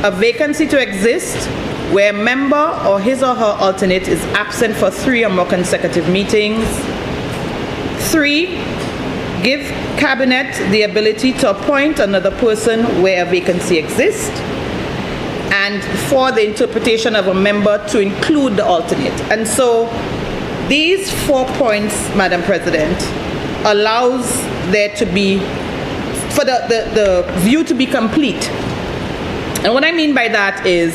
a vacancy to exist where a member or his or her alternate is absent for 3 or more consecutive meetings. 3, give Cabinet the ability to appoint another person where a vacancy exists. And 4, the interpretation of a member to include the alternate. And so these 4 points, Madam President, allows there to be, for the view to be complete. And what I mean by that is,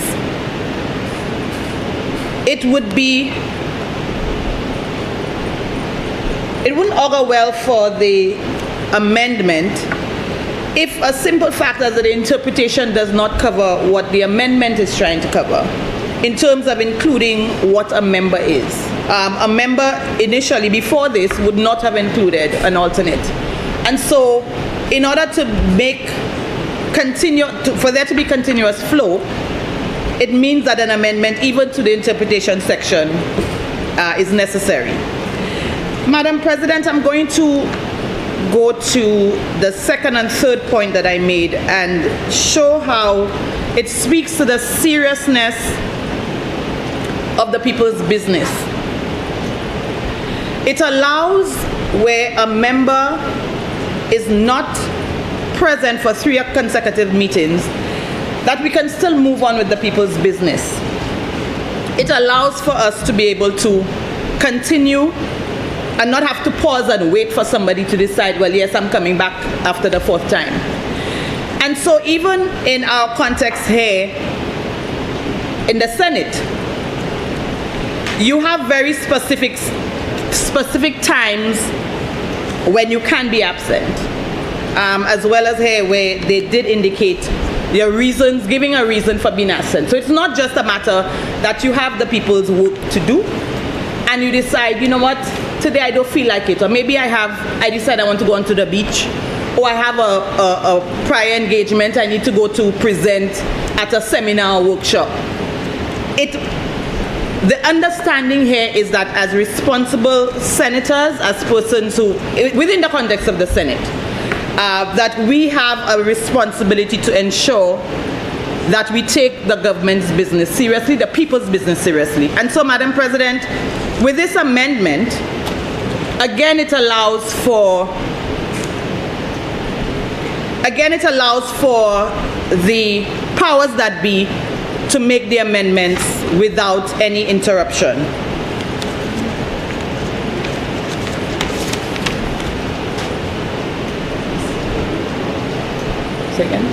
it wouldn't augur well for the amendment if a simple fact as the interpretation does not cover what the amendment is trying to cover in terms of including what a member is. A member initially before this would not have included an alternate. And so in order to make for there to be continuous flow, it means that an amendment, even to the interpretation section, is necessary. Madam President, I'm going to go to the second and third point that I made and show how it speaks to the seriousness of the people's business. It allows where a member is not present for 3 consecutive meetings, that we can still move on with the people's business. It allows for us to be able to continue and not have to pause and wait for somebody to decide, well, yes, I'm coming back after the 4th time. And so even in our context here, in the Senate, you have very specific times when you can be absent, as well as here where they did indicate their reasons, giving a reason for being absent. So it's not just a matter that you have the people's work to do and you decide, you know what, today I don't feel like it, or maybe I decide I want to go onto the beach, or I have a prior engagement I need to go to present at a seminar or workshop. The understanding here is that as responsible senators, as persons who, within the context of the Senate, that we have a responsibility to ensure that we take the government's business seriously, the people's business seriously. And so, Madam President, with this amendment, again it allows for the powers that be to make the amendments without any interruption. Second.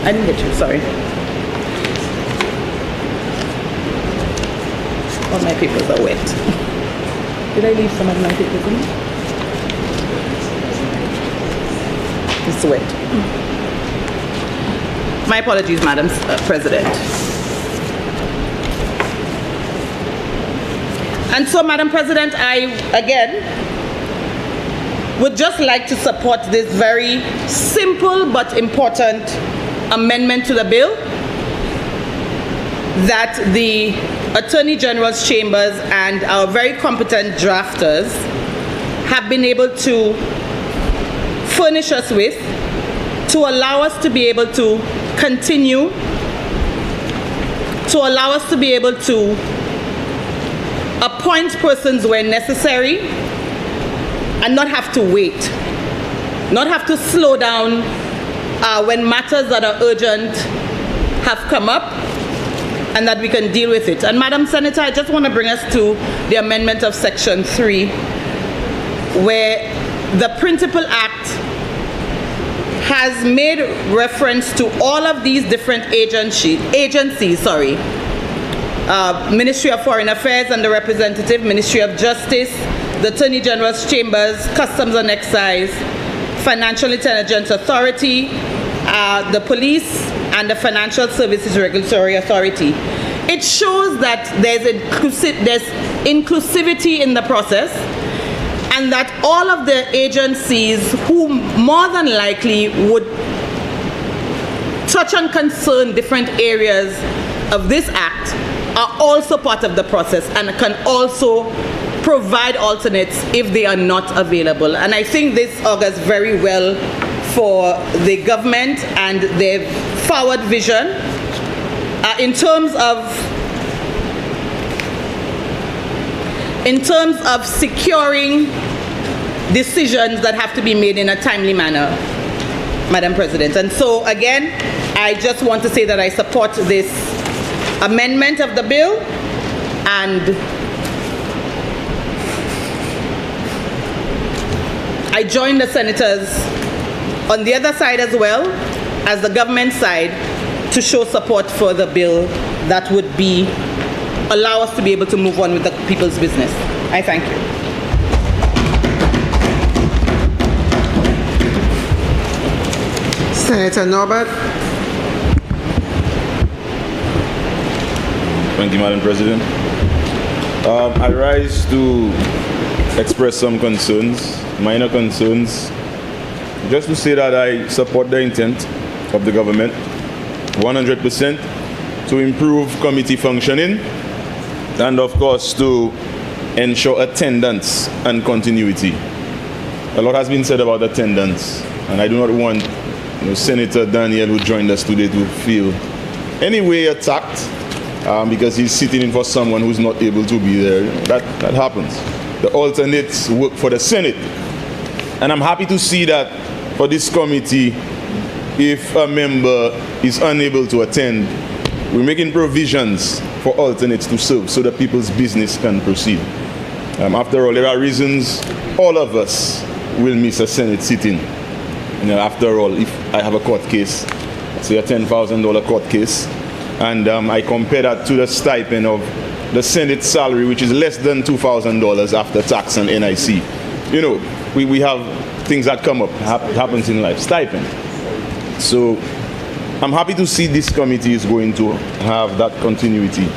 I didn't get you, sorry. All my papers are wet. Did I leave some of my papers in? It's wet. My apologies, Madam President. And so, Madam President, I, again, would just like to support this very simple but important amendment to the bill that the Attorney General's chambers and our very competent drafters have been able to furnish us with to allow us to be able to continue, to allow us to be able to appoint persons where necessary and not have to wait, not have to slow down when matters that are urgent have come up, and that we can deal with it. And Madam Senator, I just want to bring us to the amendment of Section 3, where the Principal Act has made reference to all of these different agencies, Ministry of Foreign Affairs and the representative, Ministry of Justice, the Attorney General's Chambers, Customs and Excise, Financial Intelligence Authority, the police, and the Financial Services Regulatory Authority. It shows that there's inclusivity in the process, and that all of the agencies who more than likely would touch and concern different areas of this act are also part of the process and can also provide alternates if they are not available. And I think this augurs very well for the government and their forward vision in terms of securing decisions that have to be made in a timely manner, Madam President. And so again, I just want to say that I support this amendment of the bill, and I join the senators on the other side as well as the government side to show support for the bill that would allow us to be able to move on with the people's business. I thank you. Senator Norbert. Thank you, Madam President. I rise to express some concerns, minor concerns, just to say that I support the intent of the government 100% to improve committee functioning and, of course, to ensure attendance and continuity. A lot has been said about attendance, and I do not want Senator Daniel, who joined us today, to feel any way attacked because he's sitting in for someone who's not able to be there. That happens. The alternates work for the Senate. And I'm happy to see that for this committee, if a member is unable to attend, we're making provisions for alternates to serve so that people's business can proceed. After all, there are reasons all of us will miss a Senate sitting. After all, if I have a court case, say a $10,000 court case, and I compare that to the stipend of the Senate salary, which is less than $2,000 after tax and NIC. We have things that come up, happens in life, stipend. So I'm happy to see this committee is going to have that continuity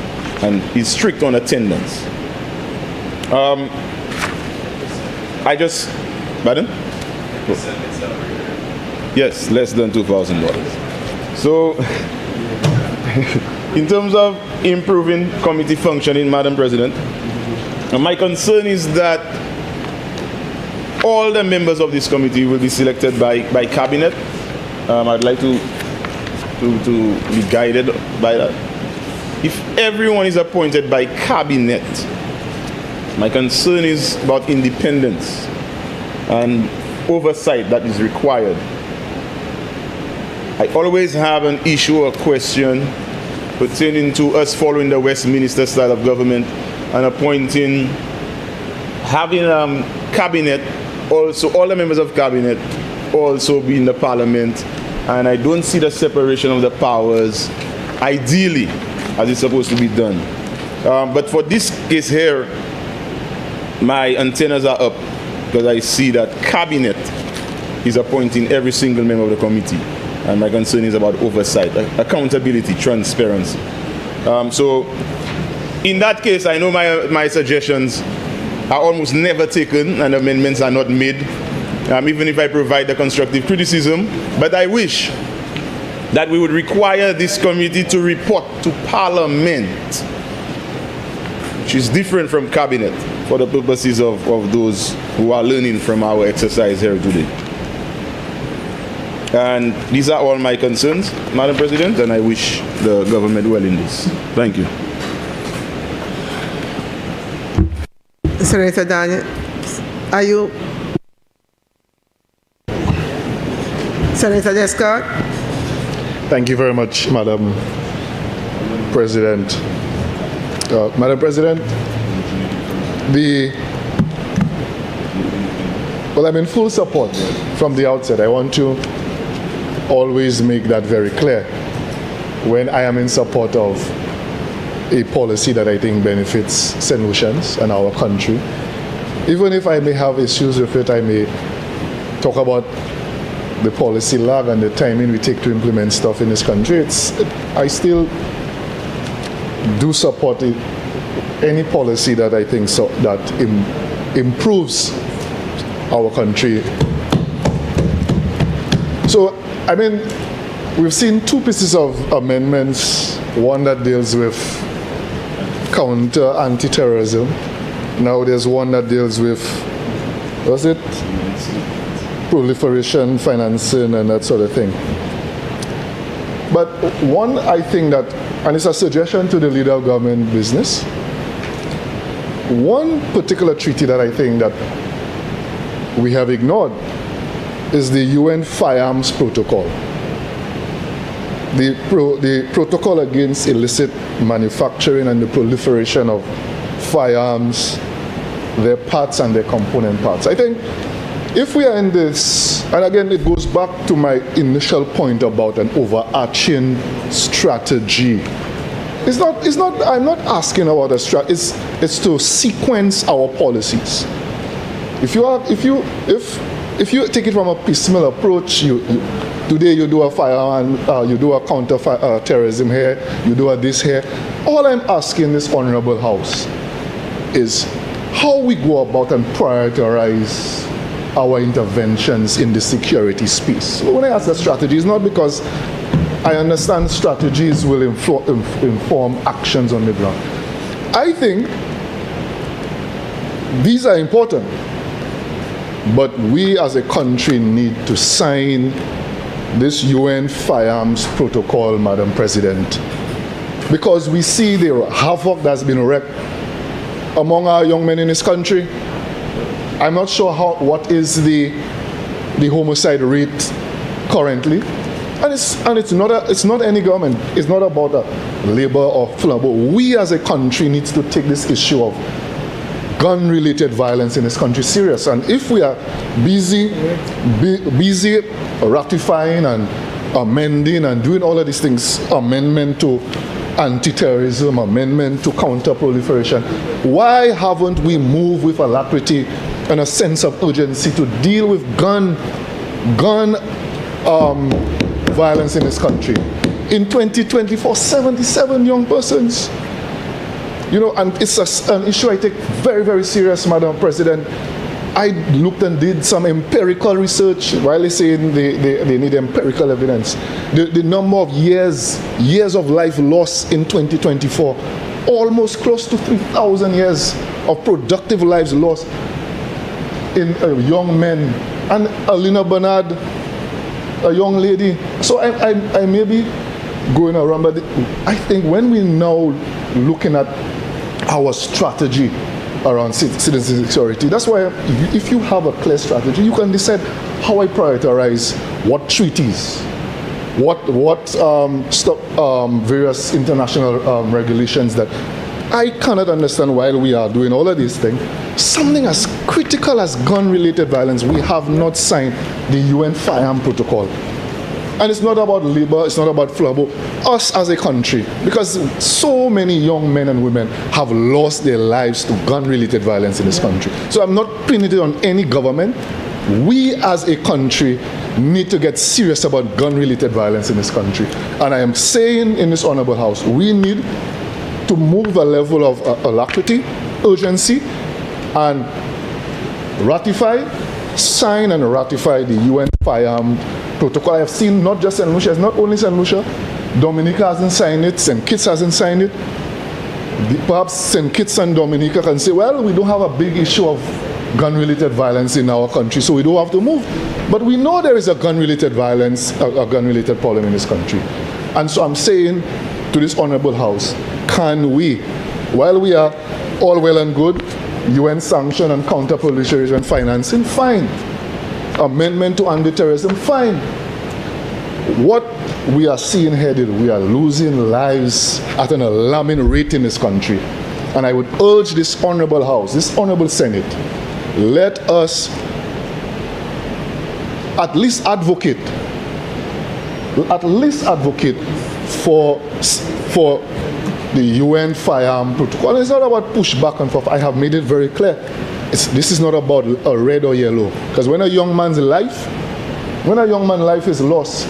and is strict on attendance. Pardon? Yes, less than $2,000. So, in terms of improving committee functioning, Madam President, my concern is that all the members of this committee will be selected by cabinet. I'd like to be guided by that. If everyone is appointed by cabinet, my concern is about independence and oversight that is required. I always have an issue or question pertaining to us following the Westminster style of government and having cabinet, also all the members of cabinet also be in the parliament, and I don't see the separation of the powers ideally as it's supposed to be done. But for this case here, my antennas are up because I see that cabinet is appointing every single member of the committee. And my concern is about oversight, accountability, transparency. So in that case, I know my suggestions are almost never taken and amendments are not made, even if I provide the constructive criticism. But I wish that we would require this committee to report to Parliament, which is different from cabinet, for the purposes of those who are learning from our exercise here today. And these are all my concerns, Madam President, and I wish the government well in this. Thank you. Senator Daniel, are you? Senator Descott? Thank you very much, Madam President. Madam President, I'm in full support from the outset. I want to always make that very clear when I am in support of a policy that I think benefits St. Lucians and our country. Even if I may have issues with it, I may talk about the policy lag and the timing we take to implement stuff in this country. I still do support any policy that I think that improves our country. So, I mean, we've seen two pieces of amendments, one that deals with counter anti-terrorism. Now there's one that deals with, what's it? Proliferation, financing, and that sort of thing. But one, I think that, and it's a suggestion to the leader of government business, one particular treaty that I think that we have ignored is the UN Firearms Protocol. The protocol against illicit manufacturing and the proliferation of firearms, their parts and their component parts. I think if we are in this, and again it goes back to my initial point about an overarching strategy. I'm not asking about a strategy, it's to sequence our policies. If you take it from a piecemeal approach, today you do a firearm, you do a counter terrorism here, you do a this here. All I'm asking this honorable house is how we go about and prioritize our interventions in the security space. So when I ask the strategy, it's not because I understand strategies will inform actions on the ground. I think these are important, but we as a country need to sign this UN firearms protocol, Madam President, because we see the havoc that's been wreaked among our young men in this country. I'm not sure what is the homicide rate currently, and it's not any government. It's not about labor or flammable. We as a country need to take this issue of gun-related violence in this country serious. And if we are busy ratifying and amending and doing all of these things, amendment to anti-terrorism, amendment to counter-proliferation, why haven't we moved with alacrity and a sense of urgency to deal with gun violence in this country? In 2024, 77 young persons. You know, and it's an issue I take very, very serious, Madam President. I looked and did some empirical research. While they saying they need empirical evidence, the number of years of life lost in 2024, almost close to 3,000 years of productive lives lost in young men. And Alina Bernard, a young lady. So I may be going around, but I think when we now looking at our strategy around citizen security, that's why if you have a clear strategy, you can decide how I prioritize what treaties, what various international regulations that I cannot understand while we are doing all of these things. Something as critical as gun-related violence, we have not signed the UN Firearm Protocol. And it's not about labor, it's not about flabo, us as a country, because so many young men and women have lost their lives to gun-related violence in this country. So I'm not pinning it on any government. We as a country need to get serious about gun-related violence in this country. And I am saying in this honorable house, we need to move a level of alacrity, urgency, and sign and ratify the UN Firearm Protocol. I have seen not just St. Lucia, it's not only St. Lucia, Dominica hasn't signed it, St. Kitts hasn't signed it. Perhaps St. Kitts and Dominica can say, well, we don't have a big issue of gun-related violence in our country, so we don't have to move. But we know there is a gun-related violence, a gun-related problem in this country. And so I'm saying to this honorable house, can we, while we are all well and good, UN sanction and counter-proliferation financing, fine. Amendment to anti-terrorism, fine. What we are seeing headed, we are losing lives at an alarming rate in this country. And I would urge this honorable house, this honorable Senate, let us at least advocate for the UN Firearm Protocol. It's not about push back and forth. I have made it very clear. This is not about a red or yellow. Because when a young man's life is lost,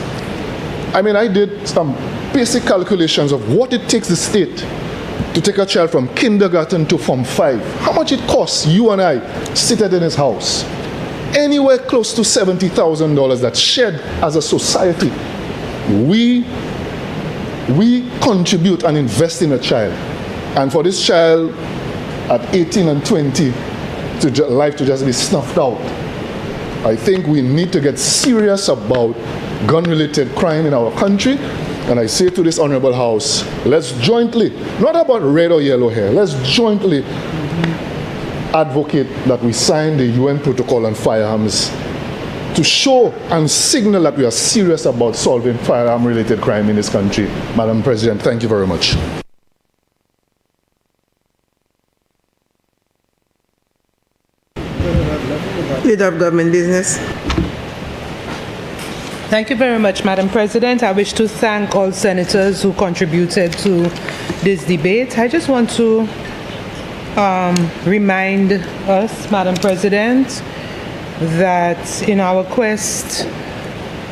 I mean, I did some basic calculations of what it takes the state to take a child from kindergarten to Form 5. How much it costs you and I seated in his house. Anywhere close to $70,000 that's shed as a society. We contribute and invest in a child. And for this child at 18 and 20, life to just be snuffed out. I think we need to get serious about gun-related crime in our country. And I say to this honorable house, let's jointly, not about red or yellow here, let's jointly advocate that we sign the UN Protocol on Firearms to show and signal that we are serious about solving firearm-related crime in this country. Madam President, thank you very much. Leader of Government Business. Thank you very much, Madam President. I wish to thank all senators who contributed to this debate. I just want to remind us, Madam President, that in our quest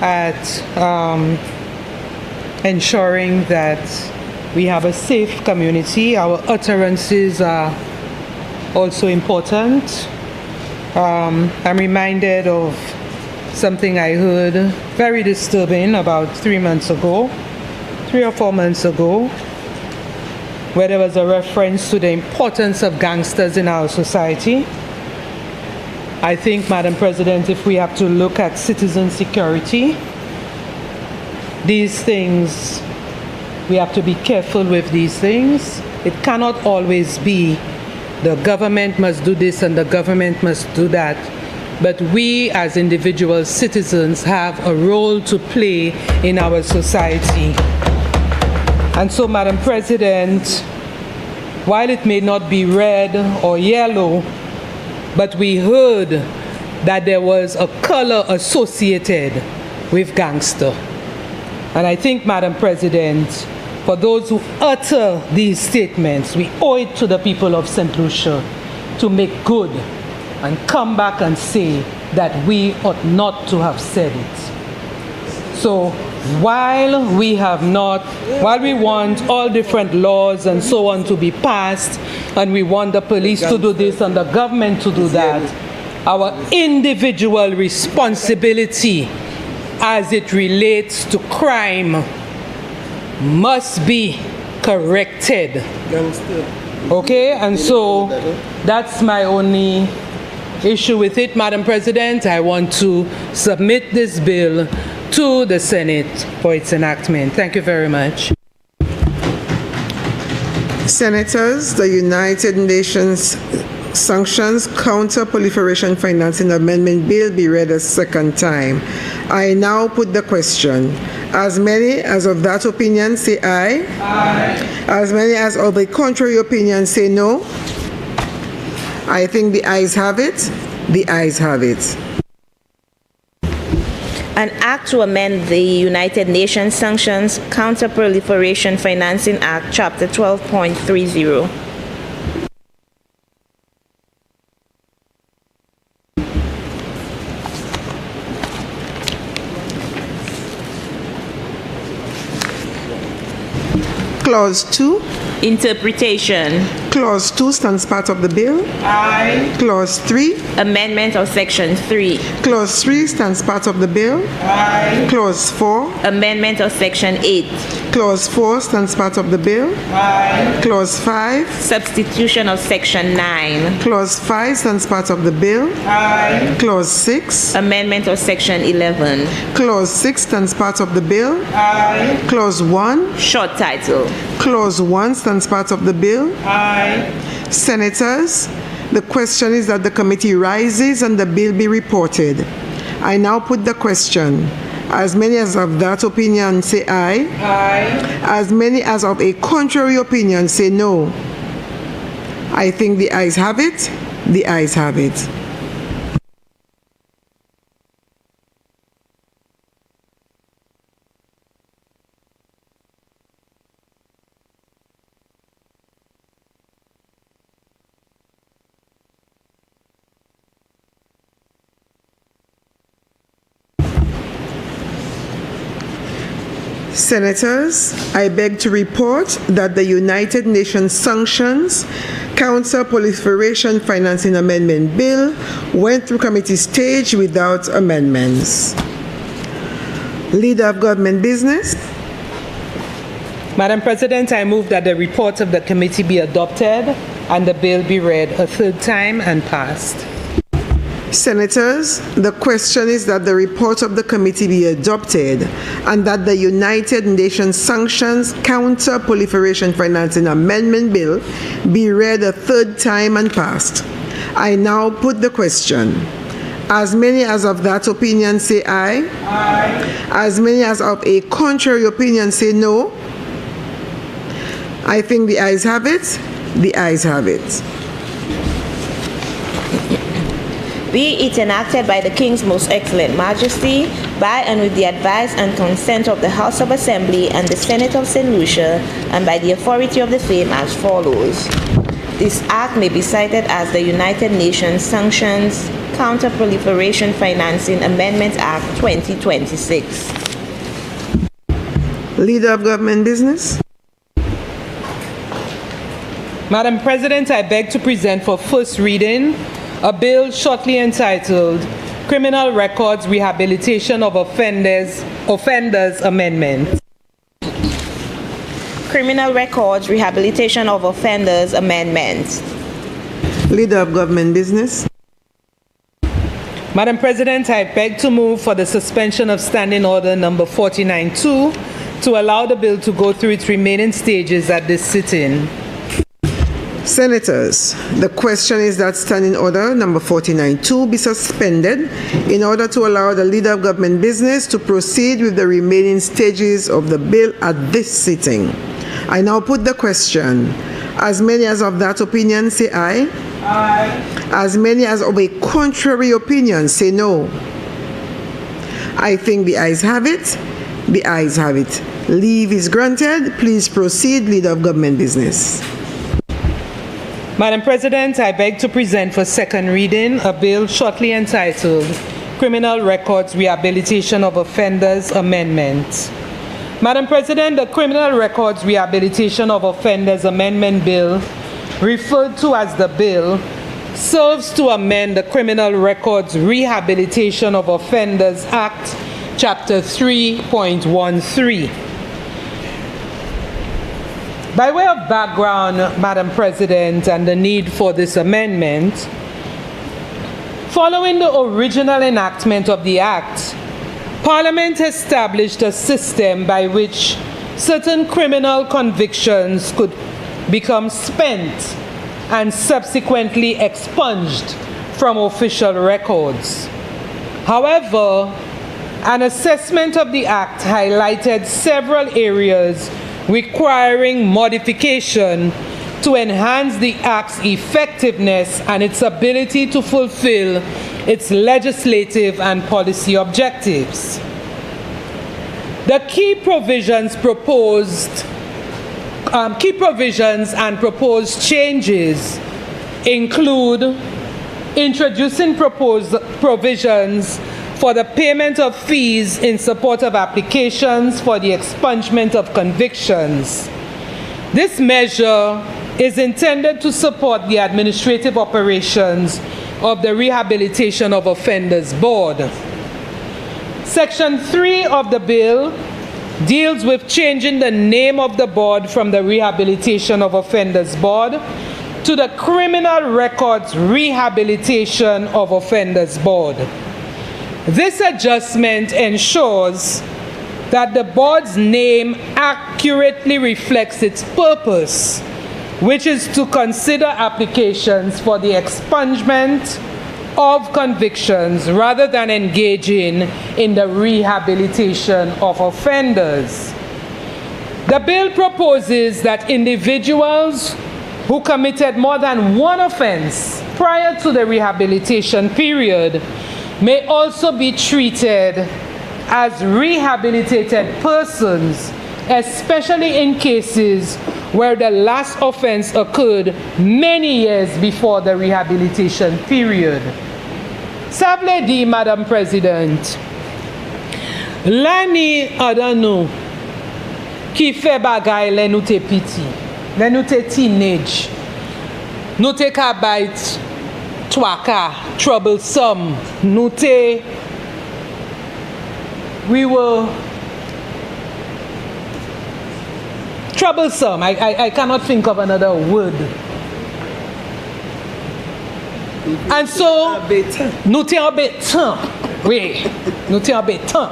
at ensuring that we have a safe community, our utterances are also important. I'm reminded of something I heard very disturbing about 3 or 4 months ago, where there was a reference to the importance of gangsters in our society. I think, Madam President, if we have to look at citizen security, these things, we have to be careful with these things. It cannot always be the government must do this and the government must do that. But we as individual citizens have a role to play in our society. And so, Madam President, while it may not be red or yellow, but we heard that there was a color associated with gangster. And I think, Madam President, for those who utter these statements, we owe it to the people of St. Lucia to make good and come back and say that we ought not to have said it. So while we want all different laws and so on to be passed, and we want the police to do this and the government to do that, our individual responsibility as it relates to crime must be corrected. Okay, and so that's my only issue with it, Madam President. I want to submit this bill to the Senate for its enactment. Thank you very much. Senators, the United Nations Sanctions Counter-Proliferation Financing Amendment Bill be read a second time. I now put the question. As many as of that opinion say aye. Aye. As many as of the contrary opinion say no. I think the ayes have it. The ayes have it. An act to amend the United Nations Sanctions Counter-Proliferation Financing Act, Chapter 12.30. Clause 2. Interpretation. Clause 2 stands part of the bill. Aye. Clause 3. Amendment of Section 3. Clause 3 stands part of the bill. Aye. Clause 4. Amendment of Section 8. Clause 4 stands part of the bill. Aye. Clause 5. Substitution of Section 9. Clause 5 stands part of the bill. Aye. Clause 6. Amendment of Section 11. Clause 6 stands part of the bill. Aye. Clause 1. Short title. Clause 1 stands part of the bill. Aye. Senators, the question is that the committee rises and the bill be reported. I now put the question. As many as of that opinion say aye. Aye. As many as of a contrary opinion say no. I think the ayes have it. The ayes have it. Senators, I beg to report that the United Nations Sanctions Counter-Proliferation Financing Amendment Bill went through committee stage without amendments. Leader of Government Business. Madam President, I move that the report of the committee be adopted and the bill be read a third time and passed. Senators, the question is that the report of the committee be adopted and that the United Nations Sanctions Counter-Proliferation Financing Amendment Bill be read a third time and passed. I now put the question. As many as of that opinion say aye. Aye. As many as of a contrary opinion say no. I think the ayes have it. The ayes have it. Be it enacted by the King's Most Excellent Majesty, by and with the advice and consent of the House of Assembly and the Senate of St. Lucia, and by the authority of the same as follows. This act may be cited as the United Nations Sanctions Counter-Proliferation Financing Amendment Act 2026. Leader of Government Business. Madam President, I beg to present for first reading a bill shortly entitled Criminal Records Rehabilitation of Offenders Amendment. Criminal Records Rehabilitation of Offenders Amendment. Leader of Government Business. Madam President, I beg to move for the suspension of Standing Order number 49-2 to allow the bill to go through its remaining stages at this sitting. Senators, the question is that Standing Order number 49-2 be suspended in order to allow the Leader of Government Business to proceed with the remaining stages of the bill at this sitting. I now put the question. As many as of that opinion say aye. Aye. As many as of a contrary opinion say no. I think the ayes have it. The ayes have it. Leave is granted. Please proceed, Leader of Government Business. Madam President, I beg to present for second reading a bill shortly entitled Criminal Records Rehabilitation of Offenders Amendment. Madam President, the Criminal Records Rehabilitation of Offenders Amendment Bill, referred to as the bill, serves to amend the Criminal Records Rehabilitation of Offenders Act, Chapter 3.13. By way of background, Madam President, and the need for this amendment, following the original enactment of the Act, Parliament established a system by which certain criminal convictions could become spent and subsequently expunged from official records. However, an assessment of the Act highlighted several areas requiring modification to enhance the Act's effectiveness and its ability to fulfill its legislative and policy objectives. The key provisions and proposed changes include introducing proposed provisions for the payment of fees in support of applications for the expungement of convictions. This measure is intended to support the administrative operations of the Rehabilitation of Offenders Board. Section 3 of the bill deals with changing the name of the board from the Rehabilitation of Offenders Board to the Criminal Records Rehabilitation of Offenders Board. This adjustment ensures that the board's name accurately reflects its purpose, which is to consider applications for the expungement of convictions rather than engaging in the rehabilitation of offenders. The bill proposes that individuals who committed more than one offense prior to the rehabilitation period may also be treated as rehabilitated persons, especially in cases where the last offense occurred many years before the rehabilitation period. Sable dit, Madam President, l'année adano qui fait bagay le nou te piti, le nou te teenage, nou te kabait twaka, troublesome, nou te, we were troublesome. I cannot think of another word. And so, nous te embêtant. Oui, nous te embêtant.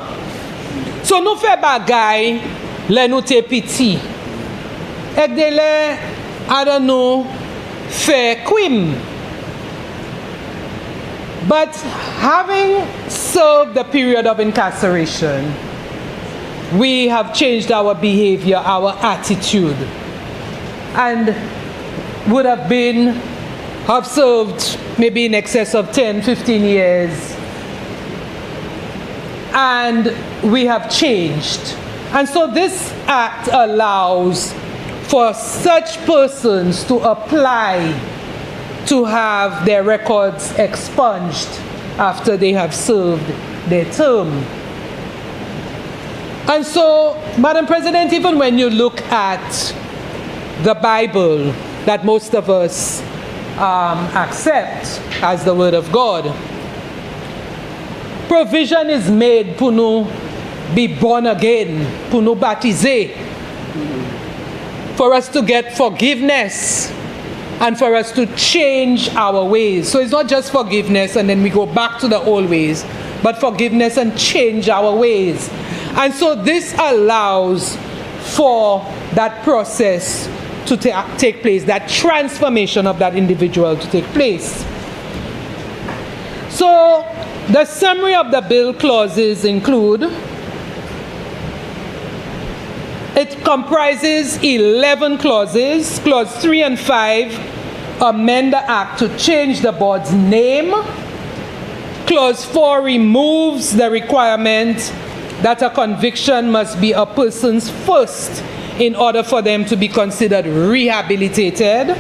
So, nous fait bagay, le nou te piti. Ek de le, I don't know, fait crime. But having served the period of incarceration, we have changed our behavior, our attitude, and would have been observed maybe in excess of 10, 15 years. And we have changed. And so this act allows for such persons to apply to have their records expunged after they have served their term. And so, Madam President, even when you look at the Bible that most of us accept as the word of God. Provision is made for no be born again, for no baptize, for us to get forgiveness and for us to change our ways. So it's not just forgiveness and then we go back to the old ways, but forgiveness and change our ways. And so this allows for that process to take place, that transformation of that individual to take place. So the summary of the bill clauses include, it comprises 11 clauses. Clause 3 and 5 amend the act to change the board's name. Clause 4 removes the requirement that a conviction must be a person's first in order for them to be considered rehabilitated.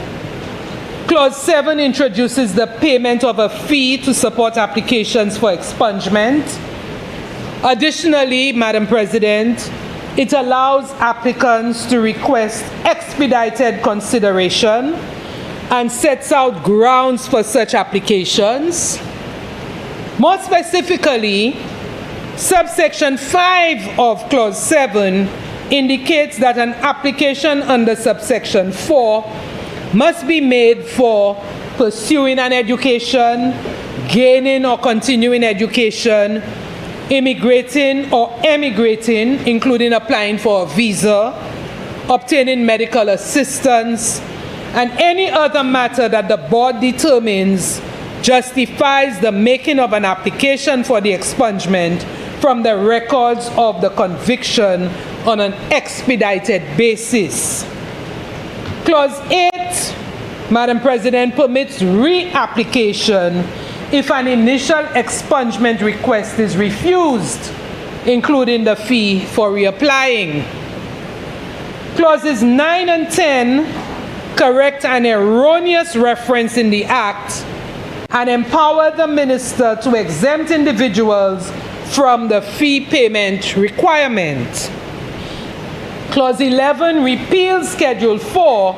Clause 7 introduces the payment of a fee to support applications for expungement. Additionally, Madam President, it allows applicants to request expedited consideration and sets out grounds for such applications. More specifically, subsection 5 of clause 7 indicates that an application under subsection 4 must be made for pursuing an education, gaining or continuing education, immigrating or emigrating, including applying for a visa, obtaining medical assistance, and any other matter that the board determines justifies the making of an application for the expungement from the records of the conviction on an expedited basis. Clause 8, Madam President, permits reapplication if an initial expungement request is refused, including the fee for reapplying. Clauses 9 and 10 correct an erroneous reference in the Act and empower the minister to exempt individuals from the fee payment requirement. Clause 11 repeals Schedule 4,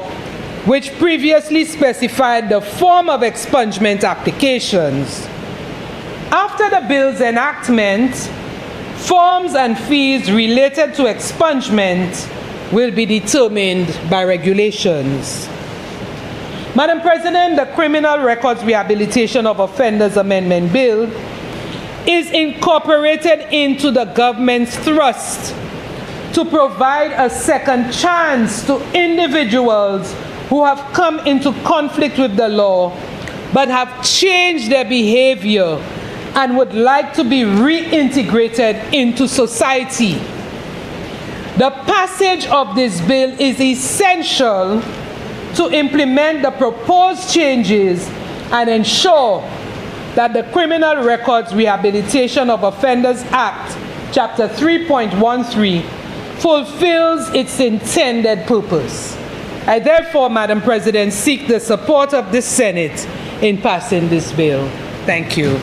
which previously specified the form of expungement applications. After the bill's enactment, forms and fees related to expungement will be determined by regulations. Madam President, the Criminal Records Rehabilitation of Offenders Amendment Bill is incorporated into the government's thrust to provide a second chance to individuals who have come into conflict with the law but have changed their behavior and would like to be reintegrated into society. The passage of this bill is essential to implement the proposed changes and ensure that the Criminal Records Rehabilitation of Offenders Act, Chapter 3.13, fulfills its intended purpose. I therefore, Madam President, seek the support of the Senate in passing this bill. Thank you.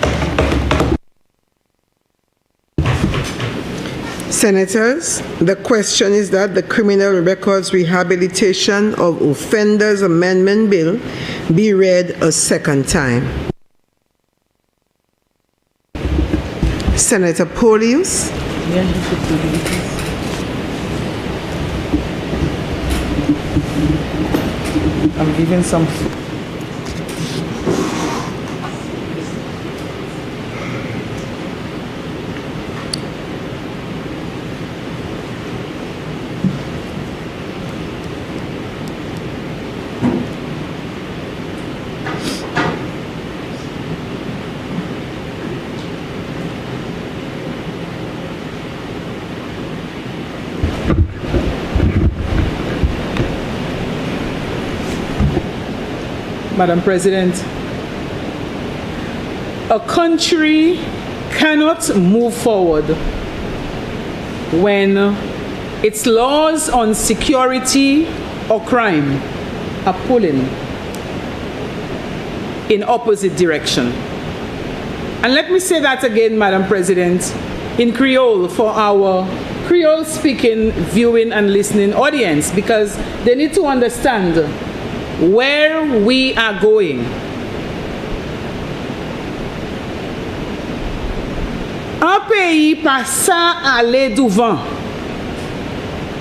Senators, the question is that the Criminal Records Rehabilitation of Offenders Amendment Bill be read a second time. Senator Polius. I'm giving some. Madam President, a country cannot move forward when its laws on security or crime are pulling in opposite direction. And let me say that again, Madam President, in Creole for our Creole-speaking viewing and listening audience, because they need to understand where we are going. Un pays pas ça aller devant.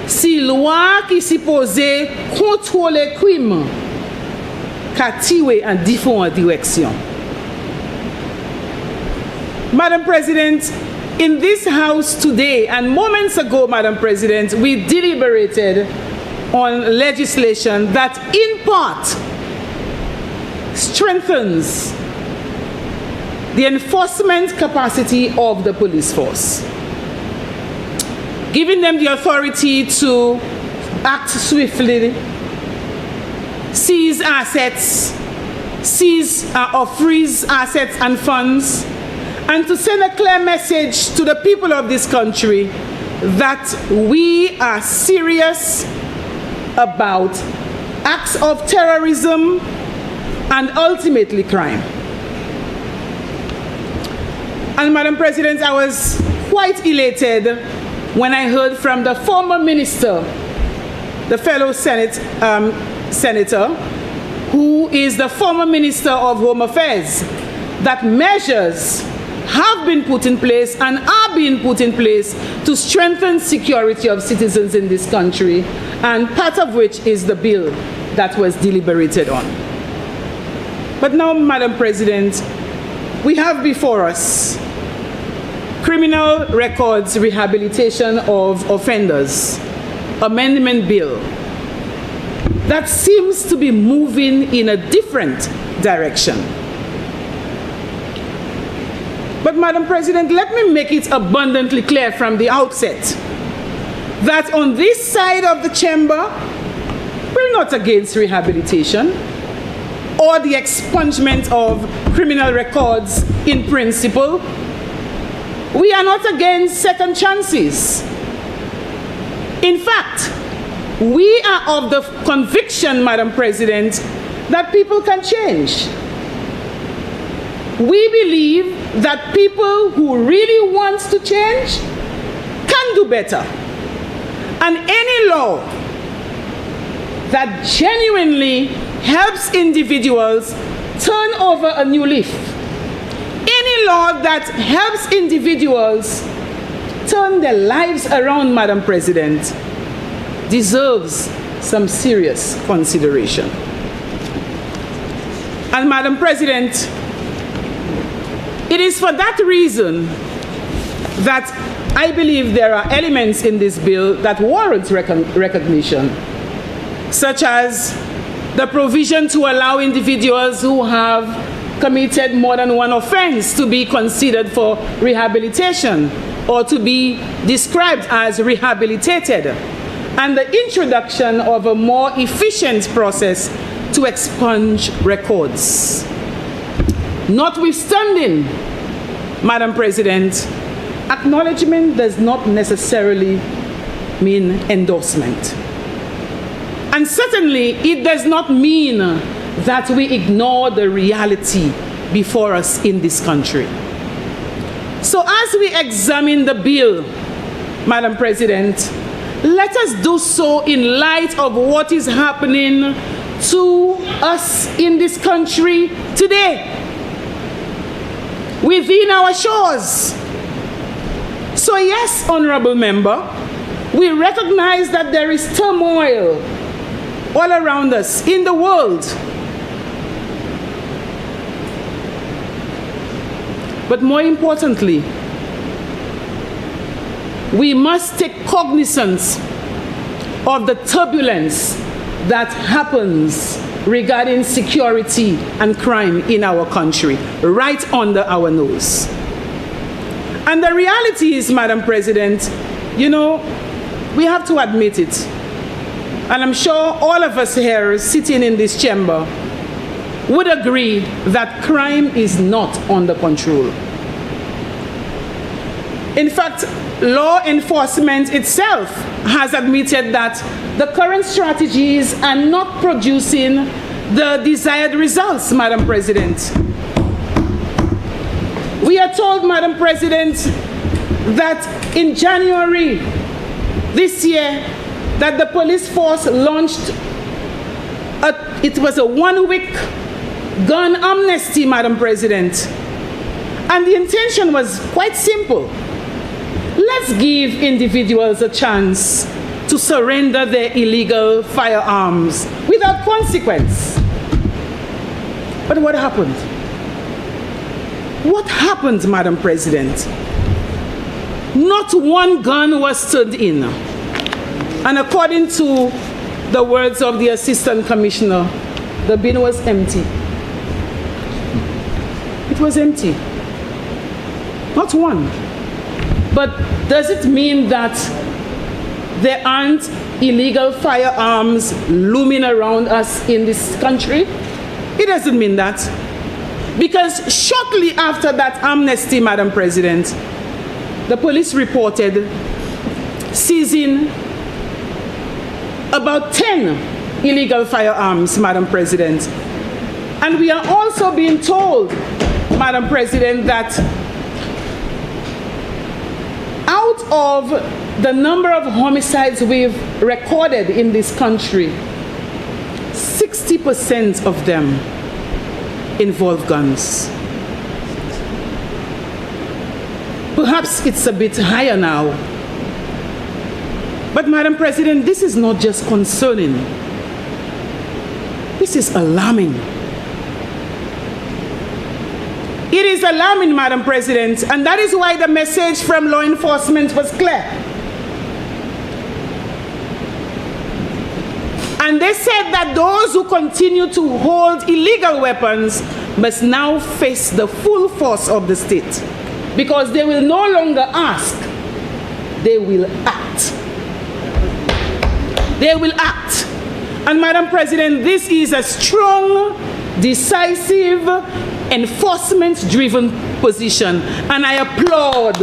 Si loi qui supposée contrôler crime qu'a tiré en différentes directions. Madam President, in this House today and moments ago, Madam President, we deliberated on legislation that in part strengthens the enforcement capacity of the police force, giving them the authority to act swiftly, seize assets, or freeze assets and funds, and to send a clear message to the people of this country that we are serious about acts of terrorism and ultimately crime. And Madam President, I was quite elated when I heard from the former minister, the fellow senator, who is the former Minister of Home Affairs, that measures have been put in place and are being put in place to strengthen security of citizens in this country, and part of which is the bill that was deliberated on. But now, Madam President, we have before us Criminal Records Rehabilitation of Offenders Amendment Bill that seems to be moving in a different direction. But Madam President, let me make it abundantly clear from the outset that on this side of the chamber, we're not against rehabilitation or the expungement of criminal records in principle. We are not against second chances. In fact, we are of the conviction, Madam President, that people can change. We believe that people who really want to change can do better. And any law that genuinely helps individuals turn over a new leaf, any law that helps individuals turn their lives around, Madam President, deserves some serious consideration. And Madam President, it is for that reason that I believe there are elements in this bill that warrant recognition, such as the provision to allow individuals who have committed more than one offense to be considered for rehabilitation or to be described as rehabilitated, and the introduction of a more efficient process to expunge records. Notwithstanding, Madam President, acknowledgement does not necessarily mean endorsement. And certainly, it does not mean that we ignore the reality before us in this country. So as we examine the bill, Madam President, let us do so in light of what is happening to us in this country today, within our shores. So yes, honorable member, we recognize that there is turmoil all around us in the world. But more importantly, we must take cognizance of the turbulence that happens regarding security and crime in our country, right under our nose. And the reality is, Madam President, you know, we have to admit it. And I'm sure all of us here sitting in this chamber would agree that crime is not under control. In fact, law enforcement itself has admitted that the current strategies are not producing the desired results, Madam President. We are told, Madam President, that in January this year, that the police force launched it was a 1-week gun amnesty, Madam President. And the intention was quite simple. Let's give individuals a chance to surrender their illegal firearms without consequence. But what happened? What happened, Madam President? Not one gun was turned in. And according to the words of the Assistant Commissioner, the bin was empty. It was empty. Not one. But does it mean that there aren't illegal firearms looming around us in this country? It doesn't mean that. Because shortly after that amnesty, Madam President, the police reported seizing about 10 illegal firearms, Madam President. And we are also being told, Madam President, that out of the number of homicides we've recorded in this country, 60% of them involve guns. Perhaps it's a bit higher now. But Madam President, this is not just concerning. This is alarming. It is alarming, Madam President, and that is why the message from law enforcement was clear. And they said that those who continue to hold illegal weapons must now face the full force of the state, because they will no longer ask, they will act. They will act. And Madam President, this is a strong, decisive, enforcement-driven position, and I applaud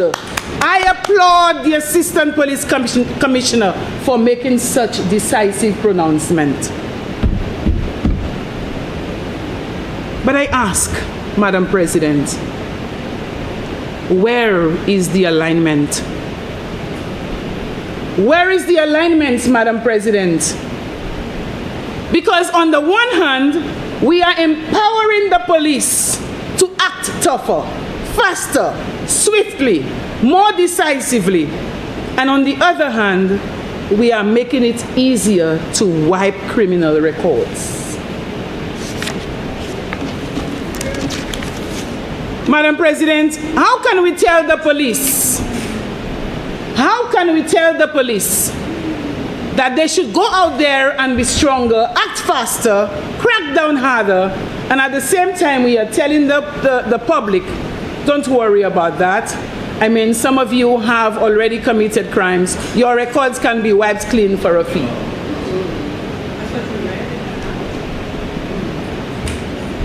the Assistant Police Commissioner for making such decisive pronouncement. But I ask, Madam President, where is the alignment? Where is the alignment, Madam President? Because on the one hand, we are empowering the police to act tougher, faster, swiftly, more decisively. And on the other hand, we are making it easier to wipe criminal records. Madam President, how can we tell the police? How can we tell the police that they should go out there and be stronger, act faster, crack down harder, and at the same time we are telling the public, don't worry about that. I mean, some of you have already committed crimes. Your records can be wiped clean for a fee.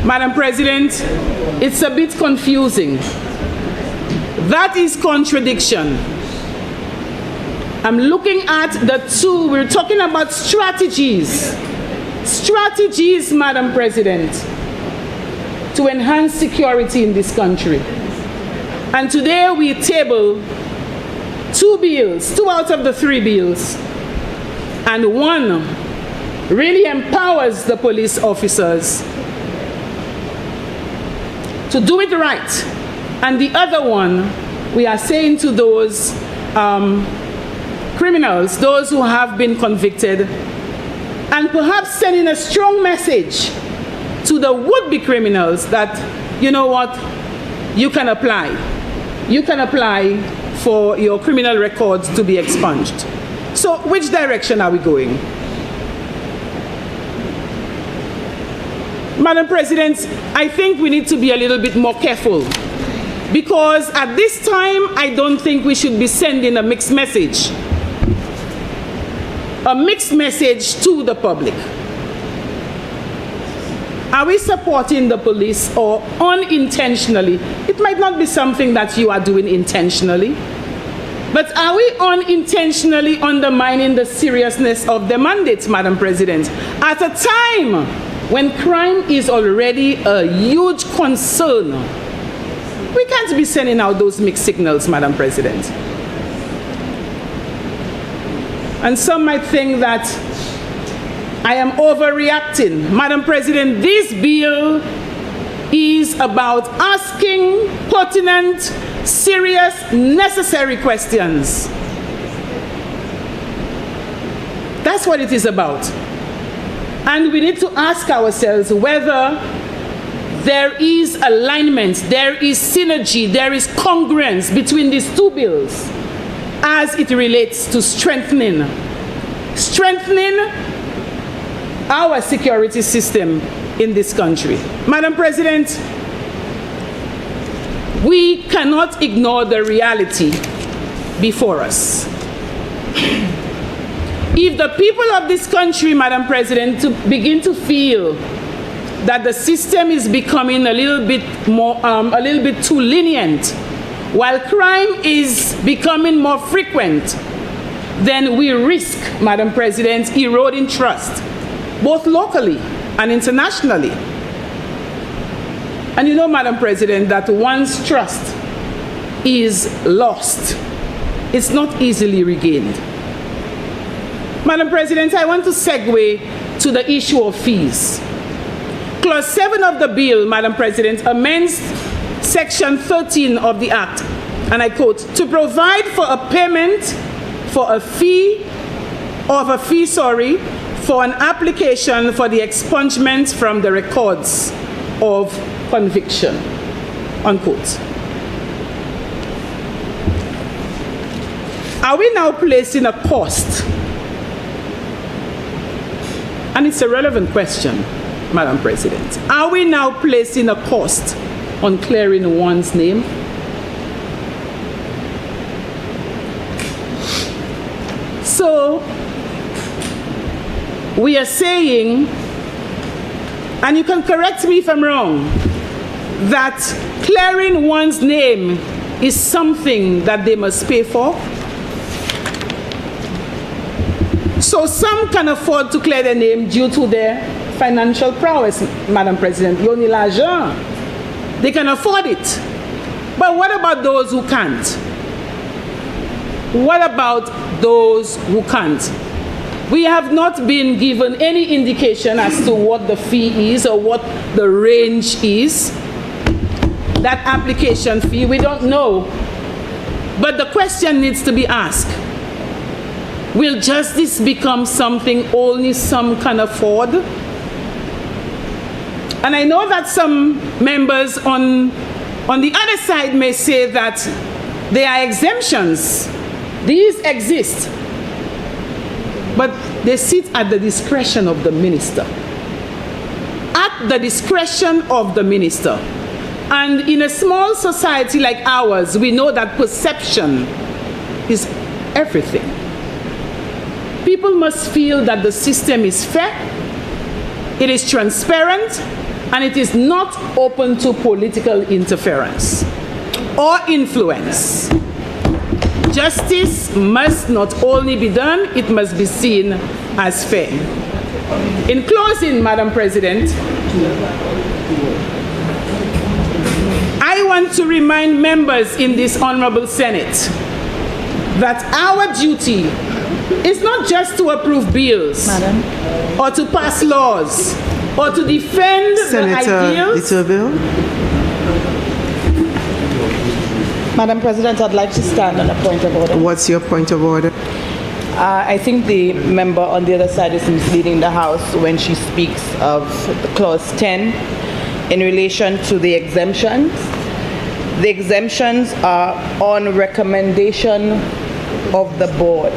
Madam President, it's a bit confusing. That is contradiction. I'm looking at the two. We're talking about strategies. Strategies, Madam President, to enhance security in this country. And today we table 2 bills, 2 out of the 3 bills. And one really empowers the police officers to do it right. And the other one, we are saying to those criminals, those who have been convicted, and perhaps sending a strong message to the would-be criminals that, you know what, you can apply. You can apply for your criminal records to be expunged. So which direction are we going? Madam President, I think we need to be a little bit more careful, because at this time, I don't think we should be sending a mixed message. A mixed message to the public. Are we supporting the police or unintentionally? It might not be something that you are doing intentionally, but are we unintentionally undermining the seriousness of the mandate, Madam President, at a time when crime is already a huge concern? We can't be sending out those mixed signals, Madam President. And some might think that I am overreacting. Madam President, this bill is about asking pertinent, serious, necessary questions. That's what it is about. And we need to ask ourselves whether there is alignment, there is synergy, there is congruence between these two bills as it relates to strengthening our security system in this country. Madam President, we cannot ignore the reality before us. If the people of this country, Madam President, begin to feel that the system is becoming a little bit too lenient, while crime is becoming more frequent, then we risk, Madam President, eroding trust, both locally and internationally. And you know, Madam President, that once trust is lost, it's not easily regained. Madam President, I want to segue to the issue of fees. Clause 7 of the bill, Madam President, amends Section 13 of the Act, and I quote, to provide for a payment for a fee, for an application for the expungement from the records of conviction, unquote. Are we now placing a cost? And it's a relevant question, Madam President. Are we now placing a cost on clearing one's name? So, we are saying, and you can correct me if I'm wrong, that clearing one's name is something that they must pay for. So some can afford to clear their name due to their financial prowess, Madam President. Ils ont l'argent. They can afford it. But what about those who can't? What about those who can't? We have not been given any indication as to what the fee is or what the range is. That application fee, we don't know. But the question needs to be asked. Will justice become something only some can afford? And I know that some members on the other side may say that there are exemptions. These exist. But they sit at the discretion of the minister. At the discretion of the minister. And in a small society like ours, we know that perception is everything. People must feel that the system is fair, it is transparent, and it is not open to political interference or influence. Justice must not only be done, it must be seen as fair. In closing, Madam President, I want to remind members in this Honorable Senate that our duty is not just to approve bills, Madam, or to pass laws, or to defend Senator the ideals. Madam President, I'd like to stand on a point of order. What's your point of order? I think the member on the other side is misleading the House when she speaks of the Clause 10 in relation to the exemptions. The exemptions are on recommendation of the board.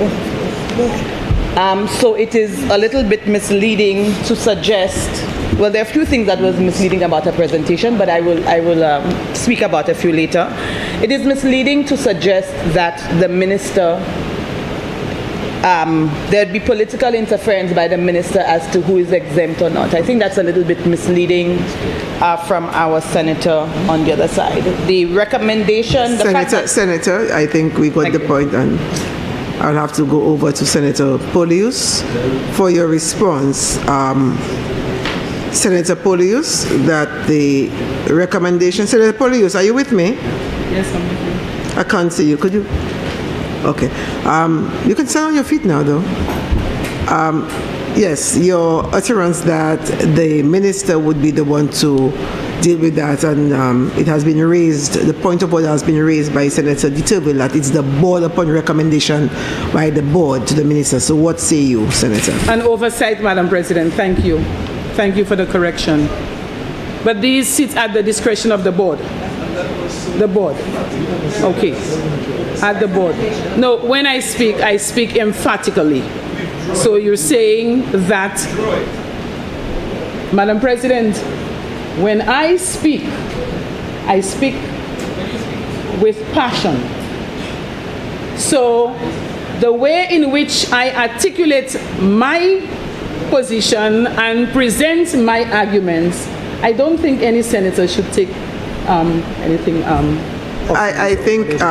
So it is a little bit misleading to suggest, well, there are a few things that was misleading about her presentation, but I will speak about a few later. It is misleading to suggest that the minister, there'd be political interference by the minister as to who is exempt or not. I think that's a little bit misleading from our senator on the other side. The recommendation... Senator, I think we got the point, and I'll have to go over to Senator Polius for your response. Senator Polius, that the recommendation... Senator Polius, are you with me? Yes, I'm with you. I can't see you. Could you? Okay. You can stand on your feet now, though. Yes, your utterance that the minister would be the one to deal with that, and it has been raised, the point of order has been raised by Senator Deterville that it's the board upon recommendation by the board to the minister. So what say you, Senator? An oversight, Madam President. Thank you. Thank you for the correction. But these sit at the discretion of the board. The board. Okay. At the board. No, when I speak emphatically. So you're saying that, Madam President, when I speak with passion. So the way in which I articulate my position and present my arguments, I don't think any senator should take anything. I think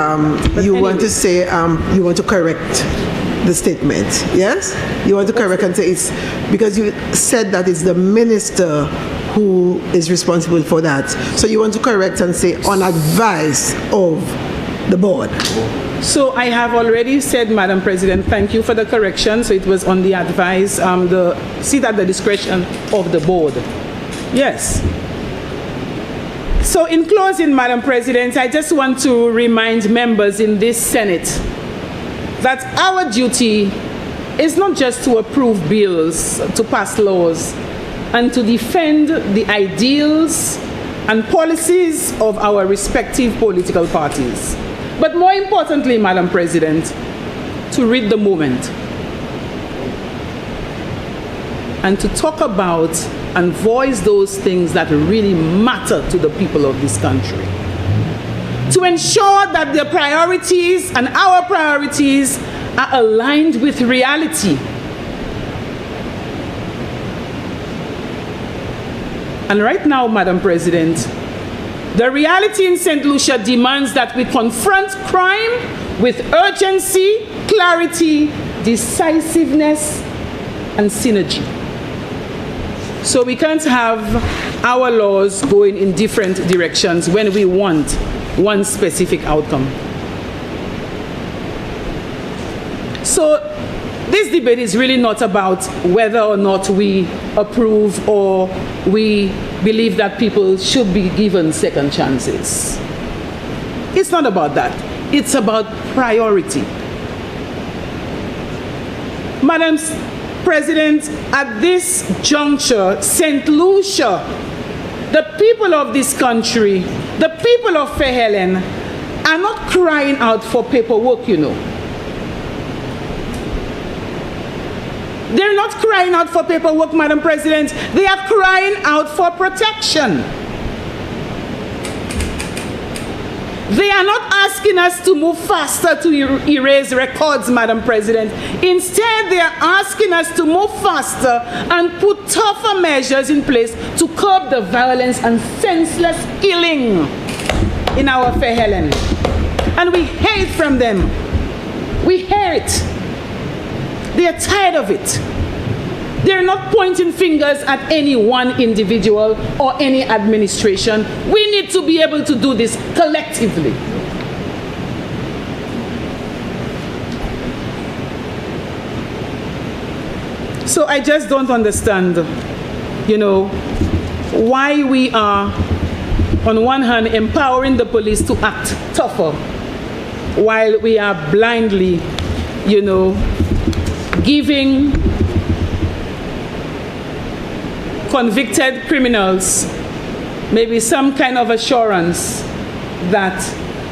you want to say, you want to correct the statement, yes? You want to correct and say it's, because you said that it's the minister who is responsible for that. So you want to correct and say on advice of the board. So I have already said, Madam President, thank you for the correction. So it was on the advice, the seat at the discretion of the board. Yes. So in closing, Madam President, I just want to remind members in this Senate that our duty is not just to approve bills, to pass laws, and to defend the ideals and policies of our respective political parties. But more importantly, Madam President, to read the moment and to talk about and voice those things that really matter to the people of this country. To ensure that their priorities and our priorities are aligned with reality. And right now, Madam President, the reality in St. Lucia demands that we confront crime with urgency, clarity, decisiveness, and synergy. So we can't have our laws going in different directions when we want one specific outcome. So this debate is really not about whether or not we approve or we believe that people should be given second chances. It's not about that. It's about priority. Madam President, at this juncture, St. Lucia, the people of this country, the people of Fair Helen, are not crying out for paperwork, you know. They're not crying out for paperwork, Madam President. They are crying out for protection. They are not asking us to move faster to erase records, Madam President. Instead, they are asking us to move faster and put tougher measures in place to curb the violence and senseless killing in our Fair Helen. And we hear it from them. We hear it. They are tired of it. They're not pointing fingers at any one individual or any administration. We need to be able to do this collectively. So I just don't understand, you know, why we are, on one hand, empowering the police to act tougher, while we are blindly, you know, giving convicted criminals maybe some kind of assurance that,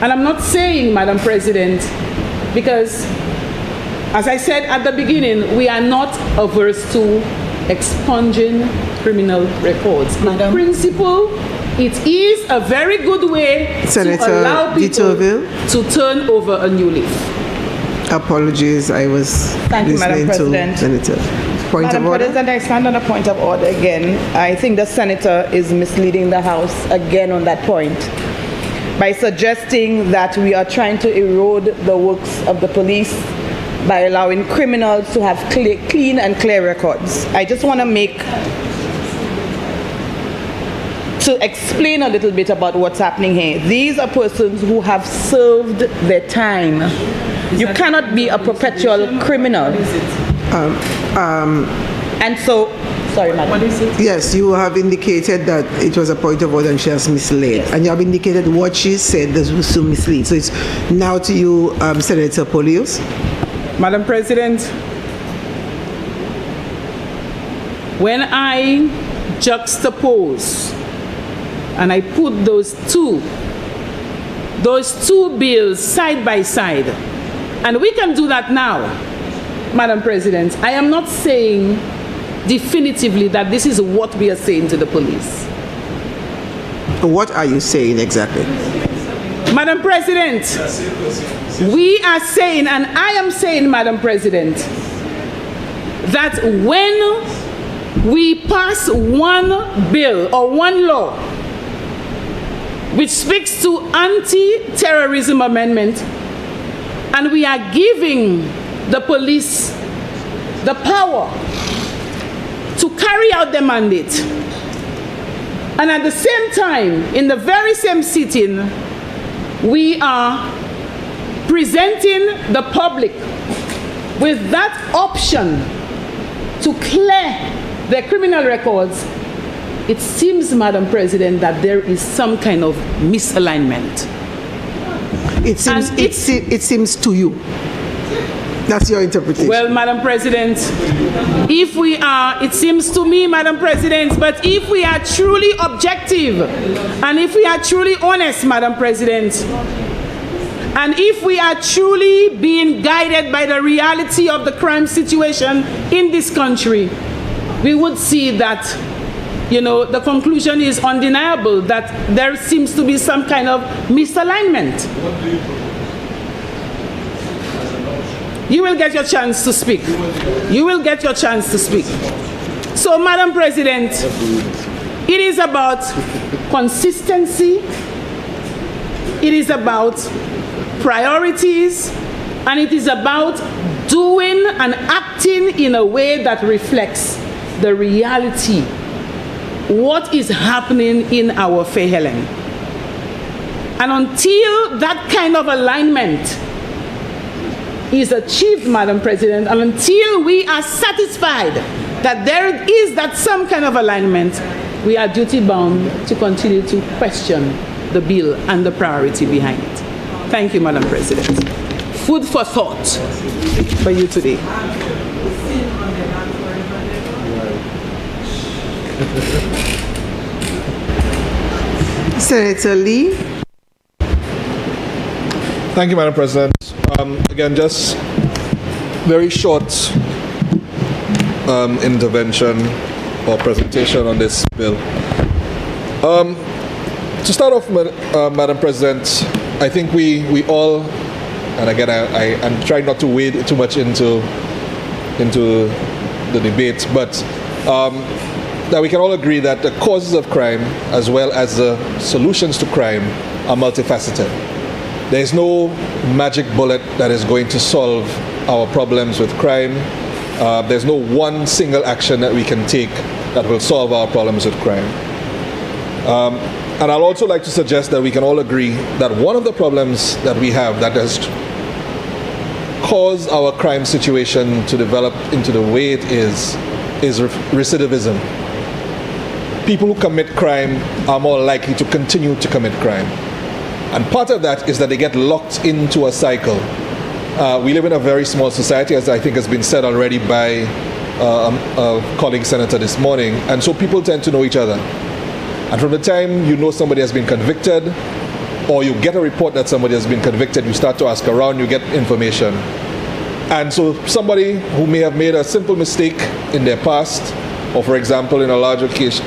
and I'm not saying, Madam President, because as I said at the beginning, we are not averse to expunging criminal records. In principle, it is a very good way Senator to allow people Deterville to turn over a new leaf. Apologies, I was Thank you, Madam listening to President. Senator. Point Madam of order. President, I stand on a point of order again. I think the senator is misleading the House again on that point by suggesting that we are trying to erode the works of the police by allowing criminals to have clean and clear records. I just want to explain a little bit about what's happening here. These are persons who have served their time. You cannot be a perpetual criminal And so, sorry, madam. What is it? Yes, you have indicated that it was a point of order and she has misled. Yes. And you have indicated what she said that was to mislead. So it's now to you, Senator Polius. Madam President, when I juxtapose and I put those two bills side by side, and we can do that now, Madam President, I am not saying definitively that this is what we are saying to the police. What are you saying exactly? Madam President, we are saying, and I am saying, Madam President, that when we pass one bill or one law which speaks to anti-terrorism amendment, and we are giving the police the power to carry out the mandate, and at the same time, in the very same sitting, we are presenting the public with that option to clear their criminal records, it seems, Madam President, that there is some kind of misalignment. It seems to you. That's your interpretation. Well, Madam President, if we are, it seems to me, Madam President, but if we are truly objective, and if we are truly honest, Madam President, and if we are truly being guided by the reality of the crime situation in this country, we would see that, you know, the conclusion is undeniable that there seems to be some kind of misalignment. You will get your chance to speak. You will get your chance to speak. So, Madam President, it is about consistency, it is about priorities, and it is about doing and acting in a way that reflects the reality, what is happening in our Fair Helen. And until that kind of alignment is achieved, Madam President, and until we are satisfied that there is that some kind of alignment, we are duty-bound to continue to question the bill and the priority behind it. Thank you, Madam President. Food for thought for you today. Senator Lee. Thank you, Madam President. Again, just very short intervention or presentation on this bill. To start off, Madam President, I think we all, and again, I'm trying not to wade too much into the debate, but that we can all agree that the causes of crime as well as the solutions to crime are multifaceted. There is no magic bullet that is going to solve our problems with crime. There's no one single action that we can take that will solve our problems with crime. And I'd also like to suggest that we can all agree that one of the problems that we have that has caused our crime situation to develop into the way it is recidivism. People who commit crime are more likely to continue to commit crime. And part of that is that they get locked into a cycle. We live in a very small society, as I think has been said already by a colleague senator this morning, and so people tend to know each other. And from the time you know somebody has been convicted, or you get a report that somebody has been convicted, you start to ask around, you get information. And so somebody who may have made a simple mistake in their past, or for example in a larger case,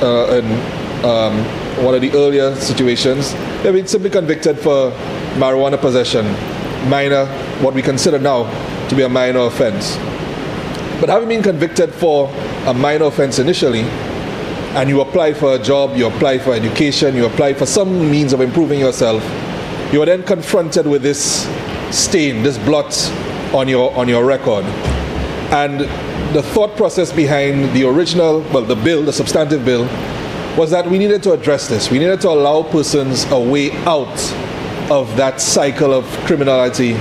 one of the earlier situations, they've been simply convicted for marijuana possession, minor, what we consider now to be a minor offense. But having been convicted for a minor offense initially, and you apply for a job, you apply for education, you apply for some means of improving yourself, you are then confronted with this stain, this blot on your record. And the thought process behind the original, well, the bill, the substantive bill, was that we needed to address this. We needed to allow persons a way out of that cycle of criminality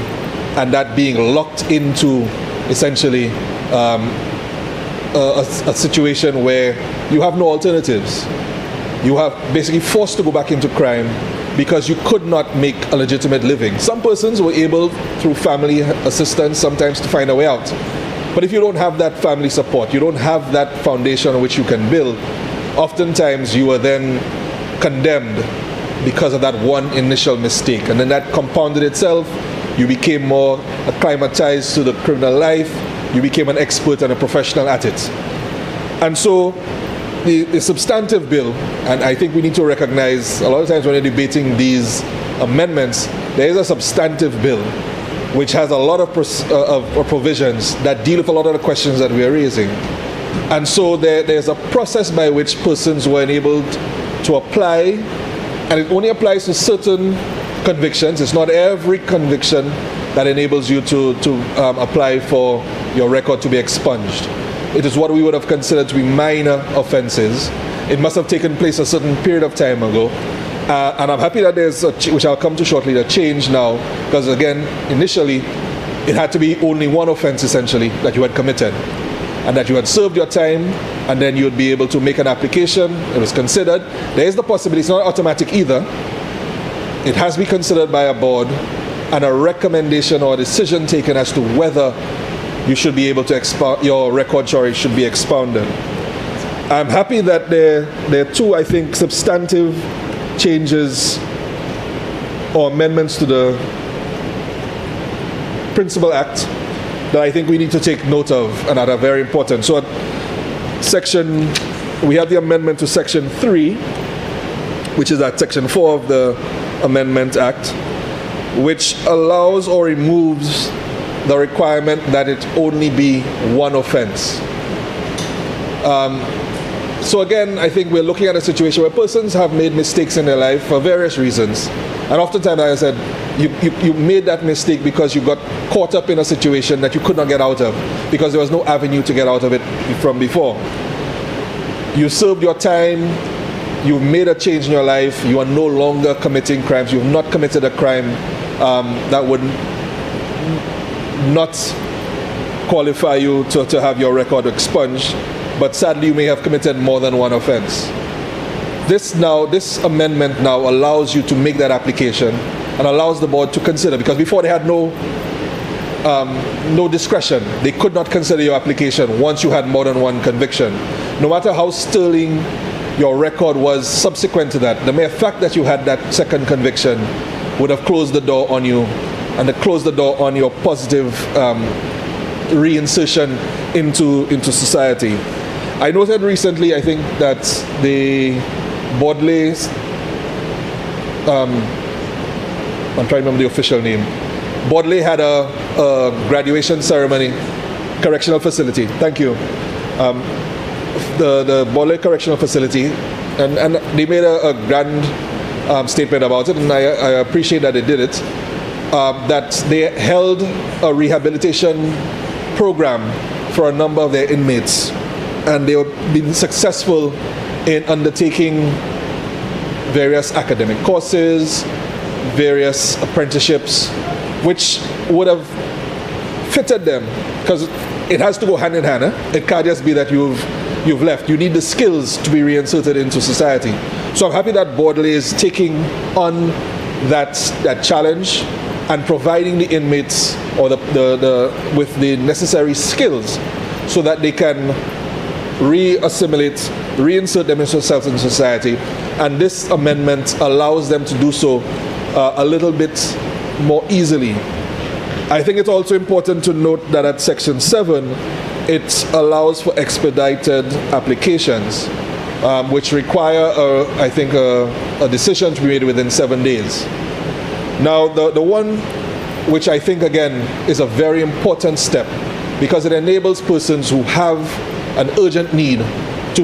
and that being locked into essentially a situation where you have no alternatives. You have basically forced to go back into crime because you could not make a legitimate living. Some persons were able, through family assistance, sometimes to find a way out. But if you don't have that family support, you don't have that foundation on which you can build, oftentimes you are then condemned because of that one initial mistake. And then that compounded itself. You became more acclimatized to the criminal life. You became an expert and a professional at it. And so the substantive bill, and I think we need to recognize a lot of times when you're debating these amendments, there is a substantive bill which has a lot of provisions that deal with a lot of the questions that we are raising. And so there's a process by which persons were enabled to apply, and it only applies to certain convictions. It's not every conviction that enables you to apply for your record to be expunged. It is what we would have considered to be minor offenses. It must have taken place a certain period of time ago. And I'm happy that there's, which I'll come to shortly, a change now, because again, initially, it had to be only one offense essentially that you had committed, and that you had served your time, and then you would be able to make an application. It was considered. There is the possibility, it's not automatic either. It has to be considered by a board, and a recommendation or a decision taken as to whether you should be able to your record should be expounded. I'm happy that there are two, I think, substantive changes or amendments to the Principal Act that I think we need to take note of and that are very important. So we have the amendment to Section 3, which is at Section 4 of the Amendment Act, which allows or removes the requirement that it only be one offense. So again, I think we're looking at a situation where persons have made mistakes in their life for various reasons. And oftentimes, like I said, you made that mistake because you got caught up in a situation that you could not get out of because there was no avenue to get out of it from before. You served your time, you've made a change in your life, you are no longer committing crimes, you've not committed a crime that would not qualify you to have your record expunged, but sadly you may have committed more than one offense. This amendment now allows you to make that application and allows the board to consider, because before they had no discretion. They could not consider your application once you had more than one conviction. No matter how sterling your record was subsequent to that, the mere fact that you had that second conviction would have closed the door on you, and closed the door on your positive reinsertion into society. I noted recently, I think, that the Baudelaise, I'm trying to remember the official name, Baudelaise had a graduation ceremony, correctional facility, thank you. The Baudelaise Correctional Facility, and they made a grand statement about it, and I appreciate that they did it, that they held a rehabilitation program for a number of their inmates, and they have been successful in undertaking various academic courses, various apprenticeships, which would have fitted them, because it has to go hand in hand. It can't just be that you've left. You need the skills to be reinserted into society. So I'm happy that Baudelaise is taking on that challenge and providing the inmates or with the necessary skills so that they can re-assimilate, reinsert themselves in society. And this amendment allows them to do so a little bit more easily. I think it's also important to note that at Section 7, it allows for expedited applications, which require, I think, a decision to be made within 7 days. Now, the one which I think, again, is a very important step, because it enables persons who have an urgent need to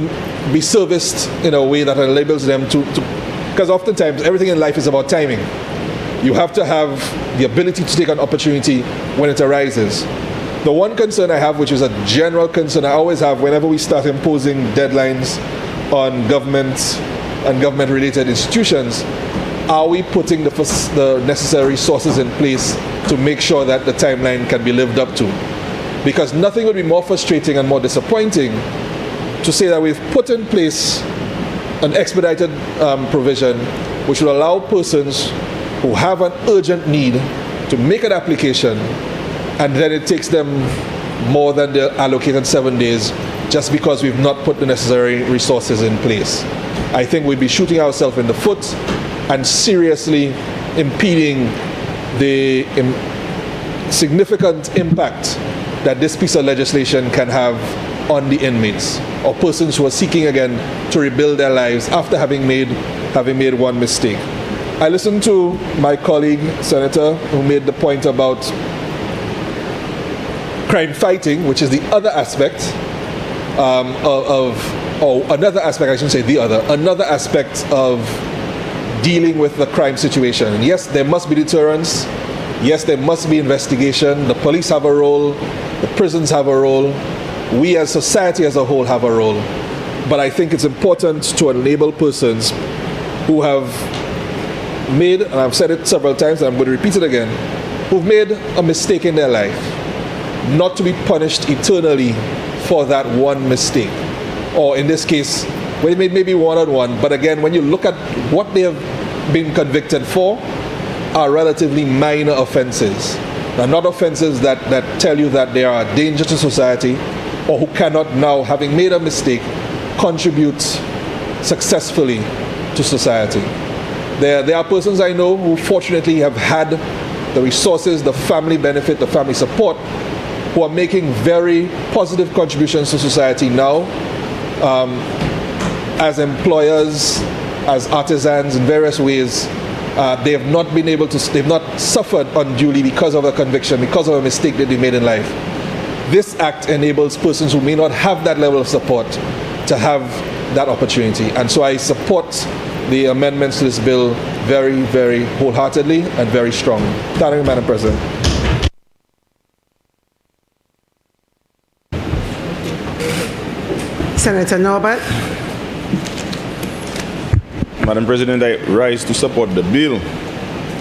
be serviced in a way that enables them to because oftentimes everything in life is about timing. You have to have the ability to take an opportunity when it arises. The one concern I have, which is a general concern I always have whenever we start imposing deadlines on governments and government-related institutions, are we putting the necessary sources in place to make sure that the timeline can be lived up to? Because nothing would be more frustrating and more disappointing to say that we've put in place an expedited provision which will allow persons who have an urgent need to make an application, and then it takes them more than the allocated 7 days just because we've not put the necessary resources in place. I think we'd be shooting ourselves in the foot and seriously impeding the significant impact that this piece of legislation can have on the inmates or persons who are seeking again to rebuild their lives after having made one mistake. I listened to my colleague, Senator, who made the point about crime fighting, which is the other aspect another aspect of dealing with the crime situation. And yes, there must be deterrence. Yes, there must be investigation. The police have a role. The prisons have a role. We as society as a whole have a role. But I think it's important to enable persons who have made, and I've said it several times and I'm going to repeat it again, who've made a mistake in their life, not to be punished eternally for that one mistake. Or in this case, well, maybe one-on-one, but again, when you look at what they have been convicted for, are relatively minor offenses. They're not offenses that tell you that they are a danger to society or who cannot now, having made a mistake, contribute successfully to society. There are persons I know who fortunately have had the resources, the family benefit, the family support, who are making very positive contributions to society now, as employers, as artisans in various ways. They have not been able to, they've not suffered unduly because of a conviction, because of a mistake that they made in life. This act enables persons who may not have that level of support to have that opportunity. And so I support the amendments to this bill very, very wholeheartedly and very strongly. Thank you, Madam President. Senator Norbert. Madam President, I rise to support the bill.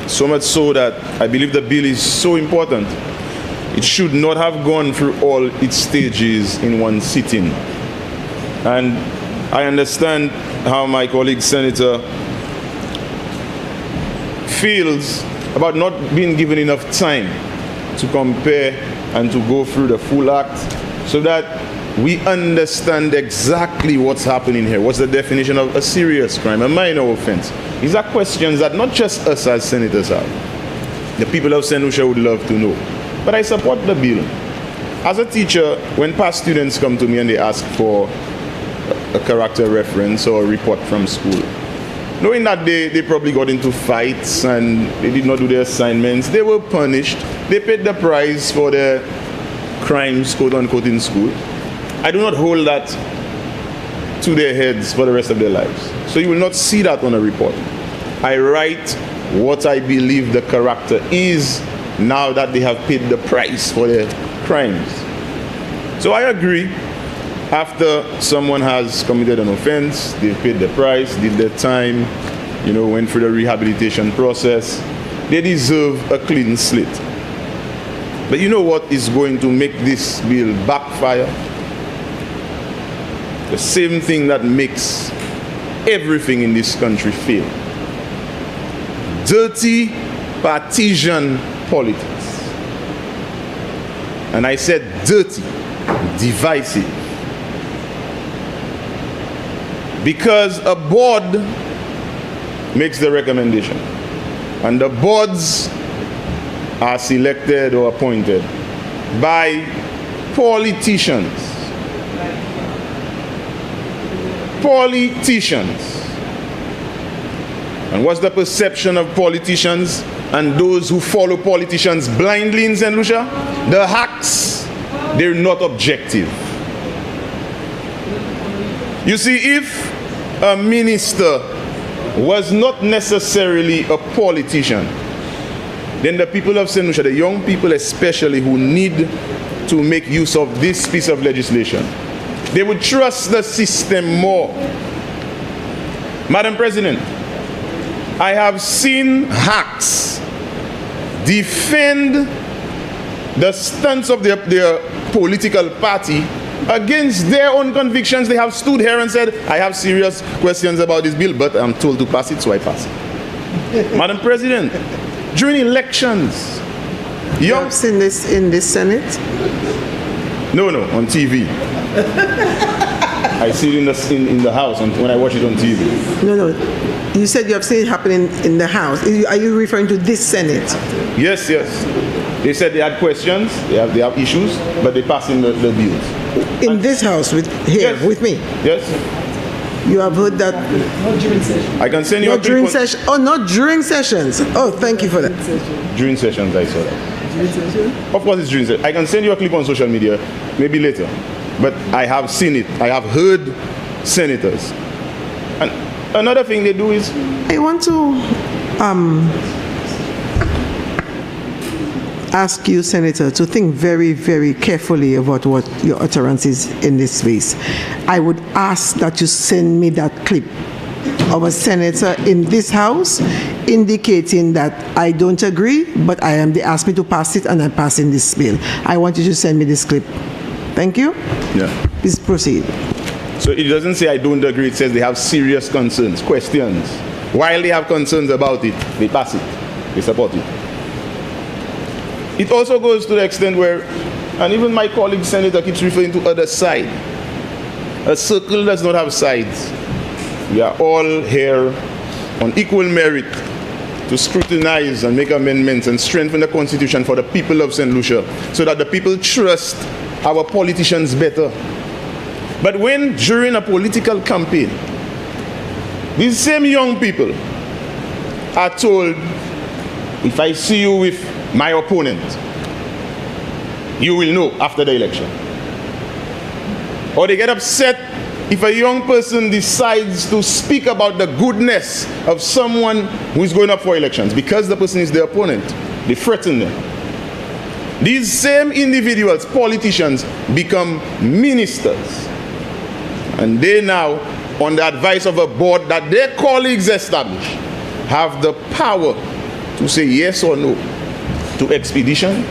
So much so that I believe the bill is so important. It should not have gone through all its stages in one sitting. And I understand how my colleague Senator feels about not being given enough time to compare and to go through the full act so that we understand exactly what's happening here. What's the definition of a serious crime, a minor offense? These are questions that not just us as senators have. The people of St. Lucia would love to know. But I support the bill. As a teacher, when past students come to me and they ask for a character reference or a report from school, knowing that they probably got into fights and they did not do their assignments, they were punished, they paid the price for their crimes, quote unquote, in school, I do not hold that to their heads for the rest of their lives. So you will not see that on a report. I write what I believe the character is now that they have paid the price for their crimes. So I agree, after someone has committed an offense, they've paid the price, did their time, went through the rehabilitation process, they deserve a clean slate. But you know what is going to make this bill backfire? The same thing that makes everything in this country fail. Dirty partisan politics. And I said dirty, divisive. Because a board makes the recommendation. And the boards are selected or appointed by politicians. Politicians. And what's the perception of politicians and those who follow politicians blindly in St. Lucia? The hacks, they're not objective. You see, if a minister was not necessarily a politician, then the people of St. Lucia, the young people especially who need to make use of this piece of legislation, they would trust the system more. Madam President, I have seen hacks defend the stance of their political party against their own convictions. They have stood here and said, I have serious questions about this bill, but I'm told to pass it, so I pass it. Madam President, during elections, you have seen this in the Senate? No, on TV. I see it in the House when I watch it on TV. No. You said you have seen it happening in the House. Are you referring to this Senate? Yes. They said they had questions, they have issues, but they pass in the bills. In this House, with me? Yes. You have heard that? Not during session. I can send you a during session. Oh, not during sessions. Oh, thank you for that. During sessions, I saw that. During session? Of course it's during session. I can send you a clip on social media, maybe later. But I have seen it. I have heard senators. And another thing they do is... I want to ask you, Senator, to think very, very carefully about what your utterance is in this space. I would ask that you send me that clip of a senator in this House indicating that I don't agree, but they asked me to pass it and I'm passing this bill. I want you to send me this clip. Thank you. Yeah. Please proceed. So it doesn't say I don't agree, it says they have serious concerns, questions. While they have concerns about it, they pass it, they support it. It also goes to the extent where, and even my colleague senator keeps referring to other side. A circle does not have sides. We are all here on equal merit to scrutinize and make amendments and strengthen the Constitution for the people of St. Lucia so that the people trust our politicians better. But when during a political campaign, these same young people are told, if I see you with my opponent, you will know after the election. Or they get upset if a young person decides to speak about the goodness of someone who is going up for elections because the person is their opponent. They threaten them. These same individuals, politicians, become ministers. And they now, on the advice of a board that their colleagues establish, have the power to say yes or no to expedition,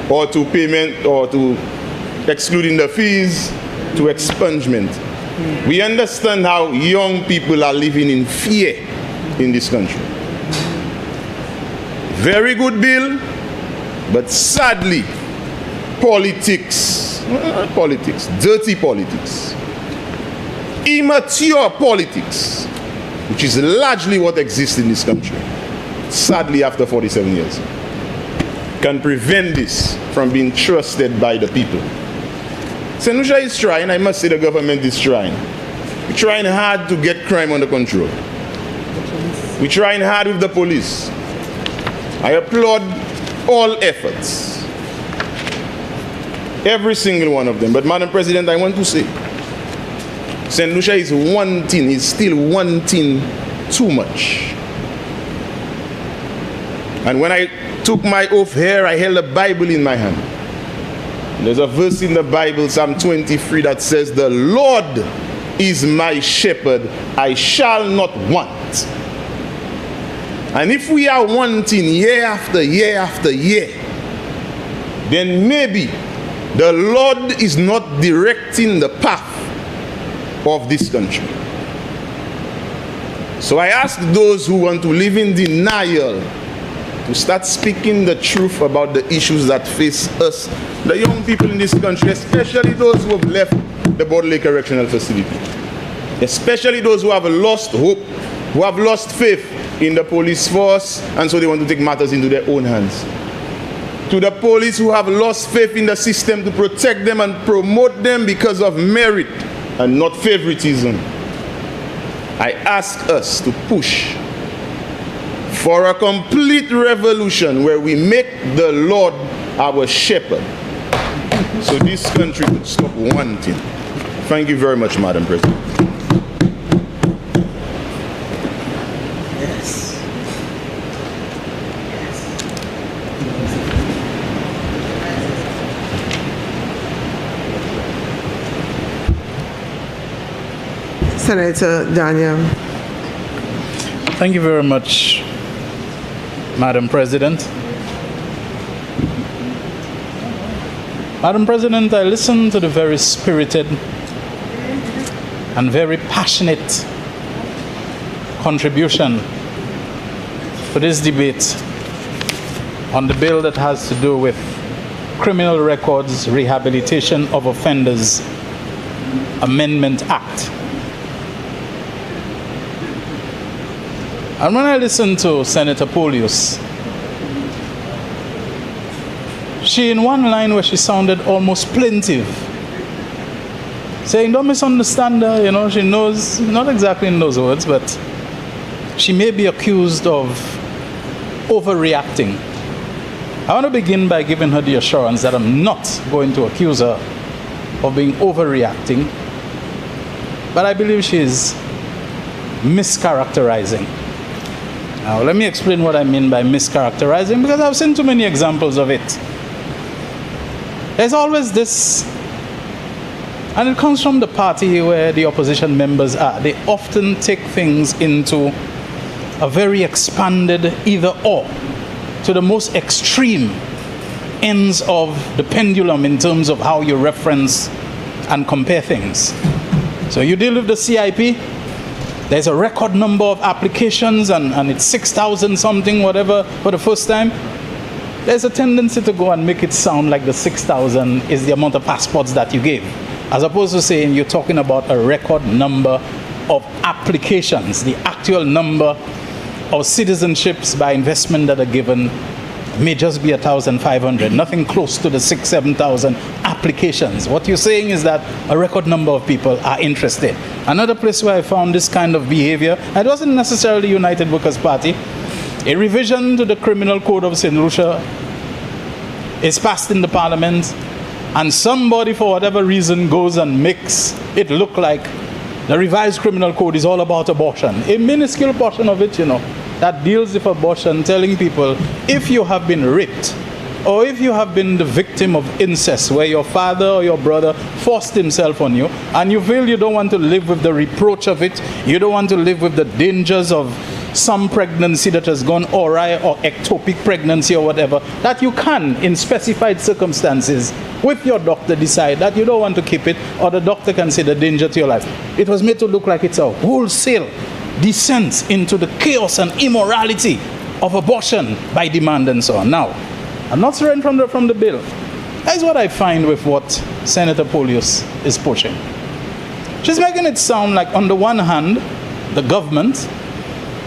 or to payment, or to excluding the fees, to expungement. We understand how young people are living in fear in this country. Very good bill, but sadly, politics, dirty politics, immature politics, which is largely what exists in this country, sadly after 47 years, can prevent this from being trusted by the people. St. Lucia is trying, I must say the government is trying. We're trying hard to get crime under control. We're trying hard with the police. I applaud all efforts, every single one of them. But Madam President, I want to say, St. Lucia is still wanting too much. And when I took my oath here, I held a Bible in my hand. There's a verse in the Bible, Psalm 23, that says, the Lord is my shepherd, I shall not want. And if we are wanting year after year after year, then maybe the Lord is not directing the path of this country. So I ask those who want to live in denial to start speaking the truth about the issues that face us, the young people in this country, especially those who have left the Border Lake Correctional Facility, especially those who have lost hope, who have lost faith in the police force, and so they want to take matters into their own hands. To the police who have lost faith in the system to protect them and promote them because of merit and not favoritism, I ask us to push for a complete revolution where we make the Lord our shepherd, so this country could stop wanting. Thank you very much, Madam President. Yes. Senator Daniel. Thank you very much, Madam President. Madam President, I listened to the very spirited and very passionate contribution to this debate on the bill that has to do with Criminal Records Rehabilitation of Offenders Amendment Act. And when I listened to Senator Polius, she, in one line where she sounded almost plaintive, saying, don't misunderstand her, you know, she knows, not exactly in those words, but she may be accused of overreacting. I want to begin by giving her the assurance that I'm not going to accuse her of being overreacting, but I believe she's mischaracterizing. Now, let me explain what I mean by mischaracterizing, because I've seen too many examples of it. There's always this, and it comes from the party where the opposition members are. They often take things into a very expanded either-or, to the most extreme ends of the pendulum in terms of how you reference and compare things. So you deal with the CIP, there's a record number of applications and it's 6,000 something, whatever, for the first time. There's a tendency to go and make it sound like the 6,000 is the amount of passports that you gave, as opposed to saying you're talking about a record number of applications, the actual number of citizenships by investment that are given may just be 1,500, nothing close to the 6,000, 7,000 applications. What you're saying is that a record number of people are interested. Another place where I found this kind of behavior, it wasn't necessarily United Workers' Party. A revision to the Criminal Code of St. Lucia is passed in the Parliament, and somebody, for whatever reason, goes and makes it look like the revised criminal code is all about abortion. A minuscule portion of it, you know, that deals with abortion, telling people, if you have been raped, or if you have been the victim of incest, where your father or your brother forced himself on you, and you feel you don't want to live with the reproach of it, you don't want to live with the dangers of some pregnancy that has gone awry or ectopic pregnancy or whatever, that you can, in specified circumstances, with your doctor decide that you don't want to keep it, or the doctor can say the danger to your life. It was made to look like it's a wholesale descent into the chaos and immorality of abortion by demand and so on. Now, I'm not straying from the bill. That's what I find with what Senator Polius is pushing. She's making it sound like, on the one hand, the government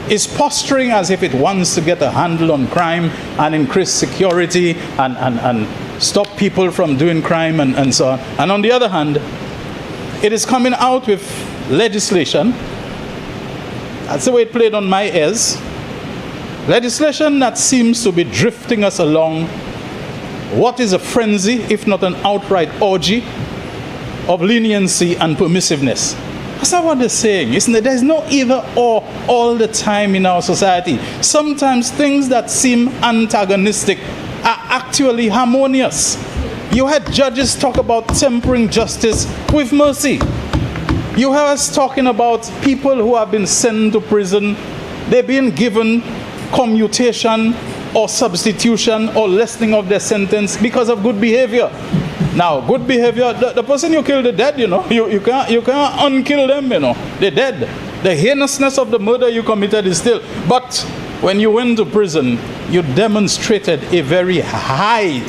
is posturing as if it wants to get a handle on crime and increase security and stop people from doing crime and so on. And on the other hand, it is coming out with legislation. That's the way it played on my ears. Legislation that seems to be drifting us along what is a frenzy, if not an outright orgy, of leniency and permissiveness. That's not what they're saying, isn't it? There's no either or all the time in our society. Sometimes things that seem antagonistic are actually harmonious. You had judges talk about tempering justice with mercy. You heard us talking about people who have been sent to prison. They're being given commutation or substitution or lessening of their sentence because of good behavior. Now, good behavior, the person you killed, they're dead, you know. You can't unkill them, you know. They're dead. The heinousness of the murder you committed is still. But when you went to prison, you demonstrated a very high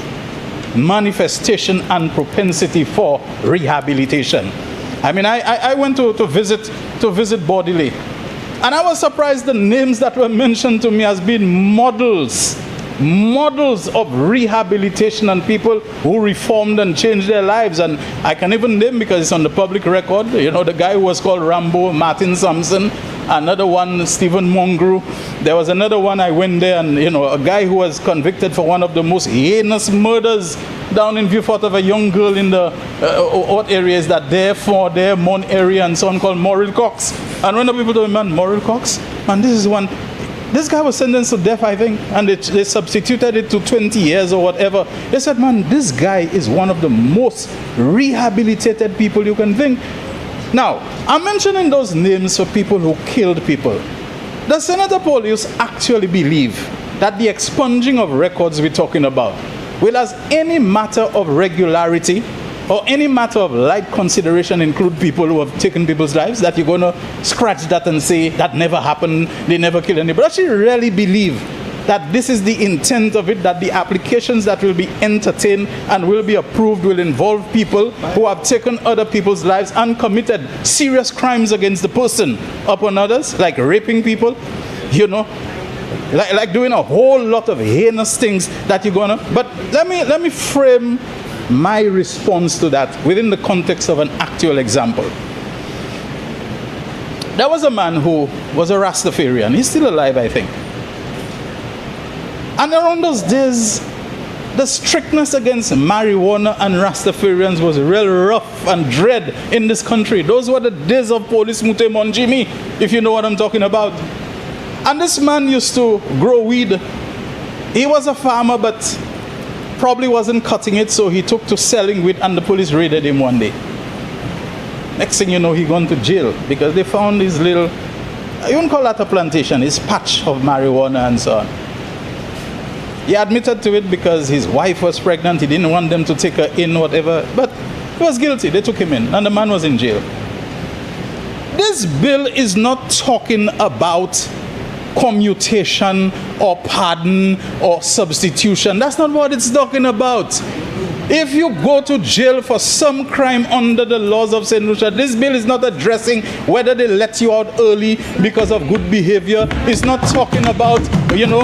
manifestation and propensity for rehabilitation. I mean, I went to visit Bodily, and I was surprised the names that were mentioned to me as being models of rehabilitation and people who reformed and changed their lives. And I can even name, because it's on the public record, you know, the guy who was called Rambo, Martin Sampson, another one, Stephen Mongrue. There was another one, I went there, and, you know, a guy who was convicted for one of the most heinous murders down in Beaufort of a young girl in the, what area is that? There, Mon area and so on, called Morrill Cox. And when the people told me, man, Morrill Cox? Man, this is one. This guy was sentenced to death, I think, and they substituted it to 20 years or whatever. They said, man, this guy is one of the most rehabilitated people you can think. Now, I'm mentioning those names for people who killed people. Does Senator Polius actually believe that the expunging of records we're talking about will, as any matter of regularity or any matter of light consideration, include people who have taken people's lives, that you're going to scratch that and say that never happened, they never killed anybody? Does she really believe that this is the intent of it, that the applications that will be entertained and will be approved will involve people who have taken other people's lives and committed serious crimes against the person upon others, like raping people, you know, like doing a whole lot of heinous things that you're gonna? But let me frame my response to that within the context of an actual example. There was a man who was a Rastafarian. He's still alive, I think. And around those days, the strictness against marijuana and Rastafarians was real rough and dread in this country. Those were the days of Police Mute Monjimi, if you know what I'm talking about. And this man used to grow weed. He was a farmer, but probably wasn't cutting it, so he took to selling weed, and the police raided him one day. Next thing you know, he gone to jail because they found his little, you wouldn't call that a plantation, his patch of marijuana and so on. He admitted to it because his wife was pregnant. He didn't want them to take her in, whatever. But he was guilty. They took him in, and the man was in jail. This bill is not talking about commutation or pardon or substitution. That's not what it's talking about. If you go to jail for some crime under the laws of St. Lucia, this bill is not addressing whether they let you out early because of good behavior. It's not talking about, you know,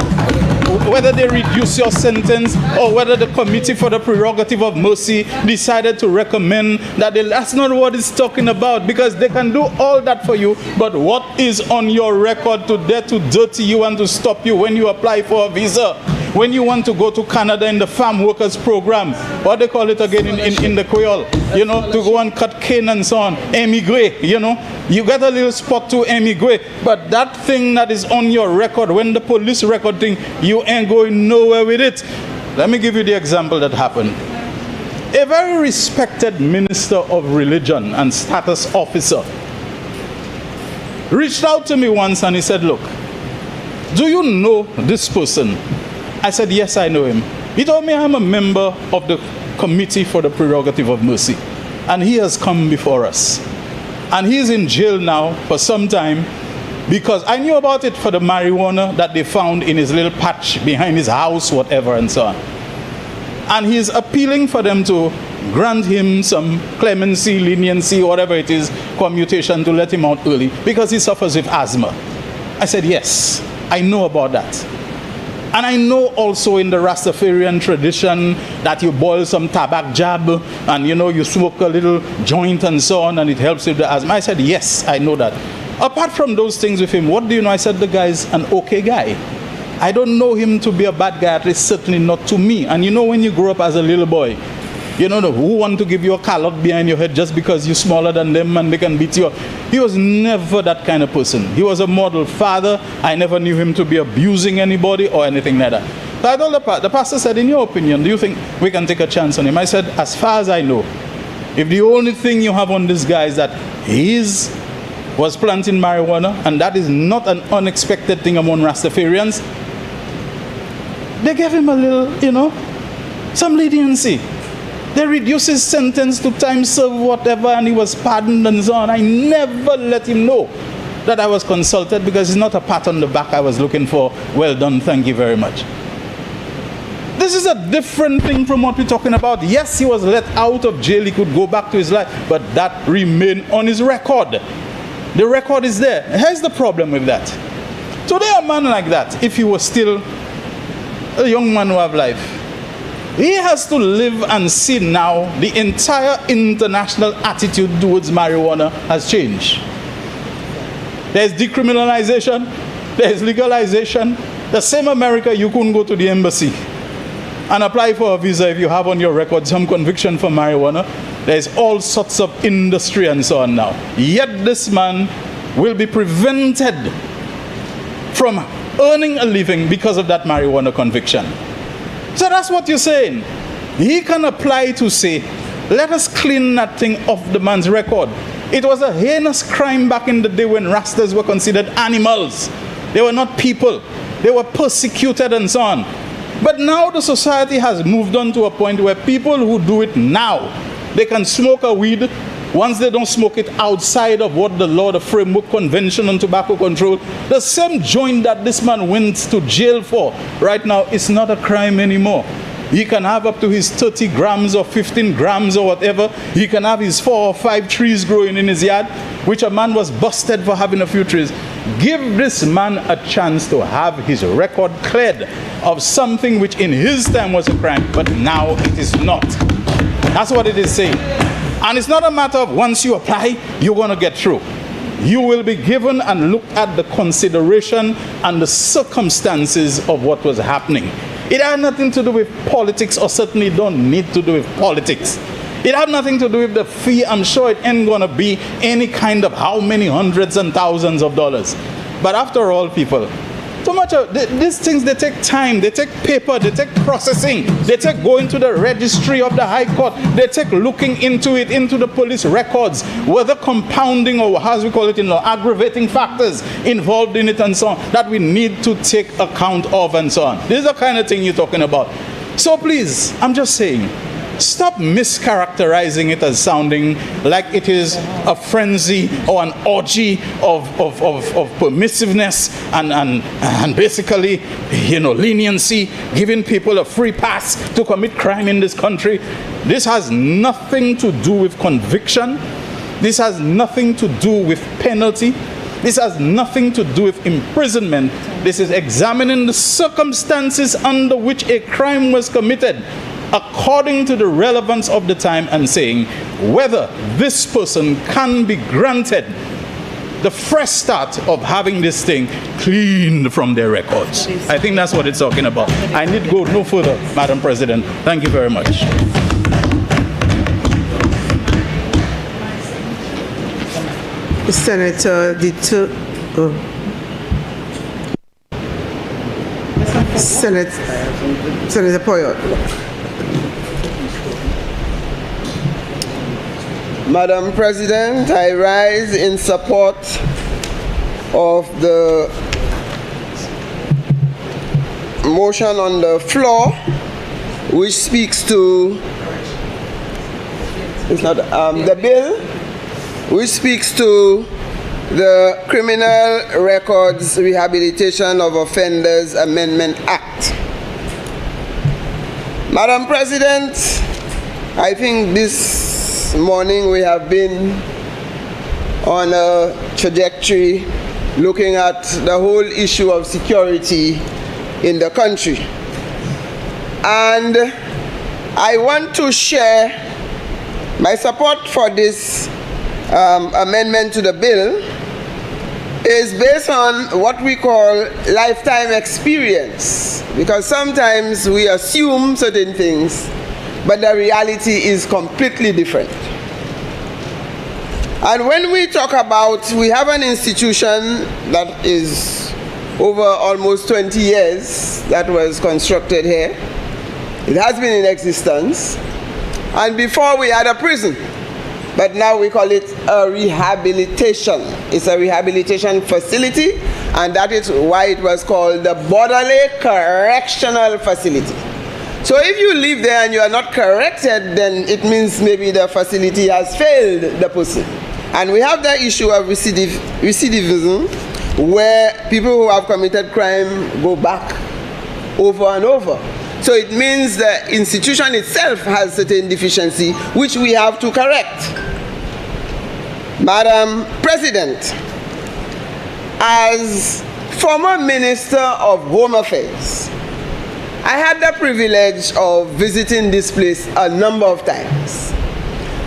whether they reduce your sentence or whether the Committee for the Prerogative of Mercy decided to recommend that that's not what it's talking about, because they can do all that for you, but what is on your record to dare to dirty you and to stop you when you apply for a visa? When you want to go to Canada in the farm workers program, what they call it again in the Creole, you know, to go and cut cane and so on, emigre, you know, you get a little spot to emigre, but that thing that is on your record, when the police record thing, you ain't going nowhere with it. Let me give you the example that happened. A very respected minister of religion and status officer reached out to me once and he said, look, do you know this person? I said, yes, I know him. He told me I'm a member of the Committee for the Prerogative of Mercy, and he has come before us. And he's in jail now for some time because I knew about it for the marijuana that they found in his little patch behind his house, whatever, and so on. And he's appealing for them to grant him some clemency, leniency, whatever it is, commutation, to let him out early because he suffers with asthma. I said, yes, I know about that. And I know also in the Rastafarian tradition that you boil some tobacco jab and, you know, you smoke a little joint and so on, and it helps with the asthma. I said, yes, I know that. Apart from those things with him, what do you know? I said, the guy's an okay guy. I don't know him to be a bad guy, at least certainly not to me. And you know, when you grow up as a little boy, you know, who want to give you a callot behind your head just because you're smaller than them and they can beat you up? He was never that kind of person. He was a model father. I never knew him to be abusing anybody or anything like that. So I told the pastor said, in your opinion, do you think we can take a chance on him? I said, as far as I know, if the only thing you have on this guy is that he was planting marijuana, and that is not an unexpected thing among Rastafarians, they gave him a little, you know, some leniency. They reduced his sentence to time served, whatever, and he was pardoned and so on. I never let him know that I was consulted because it's not a pat on the back I was looking for. Well done, thank you very much. This is a different thing from what we're talking about. Yes, he was let out of jail, he could go back to his life, but that remained on his record. The record is there. Here's the problem with that. Today, a man like that, if he was still a young man who have life, he has to live and see now the entire international attitude towards marijuana has changed. There's decriminalization, there's legalization. The same America, you couldn't go to the embassy and apply for a visa if you have on your record some conviction for marijuana. There's all sorts of industry and so on now. Yet this man will be prevented from earning a living because of that marijuana conviction. So that's what you're saying. He can apply to say, let us clean that thing off the man's record. It was a heinous crime back in the day when Rastas were considered animals. They were not people. They were persecuted and so on. But now the society has moved on to a point where people who do it now, they can smoke a weed once they don't smoke it outside of what the law, the Framework Convention on Tobacco Control. The same joint that this man went to jail for right now is not a crime anymore. He can have up to his 30 grams or 15 grams or whatever. He can have his 4 or 5 trees growing in his yard, which a man was busted for having a few trees. Give this man a chance to have his record cleared of something which in his time was a crime, but now it is not. That's what it is saying. And it's not a matter of once you apply, you're going to get through. You will be given and looked at the consideration and the circumstances of what was happening. It had nothing to do with politics, or certainly don't need to do with politics. It had nothing to do with the fee. I'm sure it ain't going to be any kind of how many hundreds and thousands of dollars. But after all, people, so much of these things, they take time, they take paper, they take processing, they take going to the registry of the High Court, they take looking into it, into the police records, whether compounding or as we call it in law, aggravating factors involved in it and so on, that we need to take account of and so on. This is the kind of thing you're talking about. So please, I'm just saying, stop mischaracterizing it as sounding like it is a frenzy or an orgy of permissiveness and basically, leniency, giving people a free pass to commit crime in this country. This has nothing to do with conviction. This has nothing to do with penalty. This has nothing to do with imprisonment. This is examining the circumstances under which a crime was committed, according to the relevance of the time, and saying whether this person can be granted the fresh start of having this thing cleaned from their records. I think that's what it's talking about. I need to go no further, Madam President. Thank you very much. Senator Senator Poyot. Madam President, I rise in support of the motion on the floor, which speaks to the bill, which speaks to the Criminal Records Rehabilitation of Offenders Amendment Act. Madam President, I think this morning we have been on a trajectory looking at the whole issue of security in the country. And I want to share my support for this amendment to the bill is based on what we call lifetime experience, because sometimes we assume certain things, but the reality is completely different. And when we talk about, we have an institution that is over almost 20 years that was constructed here. It has been in existence. And before we had a prison, but now we call it a rehabilitation. It's a rehabilitation facility, and that is why it was called the Borderley Correctional Facility. So if you live there and you are not corrected, then it means maybe the facility has failed the person. And we have the issue of recidivism, where people who have committed crime go back over and over. So it means the institution itself has certain deficiency, which we have to correct. Madam President, as former Minister of Home Affairs, I had the privilege of visiting this place a number of times.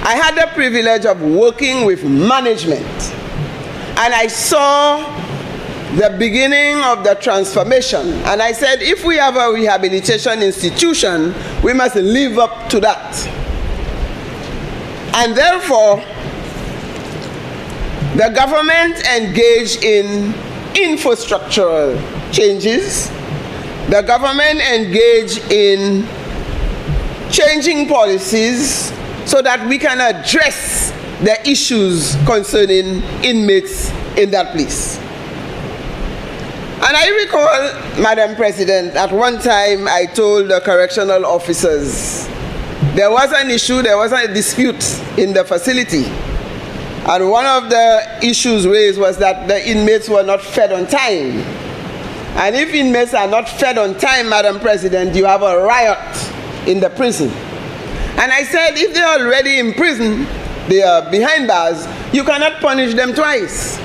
I had the privilege of working with management, and I saw the beginning of the transformation. And I said, if we have a rehabilitation institution, we must live up to that. And therefore, the government engaged in infrastructural changes. The government engaged in changing policies so that we can address the issues concerning inmates in that place. And I recall, Madam President, at one time I told the correctional officers there was an issue, there was a dispute in the facility. And one of the issues raised was that the inmates were not fed on time. And if inmates are not fed on time, Madam President, you have a riot in the prison. And I said, if they're already in prison, they are behind bars, you cannot punish them twice.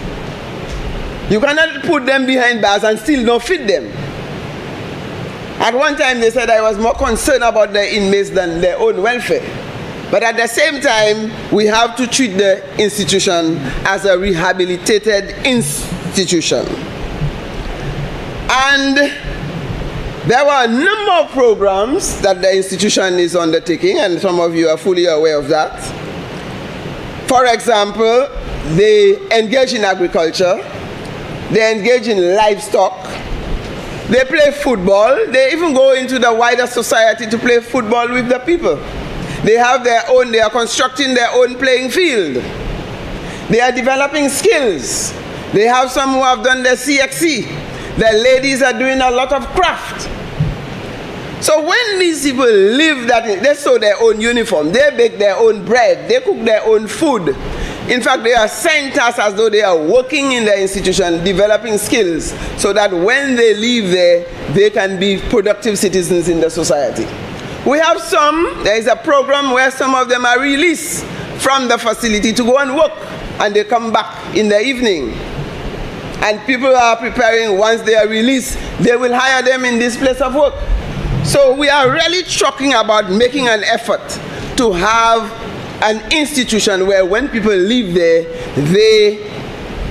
You cannot put them behind bars and still not feed them. At one time they said I was more concerned about the inmates than their own welfare. But at the same time, we have to treat the institution as a rehabilitated institution. And there were a number of programs that the institution is undertaking, and some of you are fully aware of that. For example, they engage in agriculture, they engage in livestock, they play football, they even go into the wider society to play football with the people. They have their own, they are constructing their own playing field. They are developing skills. They have some who have done their CXC. The ladies are doing a lot of craft. So when these people live that, they sew their own uniform, they bake their own bread, they cook their own food. In fact, they are sent us as though they are working in the institution, developing skills, so that when they leave there, they can be productive citizens in the society. We have some, there is a program where some of them are released from the facility to go and work, and they come back in the evening. And people are preparing, once they are released, they will hire them in this place of work. So we are really talking about making an effort to have an institution where when people live there, they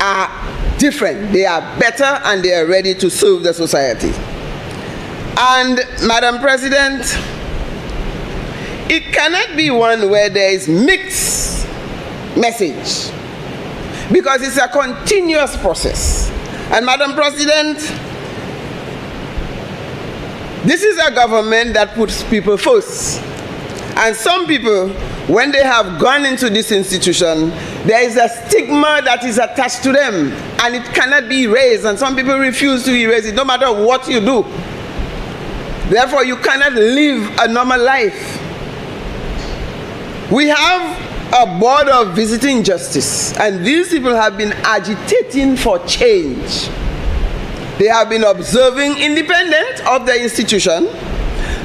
are different, they are better, and they are ready to serve the society. And Madam President, it cannot be one where there is mixed message, because it's a continuous process. And Madam President, this is a government that puts people first. And some people, when they have gone into this institution, there is a stigma that is attached to them, and it cannot be erased, and some people refuse to erase it, no matter what you do. Therefore, you cannot live a normal life. We have a board of visiting justice, and these people have been agitating for change. They have been observing, independent of the institution,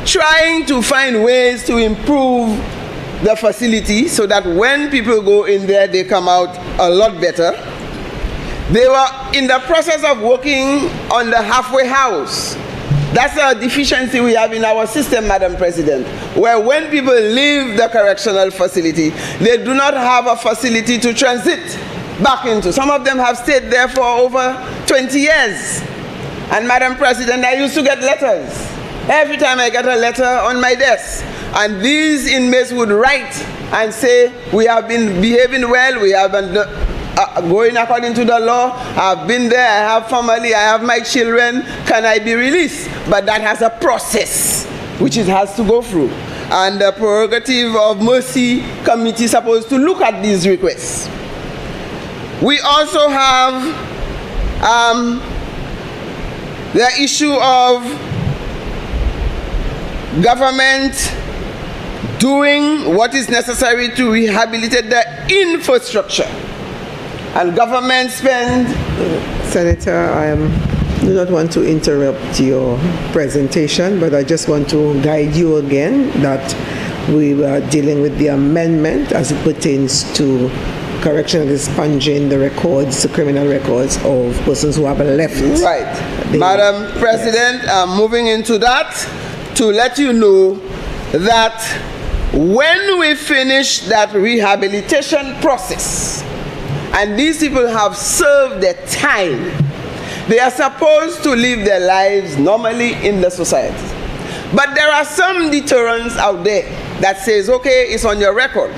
trying to find ways to improve the facility so that when people go in there, they come out a lot better. They were in the process of working on the halfway house. That's a deficiency we have in our system, Madam President, where when people leave the correctional facility, they do not have a facility to transit back into. Some of them have stayed there for over 20 years. And Madam President, I used to get letters. Every time I get a letter on my desk, and these inmates would write and say, we have been behaving well, we have been going according to the law, I've been there, I have family, I have my children, can I be released? But that has a process which it has to go through. And the prerogative of mercy committee is supposed to look at these requests. We also have the issue of government doing what is necessary to rehabilitate the infrastructure. And government spend... Senator, I do not want to interrupt your presentation, but I just want to guide you again that we are dealing with the amendment as it pertains to correction of expunging the records, the criminal records of persons who have left. Right. Madam President, yes. I'm moving into that to let you know that when we finish that rehabilitation process, and these people have served their time, they are supposed to live their lives normally in the society. But there are some deterrents out there that says, okay, it's on your record,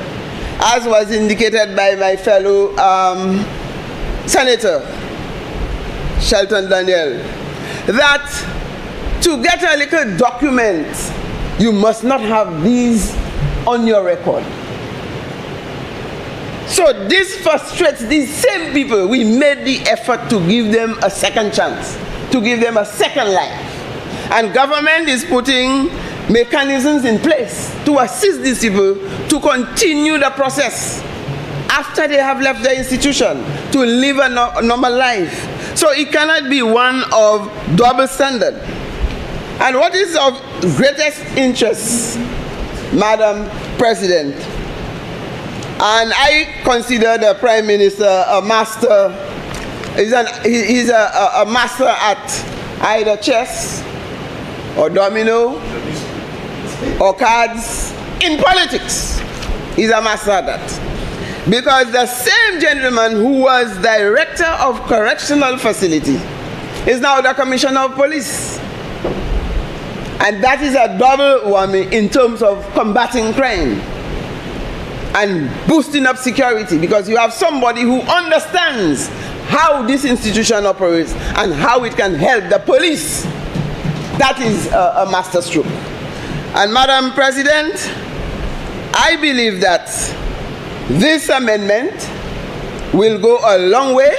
as was indicated by my fellow Senator Shelton Daniel, that to get a little document, you must not have these on your record. So this frustrates these same people. We made the effort to give them a second chance. to give them a second life. And government is putting mechanisms in place to assist these people to continue the process after they have left the institution, to live a normal life. So it cannot be one of double standard. And what is of greatest interest, Madam President, and I consider the Prime Minister a master, he's a master at either chess or domino or cards. In politics, he's a master at that. Because the same gentleman who was Director of Correctional Facility is now the Commissioner of Police. And that is a double whammy in terms of combating crime and boosting up security, because you have somebody who understands how this institution operates and how it can help the police. That is a masterstroke. And Madam President, I believe that this amendment will go a long way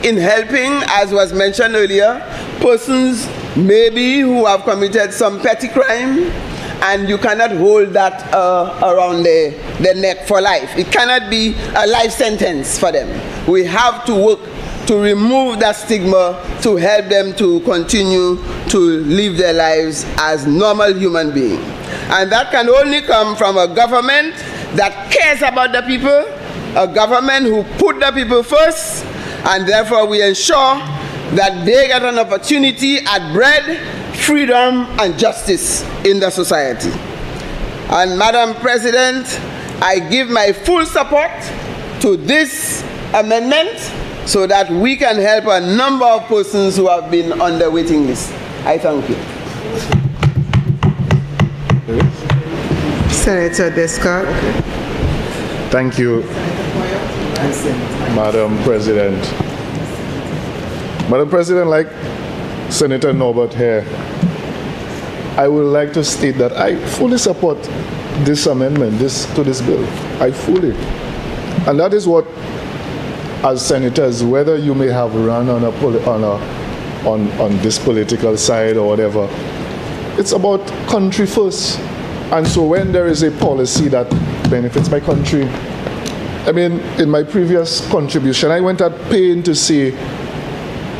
in helping, as was mentioned earlier, persons maybe who have committed some petty crime, and you cannot hold that around their neck for life. It cannot be a life sentence for them. We have to work to remove that stigma, to help them to continue to live their lives as normal human beings. And that can only come from a government that cares about the people, a government who put the people first, and therefore we ensure that they get an opportunity at bread, freedom, and justice in the society. And Madam President, I give my full support to this amendment so that we can help a number of persons who have been on the waiting list. I thank you. Senator Descott. Thank you, Madam President. Madam President, like Senator Norbert here, I would like to state that I fully support this amendment, to this bill. I fully. And that is what, as senators, whether you may have run on this political side or whatever, it's about country first. And so when there is a policy that benefits my country, I mean, in my previous contribution, I went at pain to say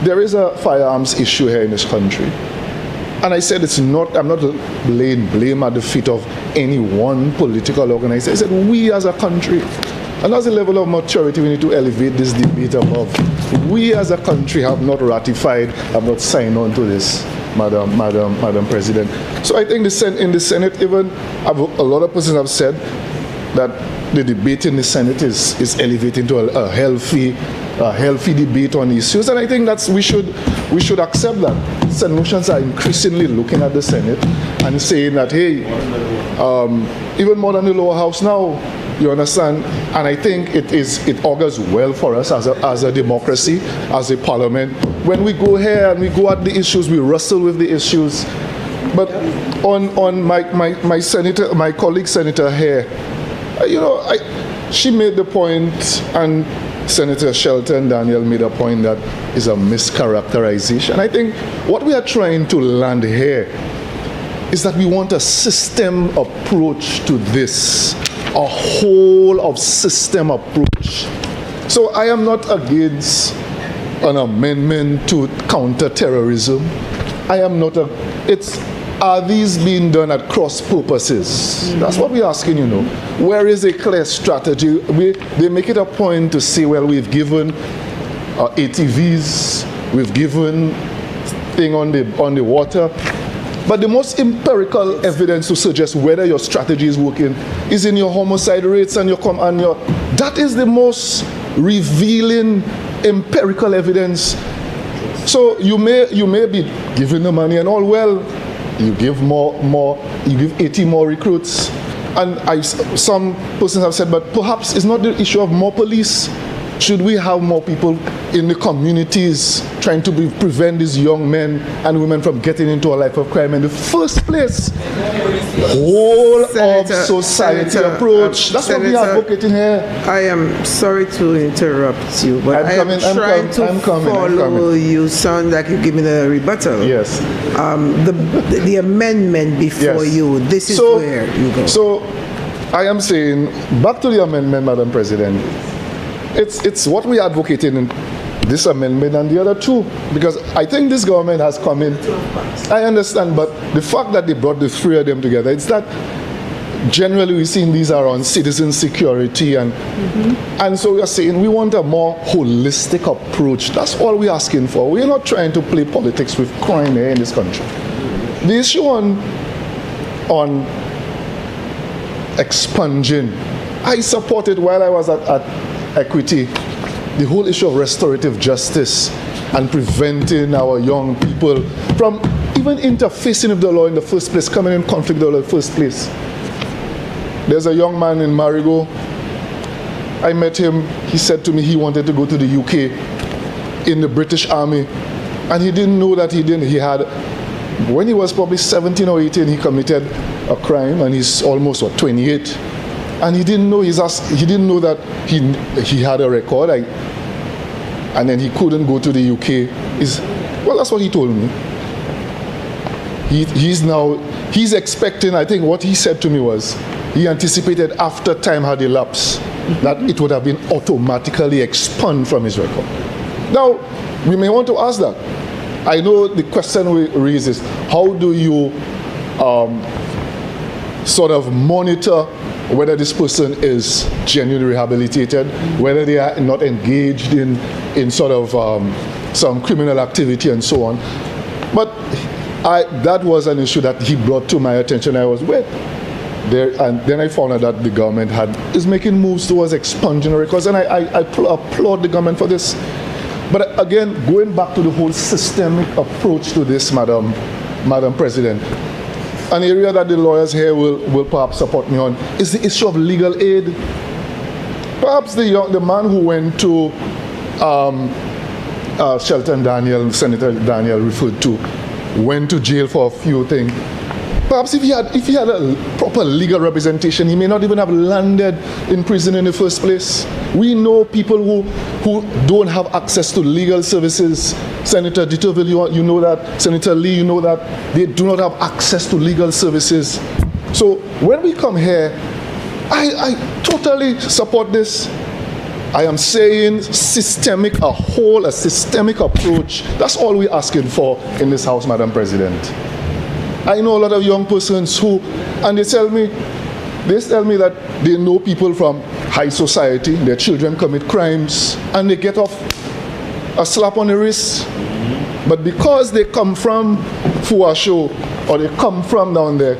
there is a firearms issue here in this country. And I said I'm not laying blame at the feet of any one political organization. I said we as a country, and that's the level of maturity we need to elevate this debate above. We as a country have not ratified, have not signed on to this, Madam President. So I think in the Senate, even a lot of persons have said that the debate in the Senate is elevating to a healthy debate on issues, and I think we should accept that. St. Lucians are increasingly looking at the Senate and saying that, hey, even more than the lower house now, you understand? And I think it augurs well for us as a democracy, as a parliament. When we go here and we go at the issues, we wrestle with the issues. But on my senator, my colleague senator here, she made the point, and Senator Shelton Daniel made a point that is a mischaracterization. I think what we are trying to land here is that we want a system approach to this, a whole of system approach. So I am not against an amendment to counter terrorism. I am not are these being done at cross purposes? That's what we're asking, Where is a clear strategy? They make it a point to say, well, we've given ATVs, we've given thing on the water. But the most empirical evidence to suggest whether your strategy is working is in your homicide rates and that is the most revealing empirical evidence. So you may be giving the money and all, well, you give you give 80 more recruits. And some persons have said, but perhaps it's not the issue of more police. Should we have more people in the communities trying to prevent these young men and women from getting into a life of crime in the first place? whole of society approach. That's what we are advocating here. I am sorry to interrupt you, but I'm trying to follow you. Sound like you're giving a rebuttal. Yes. The amendment before you, this is where you go. So I am saying, back to the amendment, Madam President, it's what we are advocating in this amendment and the other two, because I think this government has come in. I understand, but the fact that they brought the three of them together, it's that generally we've seen these are on citizen security, and so we are saying we want a more holistic approach. That's all we're asking for. We're not trying to play politics with crime here in this country. The issue on expunging, I supported while I was at Equity, the whole issue of restorative justice and preventing our young people from even interfacing with the law in the first place, coming in conflict with the law in the first place. There's a young man in Marigot. I met him. He said to me he wanted to go to the UK in the British Army, and he didn't know that he had, when he was probably 17 or 18, he committed a crime, and he's almost, 28. And he didn't know, he didn't know that he had a record, and then he couldn't go to the UK. Well, that's what he told me. He's expecting, I think what he said to me was, he anticipated after time had elapsed, that it would have been automatically expunged from his record. Now, we may want to ask that. I know the question we raise is, how do you sort of monitor whether this person is genuinely rehabilitated, whether they are not engaged in sort of some criminal activity and so on. But that was an issue that he brought to my attention. I was with there, and then I found out that the government is making moves towards expunging records, and I applaud the government for this. But again, going back to the whole systemic approach to this, Madam President, an area that the lawyers here will perhaps support me on is the issue of legal aid. Perhaps the man who went to Shelton Daniel, Senator Daniel referred to, went to jail for a few things. Perhaps if he had a proper legal representation, he may not even have landed in prison in the first place. We know people who don't have access to legal services. Senator Ditterville, you know that. Senator Lee, you know that. They do not have access to legal services. So when we come here, I totally support this. I am saying a systemic approach. That's all we're asking for in this House, Madam President. I know a lot of young persons and they tell me that they know people from high society, their children commit crimes, and they get off a slap on the wrist. But because they come from Fuasho, or they come from down there,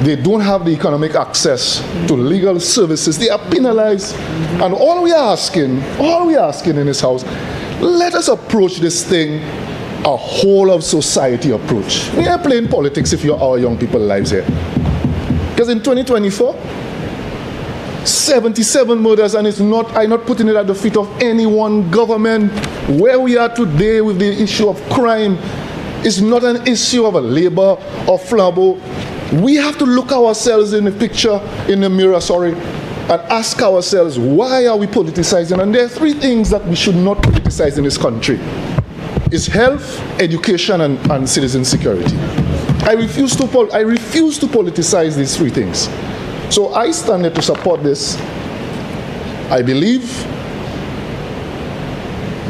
they don't have the economic access to legal services. They are penalized. And all we are asking in this House, let us approach this thing a whole of society approach. We are playing politics if you're our young people's lives here. Because in 2024, 77 murders, and I'm not putting it at the feet of any one government. Where we are today with the issue of crime is not an issue of a Labour or Flambeau. We have to look ourselves in the picture, in the mirror, and ask ourselves, why are we politicizing? And there are three things that we should not politicize in this country. It's health, education, and citizen security. I refuse to politicize these three things. So I stand there to support this. I believe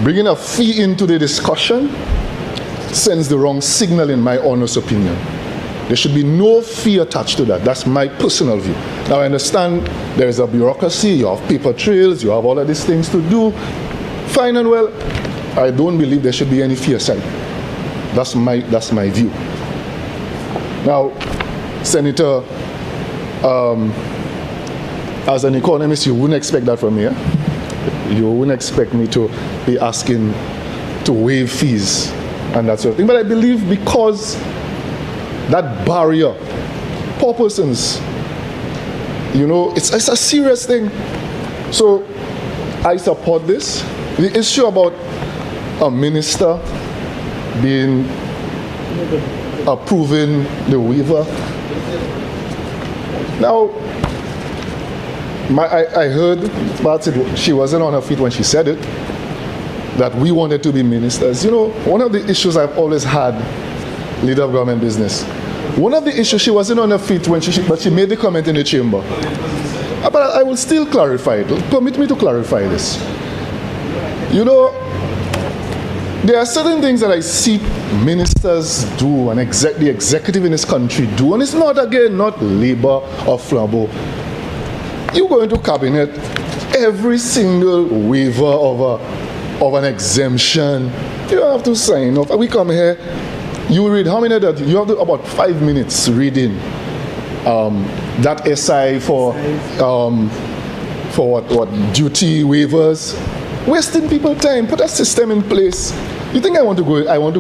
bringing a fee into the discussion sends the wrong signal, in my honest opinion. There should be no fee attached to that. That's my personal view. Now I understand there is a bureaucracy, you have paper trails, you have all of these things to do. Fine and well. I don't believe there should be any fee aside. That's my view. Now, Senator, as an economist, you wouldn't expect that from me. You wouldn't expect me to be asking to waive fees and that sort of thing. But I believe because that barrier, poor persons, it's a serious thing. So I support this. The issue about a minister approving the waiver, Now, I heard Bart said she wasn't on her feet when she said it, that we wanted to be ministers. You know, one of the issues I've always had, leader of government business, one of the issues, she wasn't on her feet when but she made the comment in the chamber. But I will still clarify it. Permit me to clarify this. You know, there are certain things that I see ministers do and the executive in this country do, and it's not, again, not Labour or Flambeau. You go into cabinet, every single waiver of an exemption, you don't have to sign off. We come here, you read how many that you have to, about 5 minutes reading that SI for what duty waivers, wasting people time. Put a system in place. You think I want to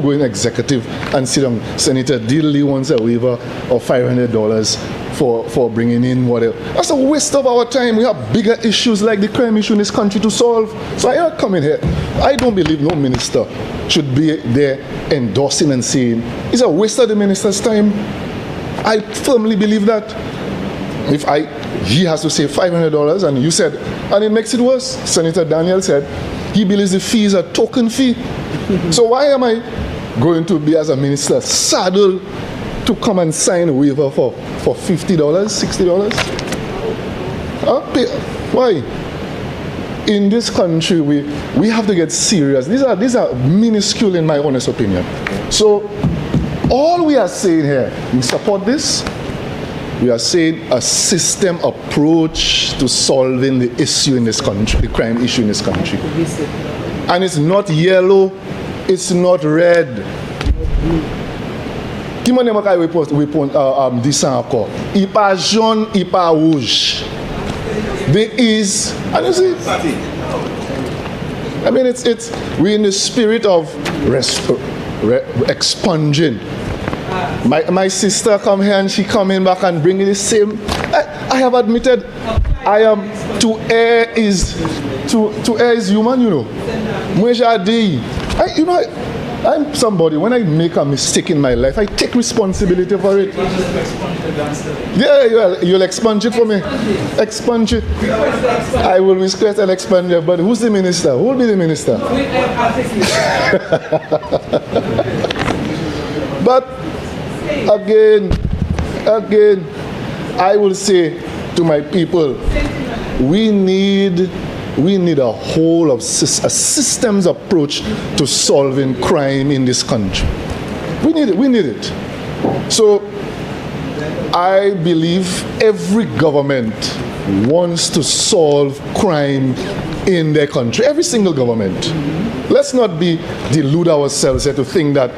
go in executive and sit down, Senator Diddley wants a waiver of $500 for bringing in whatever. That's a waste of our time. We have bigger issues like the crime issue in this country to solve. So I am coming here. I don't believe no minister should be there endorsing and saying it's a waste of the minister's time. I firmly believe that. If he has to say $500 and you said, and it makes it worse. Senator Daniel said he believes the fee is a token fee. So why am I going to be, as a minister, saddled to come and sign a waiver for $50, $60? Why? In this country, we have to get serious. These are minuscule in my honest opinion. So all we are saying here, we support this. We are saying a system approach to solving the issue in this country, the crime issue in this country. And it's not yellow, it's not red. Ipa jaune, ipa rouge. There is, and you see, I mean, we're in the spirit of expunging. My sister come here and she coming back and bringing the same. I have admitted I am to err is human, you know. I'm somebody, when I make a mistake in my life, I take responsibility for it. Yeah, you'll expunge it for me. Expunge it. I will request an expunge, but who's the minister? Who will be the minister? But again, I will say to my people, we need a whole of a systems approach to solving crime in this country. We need it. So I believe every government wants to solve crime in their country. Every single government. Let's not delude ourselves here to think that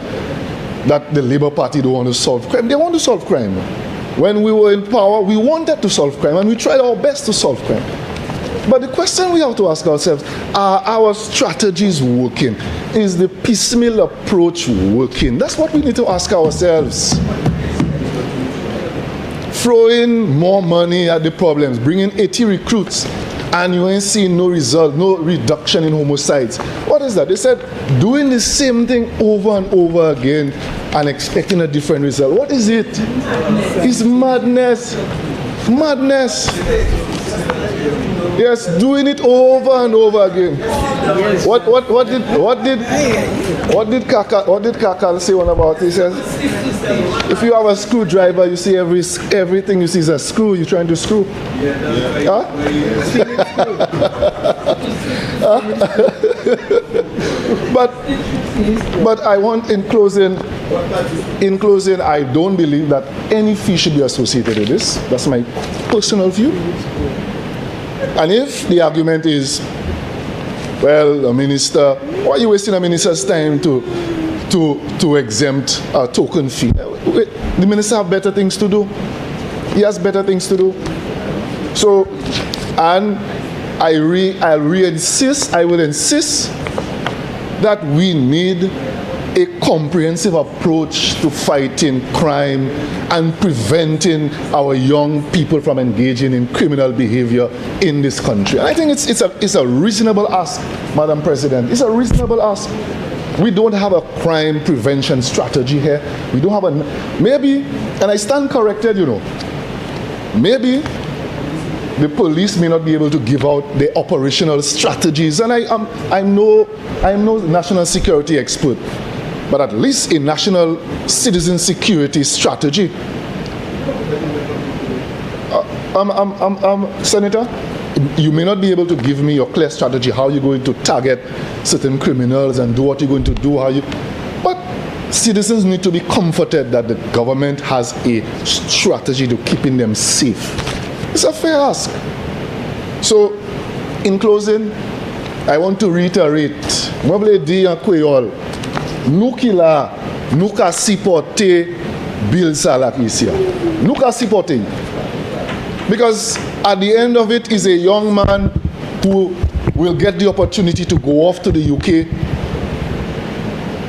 the Labour Party don't want to solve crime. They want to solve crime. When we were in power, we wanted to solve crime, and we tried our best to solve crime. But the question we have to ask ourselves, are our strategies working? Is the piecemeal approach working? That's what we need to ask ourselves. Throwing more money at the problems, bringing 80 recruits, and you ain't seeing no result, no reduction in homicides. What is that? They said doing the same thing over and over again and expecting a different result. What is it? It's madness. Madness. Yes, doing it over and over again. Yes. What did Kakal say one about it? He says, if you have a screwdriver, you see everything you see is a screw. You're trying to screw. Huh? But I want, in closing, I don't believe that any fee should be associated with this. That's my personal view. And if the argument is, well, a minister, why are you wasting a minister's time to exempt a token fee? The minister have better things to do. He has better things to do. So, and I will insist that we need a comprehensive approach to fighting crime and preventing our young people from engaging in criminal behavior in this country. And I think it's a reasonable ask, Madam President. It's a reasonable ask. We don't have a crime prevention strategy here. We don't have maybe, and I stand corrected, you know. maybe the police may not be able to give out the operational strategies, and I'm no national security expert, but at least a national citizen security strategy. Senator, you may not be able to give me your clear strategy, how you're going to target certain criminals and do what you're going to do, but citizens need to be comforted that the government has a strategy to keeping them safe. It's a fair ask. So, in closing, I want to reiterate, Mable di en Creole, nous qui là, nous ka supporter bill ça là ici. Nous ka supporter. Because at the end of it is a young man who will get the opportunity to go off to the UK.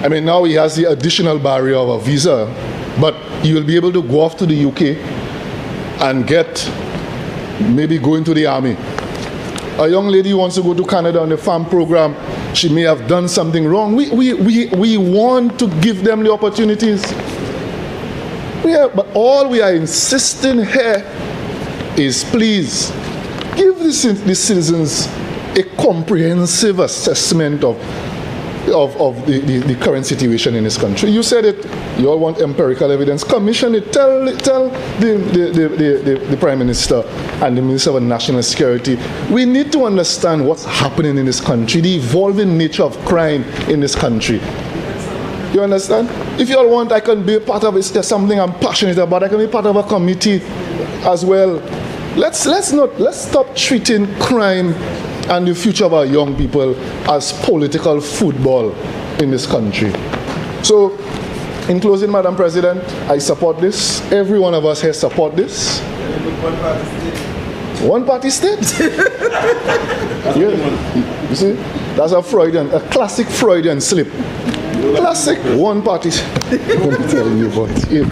I mean, now he has the additional barrier of a visa, but he will be able to go off to the UK and maybe go into the army. A young lady wants to go to Canada on the farm program. She may have done something wrong. We want to give them the opportunities. But all we are insisting here is, please give the citizens a comprehensive assessment of the current situation in this country. You said it, you all want empirical evidence. Commission it, tell the Prime Minister and the Minister of National Security, we need to understand what's happening in this country, the evolving nature of crime in this country. You understand? If you all want, I can be a part of it. There's something I'm passionate about. I can be part of a committee as well. Let's stop treating crime and the future of our young people as political football in this country. So, in closing, Madam President, I support this. Every one of us here support this. One party state? Yeah. You see, that's a classic Freudian slip. Classic one party. Let me tell you about it.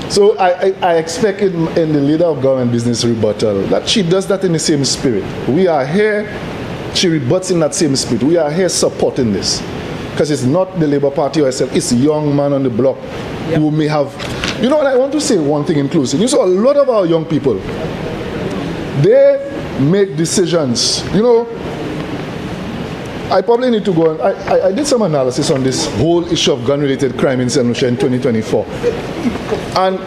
So I expect in the leader of government business rebuttal that she does that in the same spirit. We are here, she rebuts in that same spirit. We are here supporting this. Because it's not the Labour Party or itself, it's a young man on the block who may have... You know what, I want to say one thing in closing. You saw a lot of our young people, they make decisions. You know, I probably need to go on. I did some analysis on this whole issue of gun-related crime in St. Lucia in 2024. And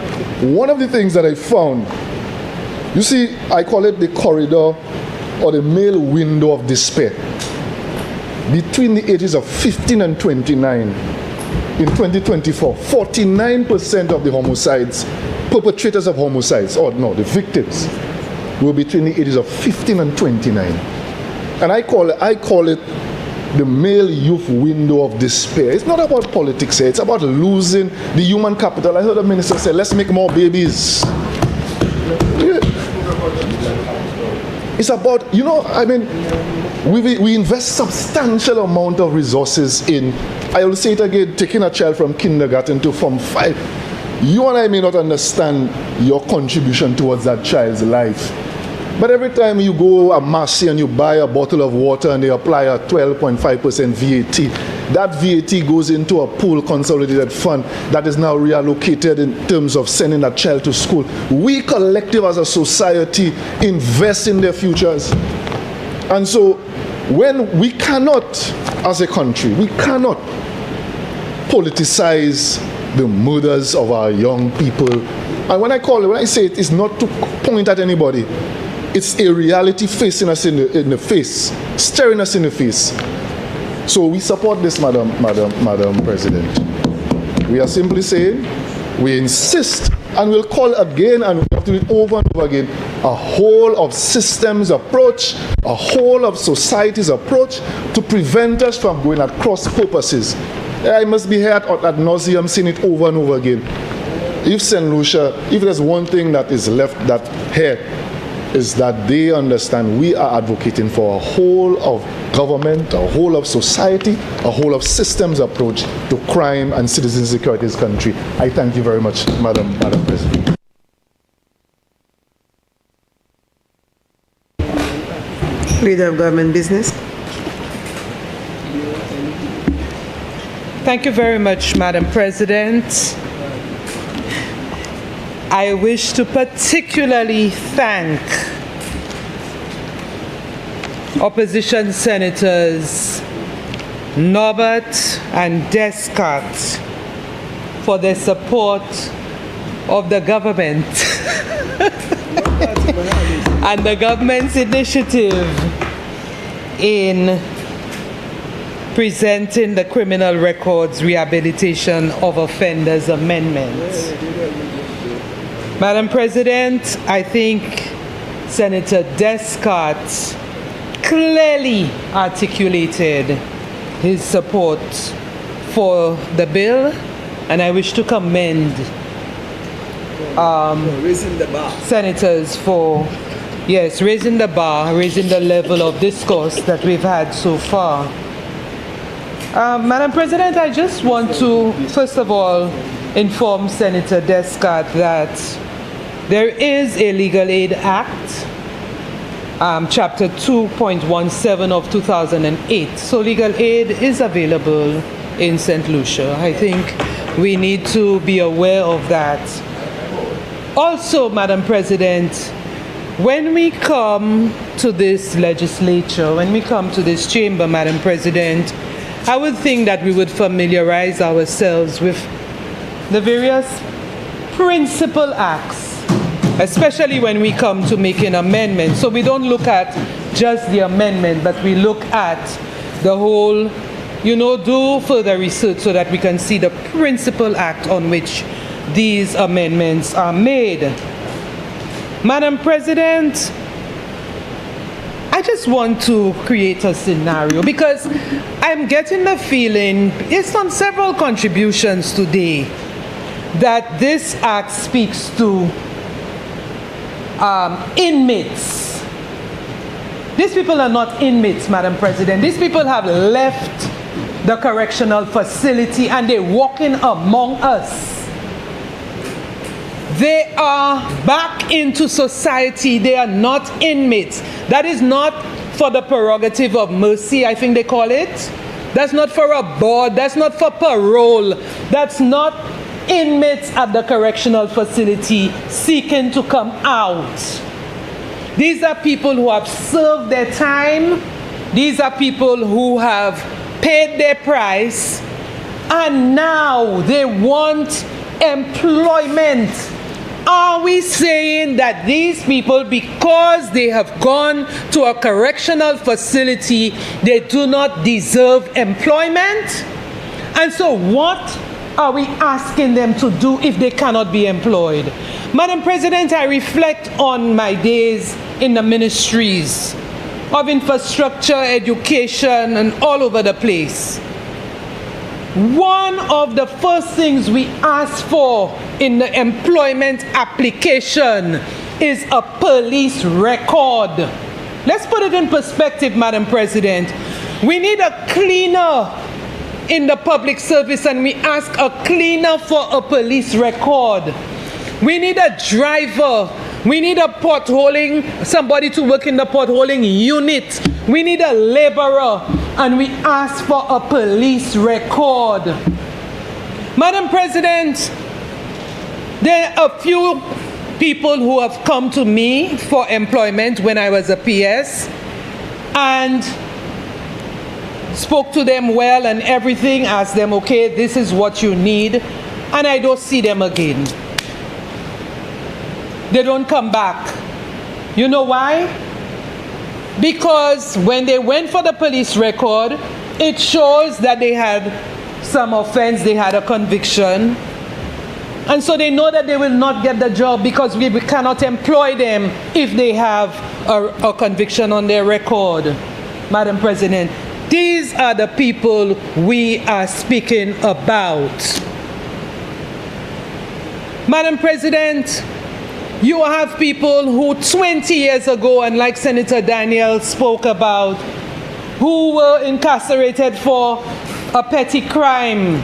one of the things that I found, you see, I call it the corridor or the male window of despair. Between the ages of 15 and 29, in 2024, 49% of the homicides, perpetrators of homicides, or no, the victims, were between the ages of 15 and 29. And I call it the male youth window of despair. It's not about politics here. It's about losing the human capital. I heard the minister say, let's make more babies. Yeah. It's about, you know, I mean, we invest substantial amount of resources in, I will say it again, taking a child from kindergarten to Form 5. You and I may not understand your contribution towards that child's life. But every time you go a Marcy and you buy a bottle of water and they apply a 12.5% VAT, that VAT goes into a pool consolidated fund that is now reallocated in terms of sending that child to school. We collective as a society invest in their futures. And so when we cannot, as a country, we cannot politicize the murders of our young people. And when I say it, it's not to point at anybody. It's a reality facing us in the face, staring us in the face. So we support this, Madam President. We are simply saying, we insist, and we'll call again, and we have to do it over and over again, a whole of systems approach, a whole of society's approach to prevent us from going at cross purposes. I must be here ad nauseum saying it over and over again. If St. Lucia, if there's one thing that is left that here, is that they understand we are advocating for a whole of government, a whole of society, a whole of systems approach to crime and citizen security in this country. I thank you very much, Madam President. Leader of Government Business. Thank you very much, Madam President. I wish to particularly thank opposition senators Norbert and Descartes for their support of the government and the government's initiative in presenting the Criminal Records Rehabilitation of Offenders Amendment. Madam President, I think Senator Descartes clearly articulated his support for the bill, and I wish to commend senators for, yes, raising the bar, raising the level of discourse that we've had so far. Madam President, I just want to, first of all, inform Senator Descartes that there is a Legal Aid Act, Chapter 2.17 of 2008. So legal aid is available in St. Lucia. I think we need to be aware of that. Also, Madam President, when we come to this legislature, when we come to this chamber, Madam President, I would think that we would familiarize ourselves with the various principal acts, especially when we come to making amendments. So we don't look at just the amendment, but we look at the whole, do further research so that we can see the principal act on which these amendments are made. Madam President, I just want to create a scenario because I'm getting the feeling, based on several contributions today, that this act speaks to inmates. These people are not inmates, Madam President. These people have left the correctional facility and they're walking among us. They are back into society. They are not inmates. That is not for the prerogative of mercy, I think they call it. That's not for a board. That's not for parole. That's not inmates at the correctional facility seeking to come out. These are people who have served their time. These are people who have paid their price and now they want employment. Are we saying that these people, because they have gone to a correctional facility, they do not deserve employment? And so what are we asking them to do if they cannot be employed? Madam President, I reflect on my days in the ministries of infrastructure, education, and all over the place. One of the first things we ask for in the employment application is a police record. Let's put it in perspective, Madam President. We need a cleaner in the public service and we ask a cleaner for a police record. We need a driver. We need a potholing, somebody to work in the potholing unit. We need a laborer and we ask for a police record. Madam President, there are a few people who have come to me for employment when I was a PS and spoke to them well and everything, asked them, okay, this is what you need, and I don't see them again. They don't come back. You know why? Because when they went for the police record, it shows that they had some offense, they had a conviction. And so they know that they will not get the job because we cannot employ them if they have a conviction on their record. Madam President, these are the people we are speaking about. Madam President, you have people who 20 years ago, and like Senator Daniel spoke about, who were incarcerated for a petty crime.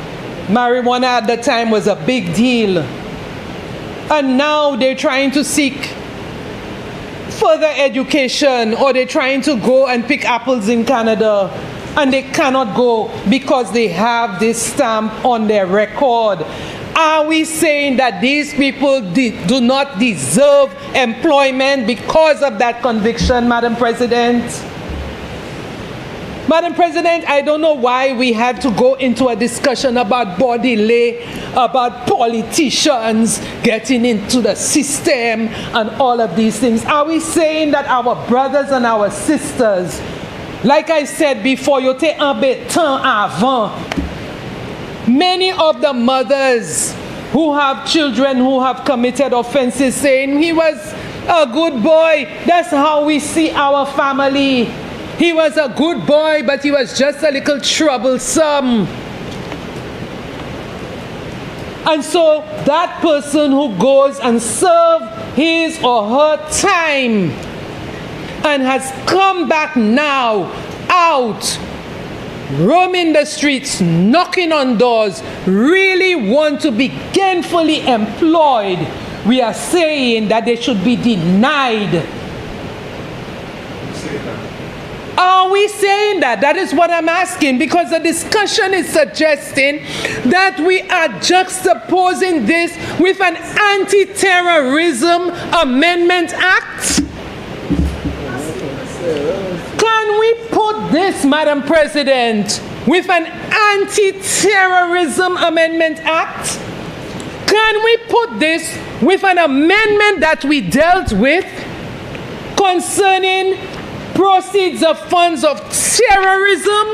Marijuana at the time was a big deal. And now they're trying to seek further education, or they're trying to go and pick apples in Canada, and they cannot go because they have this stamp on their record. Are we saying that these people do not deserve employment because of that conviction, Madam President? Madam President, I don't know why we had to go into a discussion about body lay, about politicians getting into the system and all of these things. Are we saying that our brothers and our sisters, like I said before, you take un béton avant. Many of the mothers who have children who have committed offenses saying, he was a good boy. That's how we see our family. He was a good boy, but he was just a little troublesome. And so that person who goes and serves his or her time and has come back now out, roaming the streets, knocking on doors, really want to be gainfully employed, we are saying that they should be denied. Are we saying that? That is what I'm asking, because the discussion is suggesting that we are juxtaposing this with an Anti-Terrorism Amendment Act. Can we put this, Madam President, with an Anti-Terrorism Amendment Act? Can we put this with an amendment that we dealt with concerning proceeds of funds of terrorism?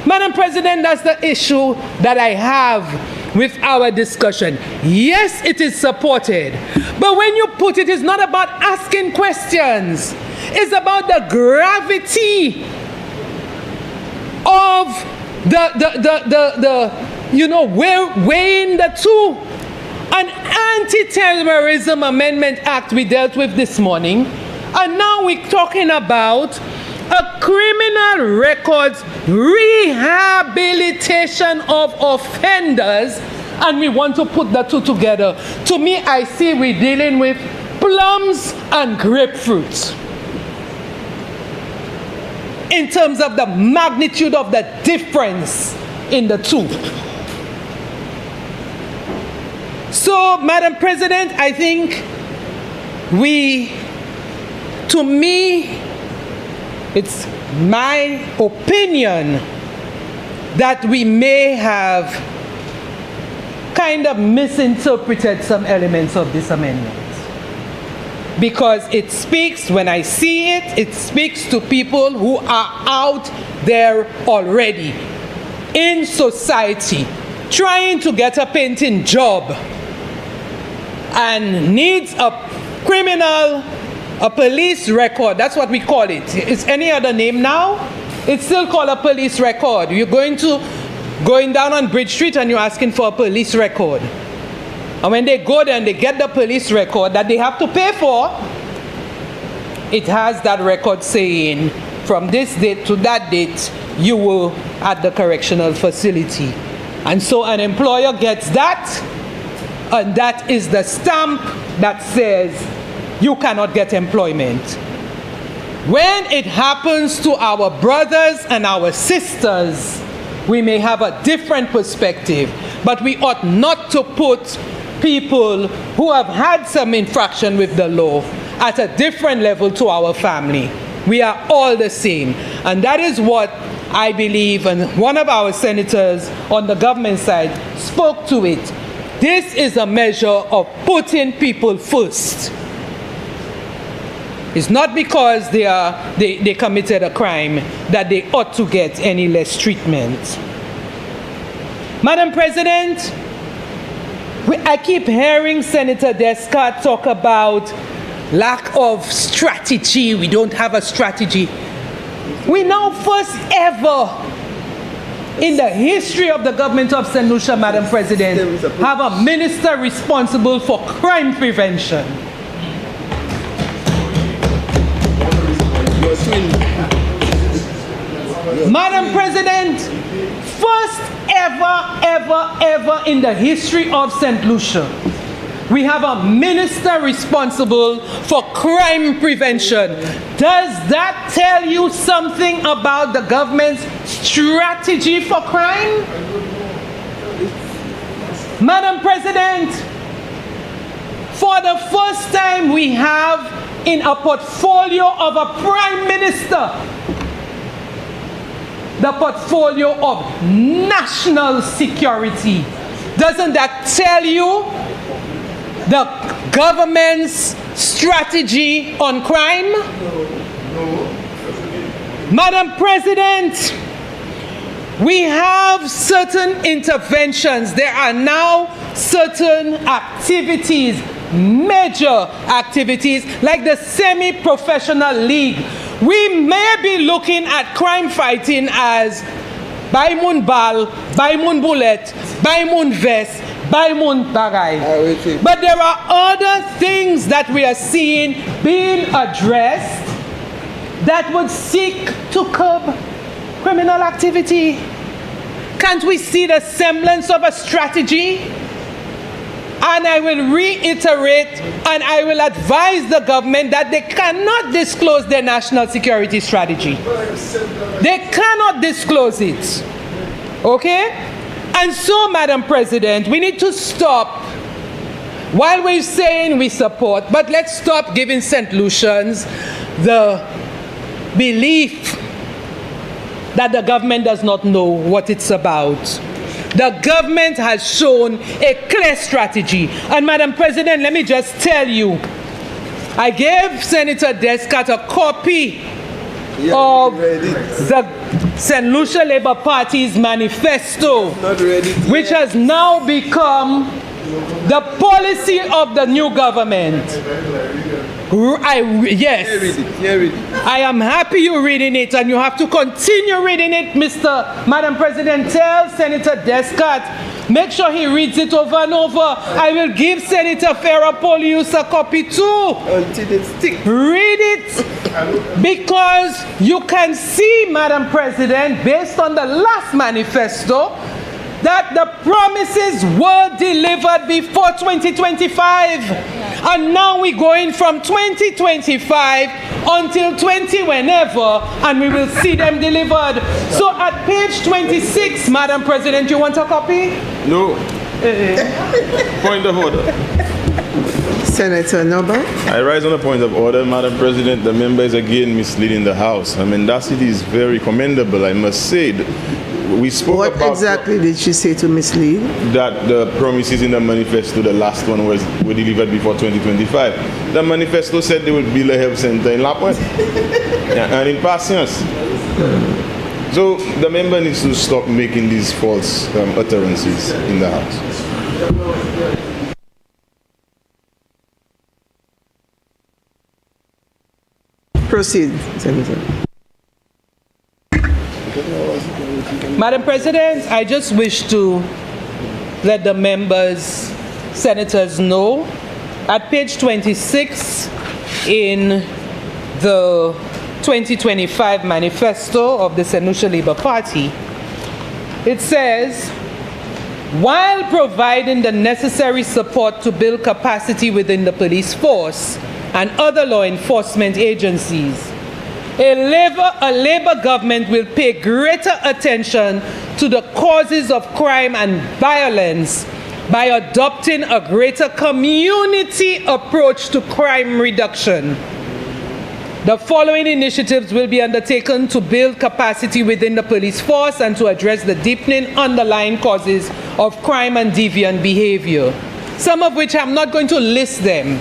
Madam President, that's the issue that I have with our discussion. Yes, it is supported, but when you put it, it's not about asking questions. It's about the gravity of weighing the two. An Anti-Terrorism Amendment Act we dealt with this morning, and now we're talking about a criminal records rehabilitation of offenders, and we want to put the two together. To me, I see we're dealing with plums and grapefruits in terms of the magnitude of the difference in the two. So, Madam President, I think to me, it's my opinion that we may have kind of misinterpreted some elements of this amendment. Because it speaks, when I see it, it speaks to people who are out there already in society, trying to get a painting job and needs a police record. That's what we call it. It's any other name now. It's still called a police record. You're going down on Bridge Street and you're asking for a police record. And when they go there and they get the police record that they have to pay for, it has that record saying from this date to that date you were at the correctional facility. And so an employer gets that, and that is the stamp that says you cannot get employment. When it happens to our brothers and our sisters, we may have a different perspective, but we ought not to put people who have had some infraction with the law at a different level to our family. We are all the same. And that is what I believe, and one of our senators on the government side spoke to it. This is a measure of putting people first. It's not because they committed a crime that they ought to get any less treatment. Madam President, I keep hearing Senator Descott talk about lack of strategy. We don't have a strategy. We now first ever in the history of the government of St. Lucia, Madam President, have a minister responsible for crime prevention. Madam President, first ever in the history of St. Lucia, we have a minister responsible for crime prevention. Does that tell you something about the government's strategy for crime? Madam President, for the first time we have in a portfolio of a Prime Minister the portfolio of national security. Doesn't that tell you the government's strategy on crime? Madam President, we have certain interventions. There are now certain activities, major activities, like the semi-professional league. We may be looking at crime fighting as Baimun Bal, Baimun Bullet, Baimun Vest, Baimun Bagay. But there are other things that we are seeing being addressed that would seek to curb criminal activity. Can't we see the semblance of a strategy? And I will reiterate and I will advise the government that they cannot disclose their national security strategy. They cannot disclose it. Okay? And so, Madam President, we need to stop. While we're saying we support, but let's stop giving St. Lucians the belief that the government does not know what it's about. The government has shown a clear strategy. And Madam President, let me just tell you, I gave Senator Descott a copy of the St. Lucia Labour Party's manifesto, which has now become the policy of the new government. Yes. I am happy you're reading it, and you have to continue reading it, Madam President. Tell Senator Descott, make sure he reads it over and over. I will give Senator Ferrapolius a copy too. Until it sticks. Read it, because you can see, Madam President, based on the last manifesto, that the promises were delivered before 2025. And now we're going from 2025 until 20 whenever, and we will see them delivered. So at page 26, Madam President, you want a copy? No. Point of order. Senator Noble. I rise on a point of order, Madam President. The member is again misleading the House. Her mendacity is very commendable, I must say. We spoke what about exactly did she say to mislead? That the promises in the manifesto, the last one were delivered before 2025. The manifesto said they would build a health center in La Pointe and in Patience. So the member needs to stop making these false utterances in the House. Proceed, Senator. Madam President, I just wish to let the members, senators know, at page 26 in the 2025 manifesto of the St. Lucia Labour Party, it says, while providing the necessary support to build capacity within the police force and other law enforcement agencies, a Labour government will pay greater attention to the causes of crime and violence by adopting a greater community approach to crime reduction. The following initiatives will be undertaken to build capacity within the police force and to address the deepening underlying causes of crime and deviant behavior, some of which I'm not going to list them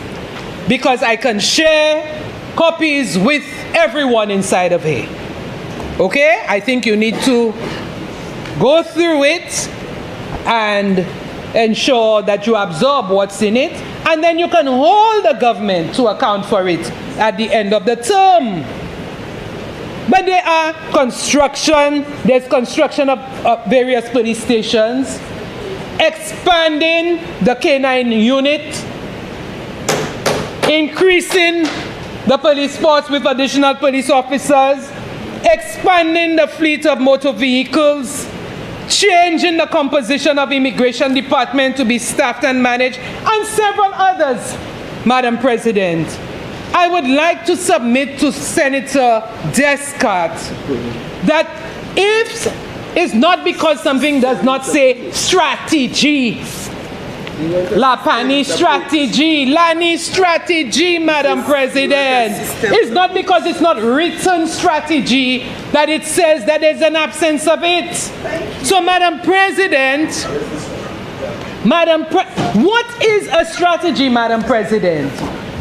because I can share copies with everyone inside of here. Okay? I think you need to go through it and ensure that you absorb what's in it, and then you can hold the government to account for it at the end of the term. But there are there's construction of various police stations, expanding the K9 unit, increasing the police force with additional police officers, expanding the fleet of motor vehicles, changing the composition of immigration department to be staffed and managed, and several others, Madam President. I would like to submit to Senator Descott that if it's not because something does not say strategy, La Pani strategy, Lani strategy, Madam President. It's not because it's not written strategy that it says that there's an absence of it. So, Madam President, what is a strategy, Madam President?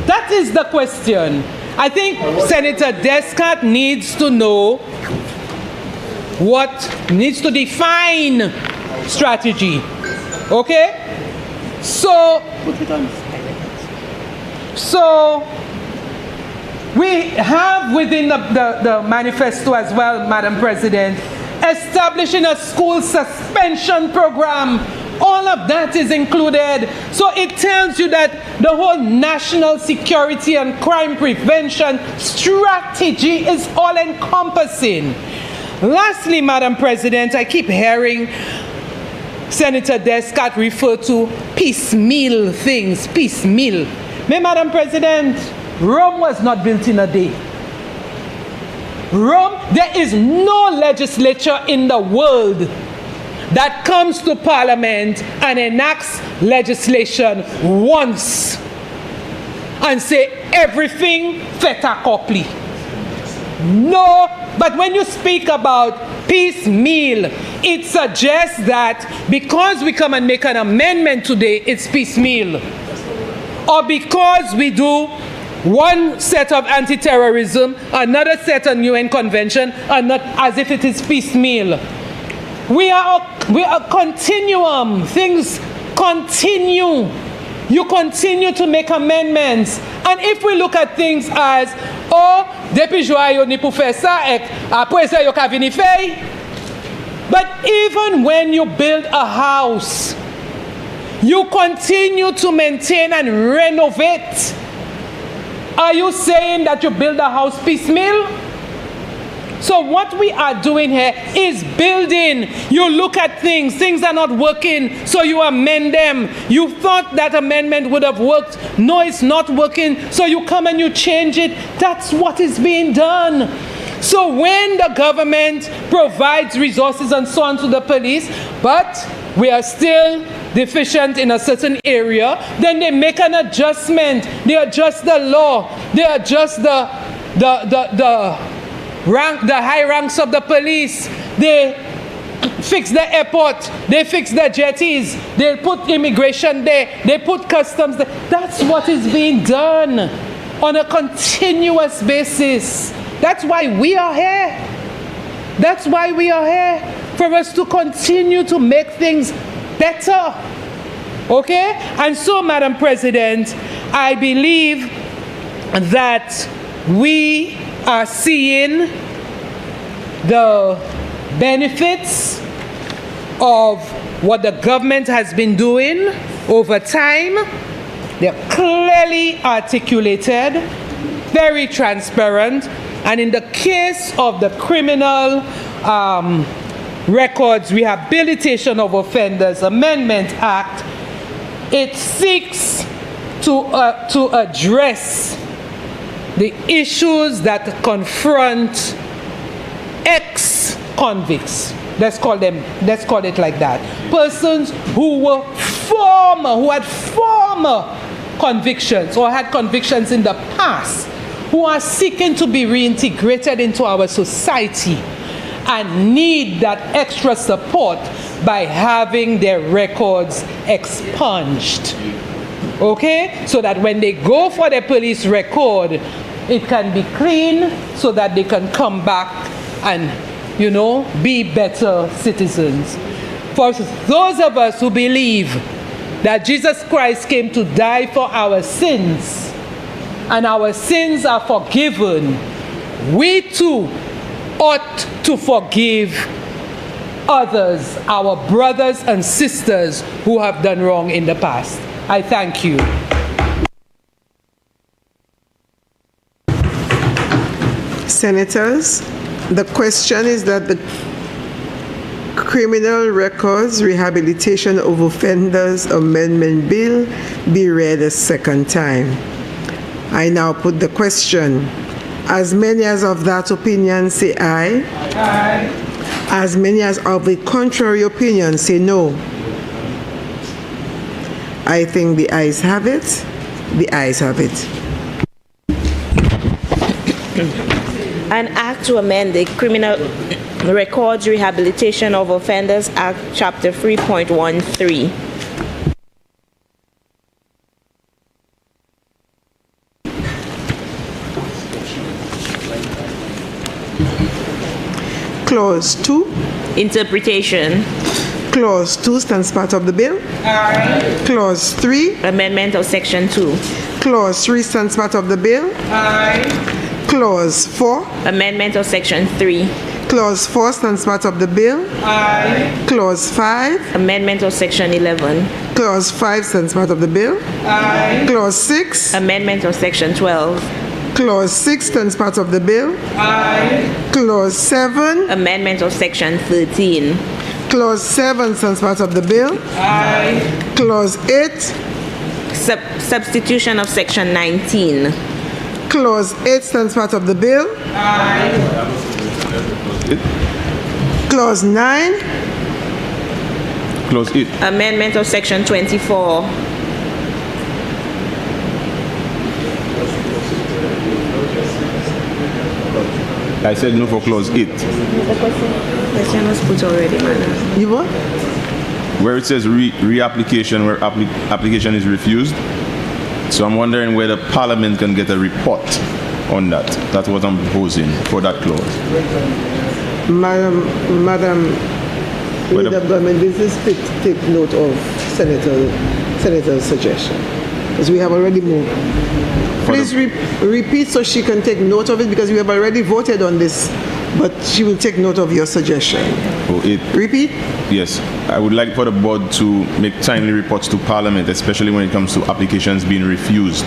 That is the question. I think Senator Descott needs to know needs to define strategy. Okay? So we have within the manifesto as well, Madam President, establishing a school suspension program. All of that is included. So it tells you that the whole national security and crime prevention strategy is all encompassing. Lastly, Madam President, I keep hearing Senator Descott refer to piecemeal things, piecemeal. Madam President, Rome was not built in a day. Rome, there is no legislature in the world that comes to Parliament and enacts legislation once and say everything fait accompli. No, but when you speak about piecemeal, it suggests that because we come and make an amendment today, it's piecemeal. Or because we do one set of anti-terrorism, another set of UN convention, and not as if it is piecemeal. We are a continuum. Things continue. You continue to make amendments. And if we look at things as, depuis joie ni pour faire ça, après ça yo ka vini fay. But even when you build a house, you continue to maintain and renovate. Are you saying that you build a house piecemeal? So what we are doing here is building. You look at things are not working, so you amend them. You thought that amendment would have worked. No, it's not working, so you come and you change it. That's what is being done. So when the government provides resources and so on to the police, but we are still deficient in a certain area, then they make an adjustment. They adjust the law. They adjust the high ranks of the police. They fix the airport. They fix the jetties. They put immigration there. They put customs there. That's what is being done on a continuous basis. That's why we are here. That's why we are here. For us to continue to make things better. Okay? And so, Madam President, I believe that we are seeing the benefits of what the government has been doing over time. They're clearly articulated, very transparent, and in the case of the criminal Records Rehabilitation of Offenders Amendment Act, it seeks to address the issues that confront ex-convicts. Let's call it like that. Persons who had former convictions or had convictions in the past, who are seeking to be reintegrated into our society and need that extra support by having their records expunged. Okay? So that when they go for their police record, it can be clean so that they can come back and, be better citizens. For those of us who believe that Jesus Christ came to die for our sins, and our sins are forgiven, we too ought to forgive others, our brothers and sisters who have done wrong in the past. I thank you. Senators, the question is that the Criminal Records Rehabilitation of Offenders Amendment Bill be read a second time. I now put the question. As many as of that opinion say aye. Aye. As many as of the contrary opinion say no. I think the ayes have it. The ayes have it. An act to amend the Criminal Records Rehabilitation of Offenders Act, Chapter 3.13. Clause 2. Interpretation. Clause 2 stands part of the bill. Aye. Clause 3. Amendment of Section 2. Clause 3 stands part of the bill. Aye. Clause 4. Amendment of Section 3. Clause 4 stands part of the bill. Aye. Clause 5. Amendment of Section 11. Clause 5 stands part of the bill. Aye. Clause 6. Amendment of Section 12. Clause 6 stands part of the bill. Aye. Clause 7. Amendment of Section 13. Clause 7 stands part of the bill. Aye. Clause 8. Substitution of Section 19. Clause 8 stands part of the bill. Aye. Clause 9. Clause 8. Amendment of Section 24. I said no for clause 8. The question was put already, madam. You what? Where it says reapplication, where application is refused. So I'm wondering whether Parliament can get a report on that. That's what I'm proposing for that clause. Madam Leader of Government Business, take note of Senator's suggestion, because we have already moved. Please repeat so she can take note of it, because we have already voted on this, but she will take note of your suggestion. Oh, Repeat? Yes. I would like for the board to make timely reports to Parliament, especially when it comes to applications being refused.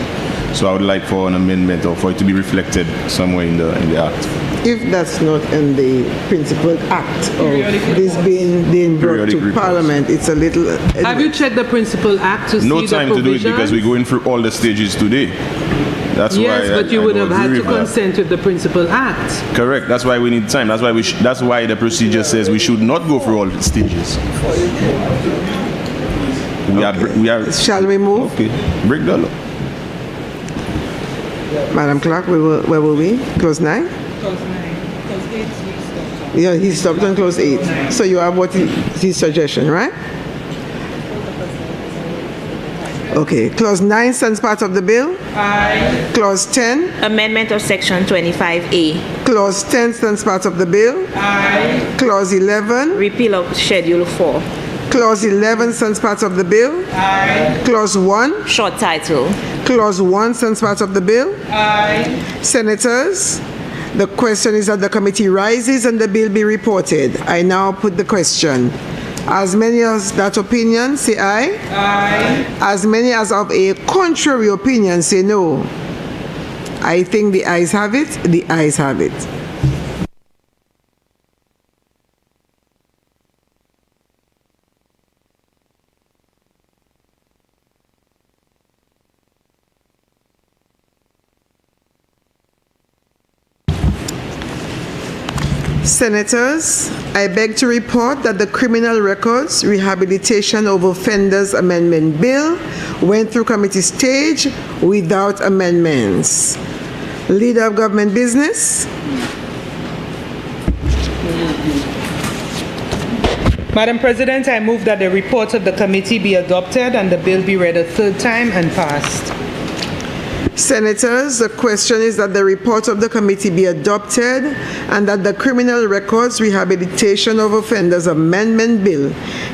So I would like for an amendment or for it to be reflected somewhere in the Act. If that's not in the principal act of this being brought to Parliament, it's a little... Have you checked the principal act to see the provisions? No time to do it because we're going through all the stages today. That's yes, why but you would have had to consent with the principal act. Correct. That's why we need time. That's why that's why the procedure says we should not go through all the stages. We are. Shall we move? Okay. Break the law. Madam Clerk, where were we? Clause 9? Clause 9. Clause 8 we stopped. Yeah, he stopped on clause 8. So you have what his suggestion, right? Okay. Clause 9 stands part of the bill. Aye. Clause 10. Amendment of Section 25A. Clause 10 stands part of the bill. Aye. Clause 11. Repeal of Schedule 4. Clause 11 stands part of the bill. Aye. Clause 1. Short title. Clause 1 stands part of the bill. Aye. Senators, the question is that the committee rises and the bill be reported. I now put the question. As many as that opinion, say aye. Aye. As many as of a contrary opinion, say no. I think the ayes have it. The ayes have it. Senators, I beg to report that the Criminal Records Rehabilitation of Offenders Amendment Bill went through committee stage without amendments. Leader of Government Business. Madam President, I move that the report of the committee be adopted and the bill be read a third time and passed. Senators, the question is that the report of the committee be adopted and that the Criminal Records Rehabilitation of Offenders Amendment Bill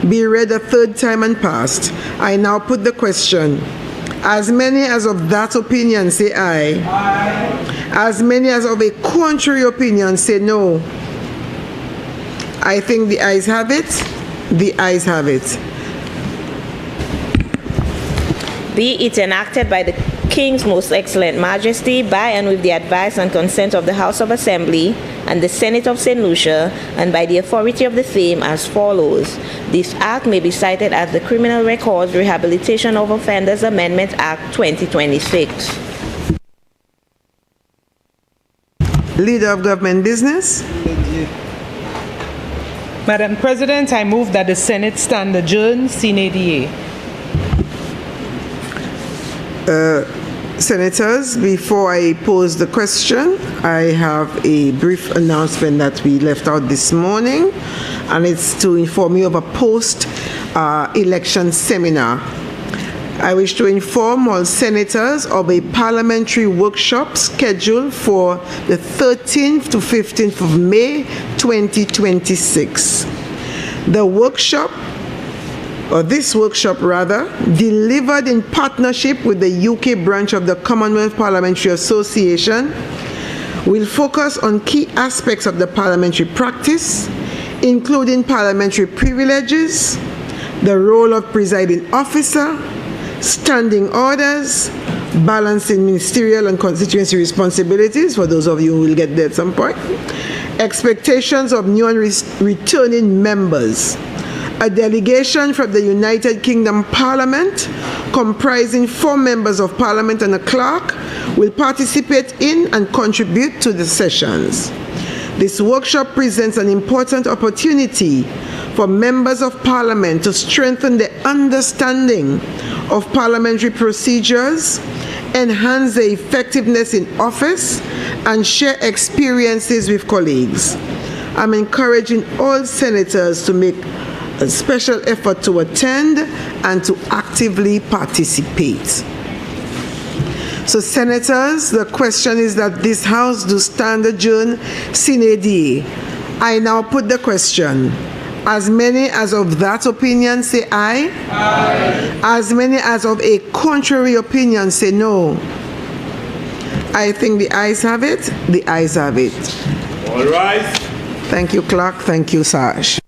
be read a third time and passed. I now put the question. As many as of that opinion say aye. Aye. As many as of a contrary opinion say no. I think the ayes have it. The ayes have it. Be it enacted by the King's Most Excellent Majesty, by and with the advice and consent of the House of Assembly and the Senate of St. Lucia, and by the authority of the same as follows. This Act may be cited as the Criminal Records Rehabilitation of Offenders Amendment Act 2026. Leader of Government Business. Madam President, I move that the Senate stand adjourned sine die. Senators, before I pose the question, I have a brief announcement that we left out this morning, and it's to inform you of a post-election seminar. I wish to inform all senators of a parliamentary workshop scheduled for the 13th to 15th of May 2026. This workshop, delivered in partnership with the UK branch of the Commonwealth Parliamentary Association, will focus on key aspects of the parliamentary practice, including parliamentary privileges, the role of presiding officer, standing orders, balancing ministerial and constituency responsibilities, for those of you who will get there at some point, expectations of new and returning members, a delegation from the United Kingdom Parliament comprising 4 members of Parliament and a clerk will participate in and contribute to the sessions. This workshop presents an important opportunity for members of Parliament to strengthen their understanding of parliamentary procedures, enhance their effectiveness in office, and share experiences with colleagues. I'm encouraging all senators to make a special effort to attend and to actively participate. So, senators, the question is that this House do stand adjourned sine die. I now put the question. As many as of that opinion say aye. Aye. As many as of a contrary opinion say no. I think the ayes have it. The ayes have it. All right. Thank you, Clerk. Thank you, Sarge.